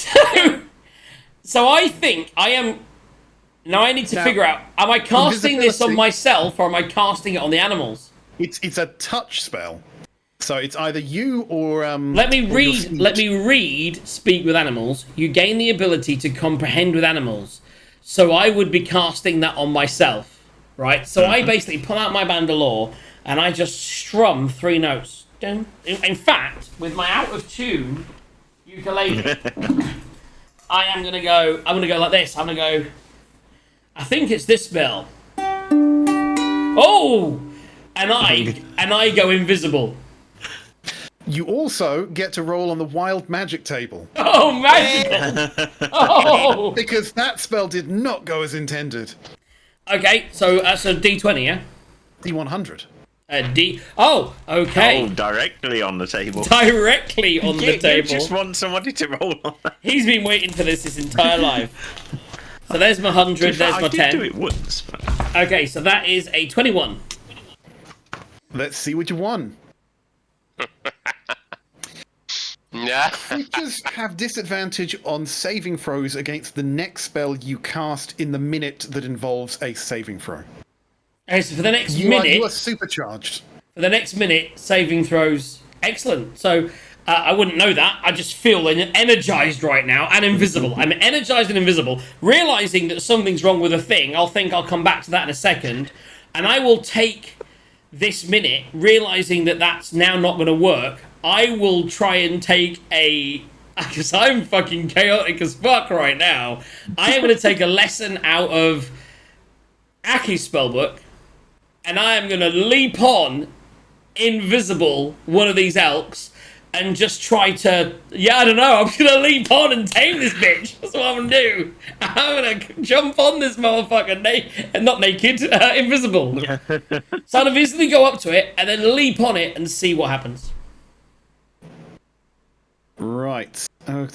So I think I am... Now I need to figure out, am I casting this on myself or am I casting it on the animals? It's a touch spell. So it's either you or... Let me read Speak with Animals. You gain the ability to comprehend with animals. So I would be casting that on myself, right? So I basically pull out my Bandalore and I just strum 3 notes. In fact, with my out of tune ukulele, I'm gonna go like this. I'm gonna go, I think it's this spell. Oh! and I go invisible. You also get to roll on the wild magic table. Oh, magical! Oh! Because that spell did not go as intended. Okay, so D20, yeah? D100. D. Oh, okay. Oh, directly on the table. Directly on the table. You just want somebody to roll on that. He's been waiting for this his entire life. So there's my 100, there's my 10. I did do it once. But... Okay, so that is a 21. Let's see what you won. Yeah. Creatures have disadvantage on saving throws against the next spell you cast in the minute that involves a saving throw. Okay, so for the next You minute... are supercharged. For the next minute, saving throws. Excellent. So, I wouldn't know that. I just feel energized right now and invisible. I'm energized and invisible. Realizing that something's wrong with a thing, I'll come back to that in a second. And I will take this minute, realizing that that's now not going to work. I will try and take a... Because I'm fucking chaotic as fuck right now. I am going to take a lesson out of Aki's spellbook. And I am going to leap on invisible one of these elks and just try to... Yeah, I don't know. I'm going to leap on and tame this bitch. That's what I'm going to do. I'm going to jump on this motherfucker not naked, invisible. So I'll eventually go up to it and then leap on it and see what happens. Right. Could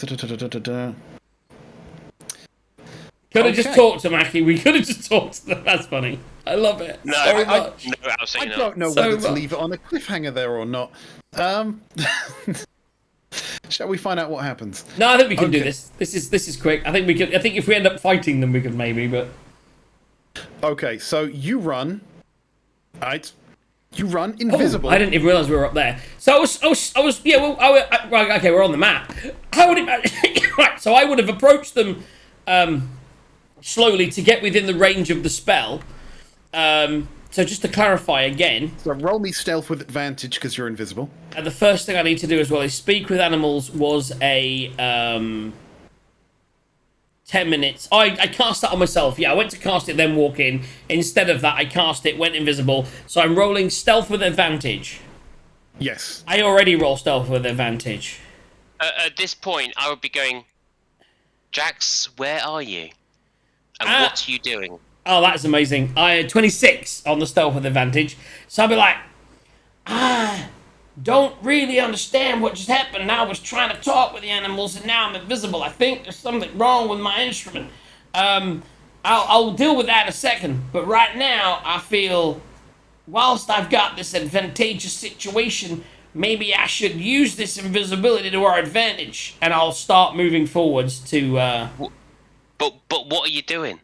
have just talked to Mackie. We could have just talked to them. That's funny. I love it. No, so much. No, I absolutely not. don't know So whether to much. leave it on a cliffhanger there or not. Shall we find out what happens? No, I think we can do Okay. this. This is quick. I think we could. I think if we end up fighting them, we could maybe. But Okay, so you run. Right. You run invisible. Oh, I didn't even realize we were up there. So I was. Yeah. Well, right. Okay, we're on the map. How would it? Right. So I would have approached them slowly to get within the range of the spell. So just to clarify again, So roll me stealth with advantage because you're invisible. and the first thing I need to do as well is speak with animals was a 10 minutes. I cast that on myself. Yeah, I went to cast it, then walk in. Instead of that, I cast it, went invisible. So I'm rolling stealth with advantage. Yes. I already roll stealth with advantage. At this point, I would be going, Jax, where are you? And what are you doing? Oh, that's amazing. I had 26 on the stealth with advantage. So I'd be like, don't really understand what just happened. I was trying to talk with the animals and now I'm invisible. I think there's something wrong with my instrument. I'll deal with that in a second. But right now, I feel, whilst I've got this advantageous situation, maybe I should use this invisibility to our advantage. And I'll start moving forwards to... But what are you doing?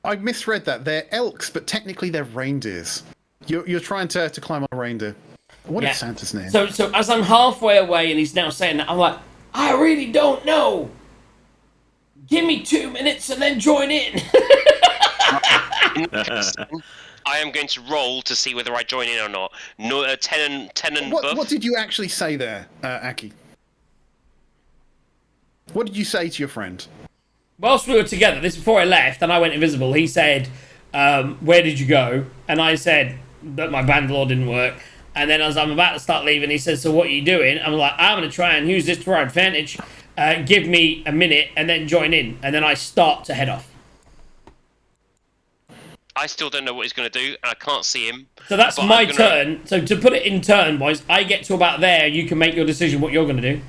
I misread that. They're elks, but technically they're reindeers. You're trying to climb on a reindeer. What is Santa's name? So as I'm halfway away and he's now saying that, I'm like, I really don't know. Give me 2 minutes and then join in. I am going to roll to see whether I join in or not. No, 10 and What buff. did you actually say there, Aki? What did you say to your friend? Whilst we were together, this before I left and I went invisible, he said, where did you go? And I said that my bandlaw didn't work. And then as I'm about to start leaving, he says, so what are you doing? I'm like, I'm going to try and use this to our advantage. Give me a minute and then join in. And then I start to head off. I still don't know what he's going to do, and I can't see him. So that's but my I'm gonna- turn. So to put it in turn-wise, I get to about there. You can make your decision what you're going to do.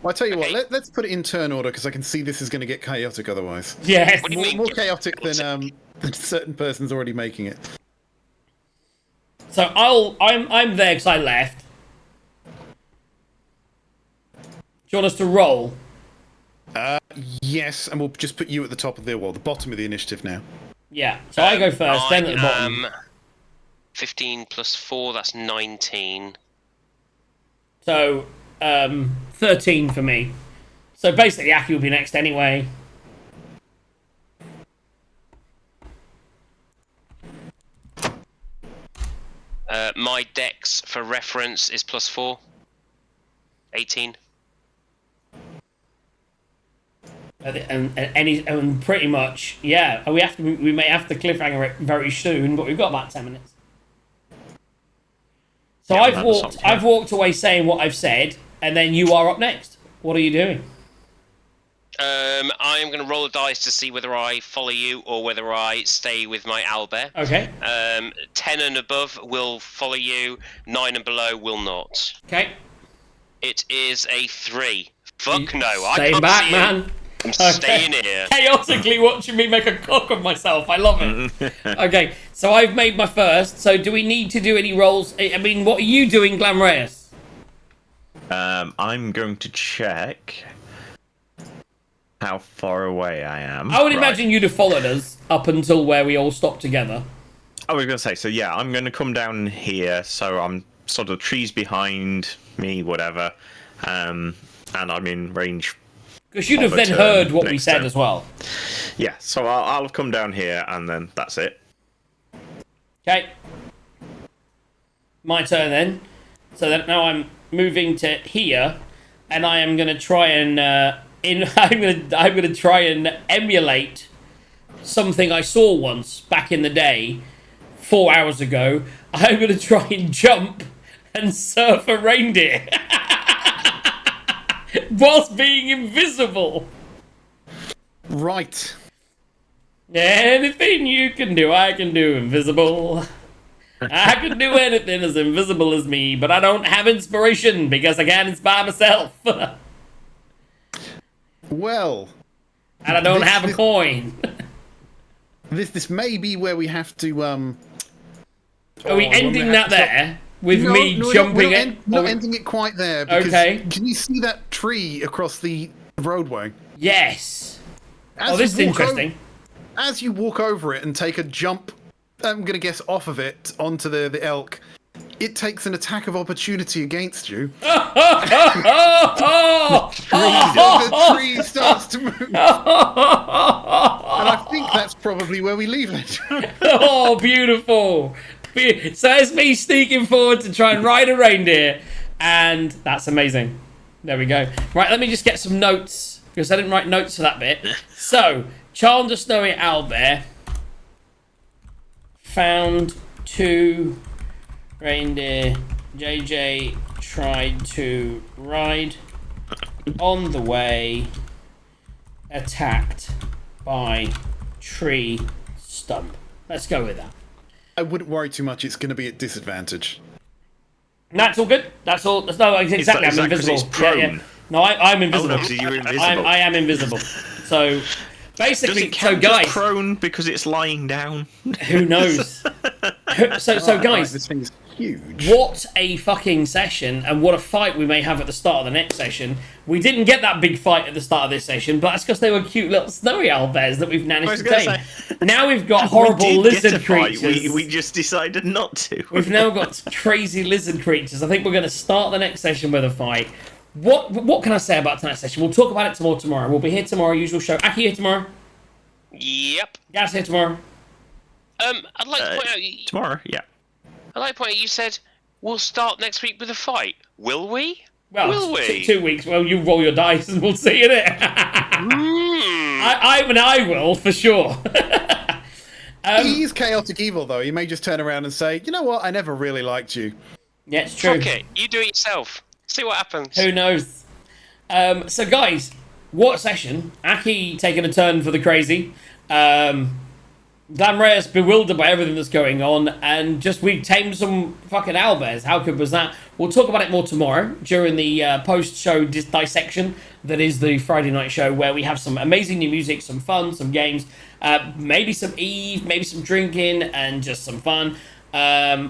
Well, I tell you Okay. what, let's put it in turn order because I can see this is going to get chaotic otherwise. Yes. What do you mean? More chaotic than a certain person's already making it. So I'm there because I left. Do you want us to roll? Yes, and we'll just put you at the top of the bottom of the initiative now. Yeah. So I go first, then at the bottom. 15 plus 4, that's 19. So 13 for me. So basically, Aki will be next anyway. My dex, for reference, is plus 4. 18. And pretty much, yeah. We may have to cliffhanger it very soon, but we've got about 10 minutes. So Yeah, I've walked away saying what I've said, and then you are up next. What are you doing? I am going to roll a dice to see whether I follow you or whether I stay with my owlbear. Okay. 10 and above will follow you. 9 and below will not. Okay. It is a 3. Fuck no, I Stay can't back, see man. you. I'm staying here. Chaotically watching me make a cock of myself. I love it. Okay, so I've made my first. So do we need to do any rolls? I mean, what are you doing, Glamreus? I'm going to check how far away I am. I would imagine you'd have followed us up until where we all stopped together. I was going to say, so yeah, I'm going to come down here, so I'm sort of trees behind me, whatever, and I'm in range. Because you'd have of a then turn heard what we next said turn. as well. Yeah, so I'll come down here, and then that's it. Okay. My turn then. So that now I'm moving to here, and I am going to try and I'm going to try and emulate something I saw once back in the day, 4 hours ago. I'm going to try and jump and surf a reindeer whilst being invisible. Right. Anything you can do, I can do invisible. I can do anything as invisible as me, but I don't have inspiration because I can't inspire myself. Well, And I don't have a coin. this may be where we have to Are we when ending have that to- there with me jumping it? Not ending it quite there. Because Okay. Can you see that tree across the roadway? Yes. As This is you walk interesting. As you walk over it and take a jump, I'm going to guess off of it onto the elk, it takes an attack of opportunity against you. The tree starts to move. And I think that's probably where we leave it. Oh, beautiful. So it's me sneaking forward to try and ride a reindeer. And that's amazing. There we go. Right, let me just get some notes, because I didn't write notes for that bit. So, charmed a snowy owlbear. Found 2 reindeer. JJ tried to ride on the way. Attacked by tree stump. Let's go with that. I wouldn't worry too much. It's going to be at disadvantage. That's all good. That's all. That's no, exactly. Is I'm that 'cause invisible. it's prone? Yeah. No, I'm invisible. Oh, no, 'cause you're invisible. I am invisible. So Does basically, it count so guys, as prone because it's lying down? who knows? So Right, guys, this thing is huge. what a fucking session, and what a fight we may have at the start of the next session. We didn't get that big fight at the start of this session, but that's because they were cute little snowy owlbears that we've managed to tame. Now we've got horrible We did get lizard a fight, creatures. We just decided not to. We've now got crazy lizard creatures. I think we're going to start the next session with a fight. What can I say about tonight's session? We'll talk about it tomorrow. We'll be here tomorrow, usual show. Aki here tomorrow. Yep. Gas here tomorrow. I'd like to point out. Tomorrow, yeah. I'd like to point out. You said we'll start next week with a fight. Will we? Well, Will we? 2 weeks. Well, you roll your dice and we'll see in it. I will for sure. He is chaotic evil, though. He may just turn around and say, "You know what? I never really liked you." Yeah, it's true. Fuck it. You do it yourself. See what happens. Who knows? So, guys, what a session. Aki taking a turn for the crazy. Glamreus bewildered by everything that's going on, and just we tamed some fucking owlbears. How good was that? We'll talk about it more tomorrow during the post-show dissection that is the Friday night show, where we have some amazing new music, some fun, some games, maybe some Eve, maybe some drinking, and just some fun.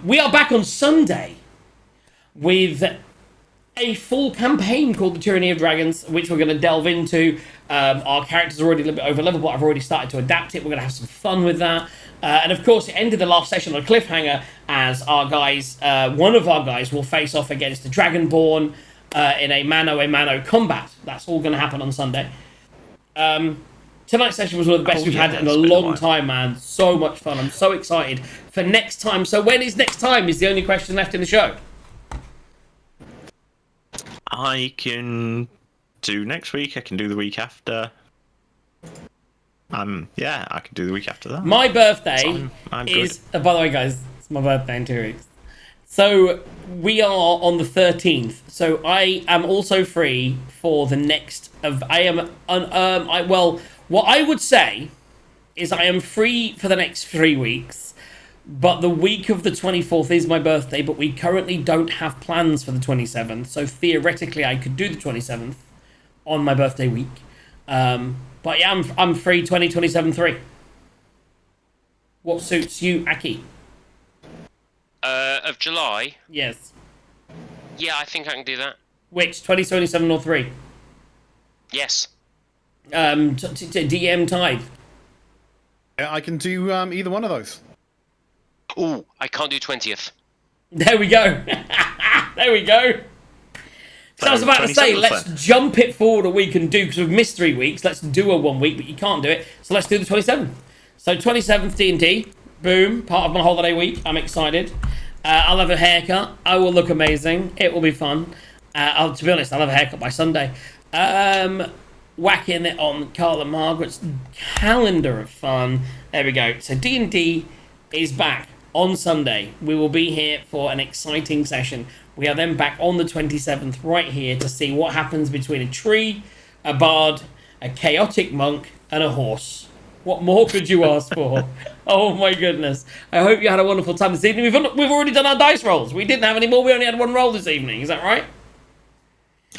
We are back on Sunday with a full campaign called The Tyranny of Dragons, which we're going to delve into. Our characters are already a little bit over level, but I've already started to adapt it. We're going to have some fun with that. And of course, it ended the last session on a cliffhanger, as our guys, one of our guys will face off against the Dragonborn in a mano-a-mano combat. That's all going to happen on Sunday. Tonight's session was one of the best we've had in a long time, man. So much fun. I'm so excited for next time. So when is next time is the only question left in the show. I can do next week. I can do the week after. Yeah, I can do the week after that. My birthday I'm is... by the way, guys, it's my birthday in 2 weeks. So we are on the 13th. So I am also free for the next of. What I would say is I am free for the next 3 weeks, but the week of the 24th is my birthday. But we currently don't have plans for the 27th. So theoretically, I could do the 27th on my birthday week. But yeah, I'm free 2027-3. What suits you, Aki? Of July? Yes. Yeah, I think I can do that. Which, 2027 or 3? Yes. DM Tithe. Yeah, I can do either one of those. Ooh, I can't do 20th. There we go. There we go. So I was about to say, 27th let's then. jump it forward a week and do, because we've missed 3 weeks, let's do a 1 week, but you can't do it, so let's do the 27th. So 27th D&D, boom, part of my holiday week, I'm excited. I'll have a haircut, I will look amazing, it will be fun. To be honest, I'll have a haircut by Sunday. Whacking it on Carl and Margaret's calendar of fun. There we go. So D&D is back on Sunday. We will be here for an exciting session. We are then back on the 27th right here to see what happens between a tree, a bard, a chaotic monk, and a horse. What more could you ask for? Oh my goodness. I hope you had a wonderful time this evening. We've already done our dice rolls. We didn't have any more. We only had one roll this evening. Is that right?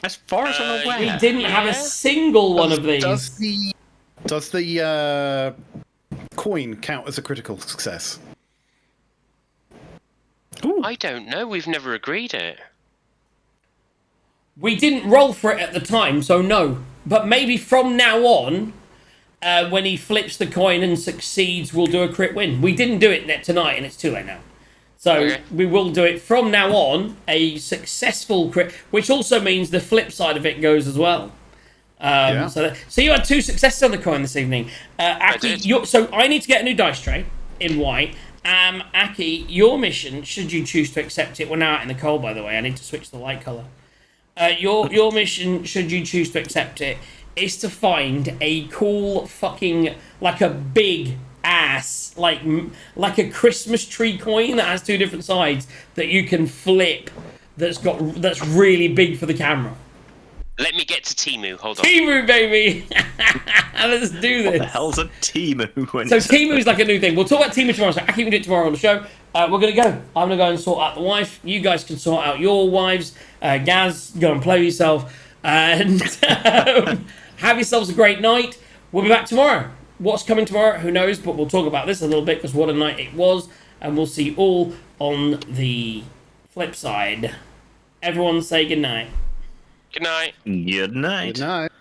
As far as I'm aware. We didn't have a single one of these. Does the coin count as a critical success? I don't know. We've never agreed it. We didn't roll for it at the time, so no. But maybe from now on, when he flips the coin and succeeds, we'll do a crit win. We didn't do it tonight, and it's too late now. So Okay. we will do it from now on, a successful crit, which also means the flip side of it goes as well. Yeah. So you had 2 successes on the coin this evening. Aki, did. so I need to get a new dice tray in white. Aki, your mission, should you choose to accept it, we're now out in the cold, by the way. I need to switch the light colour. Your mission, should you choose to accept it, is to find a cool fucking, like a big ass, like a Christmas tree coin that has 2 different sides that you can flip. That's really big for the camera. Let me get to Timu. Hold on. Timu, baby! Let's do this. What the hell's a Timu? So Timu is like a new thing. We'll talk about Timu tomorrow. So I can do it tomorrow on the show. We're gonna go. I'm gonna go and sort out the wife. You guys can sort out your wives. Gaz, go and play with yourself, and have yourselves a great night. We'll be back tomorrow. What's coming tomorrow? Who knows? But we'll talk about this a little bit because what a night it was, and we'll see you all on the flip side. Everyone say goodnight. Good night. Good night. Good night.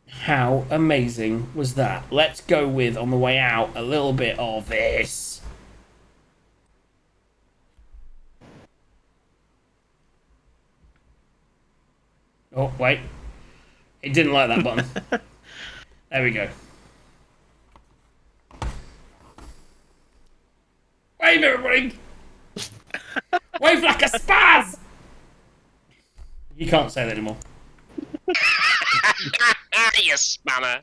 How amazing was that? Let's go with, on the way out, a little bit of this. Oh, wait. It didn't like that button. There we go. Wave, everybody! Wave like a spaz! You can't say that anymore. You spanner.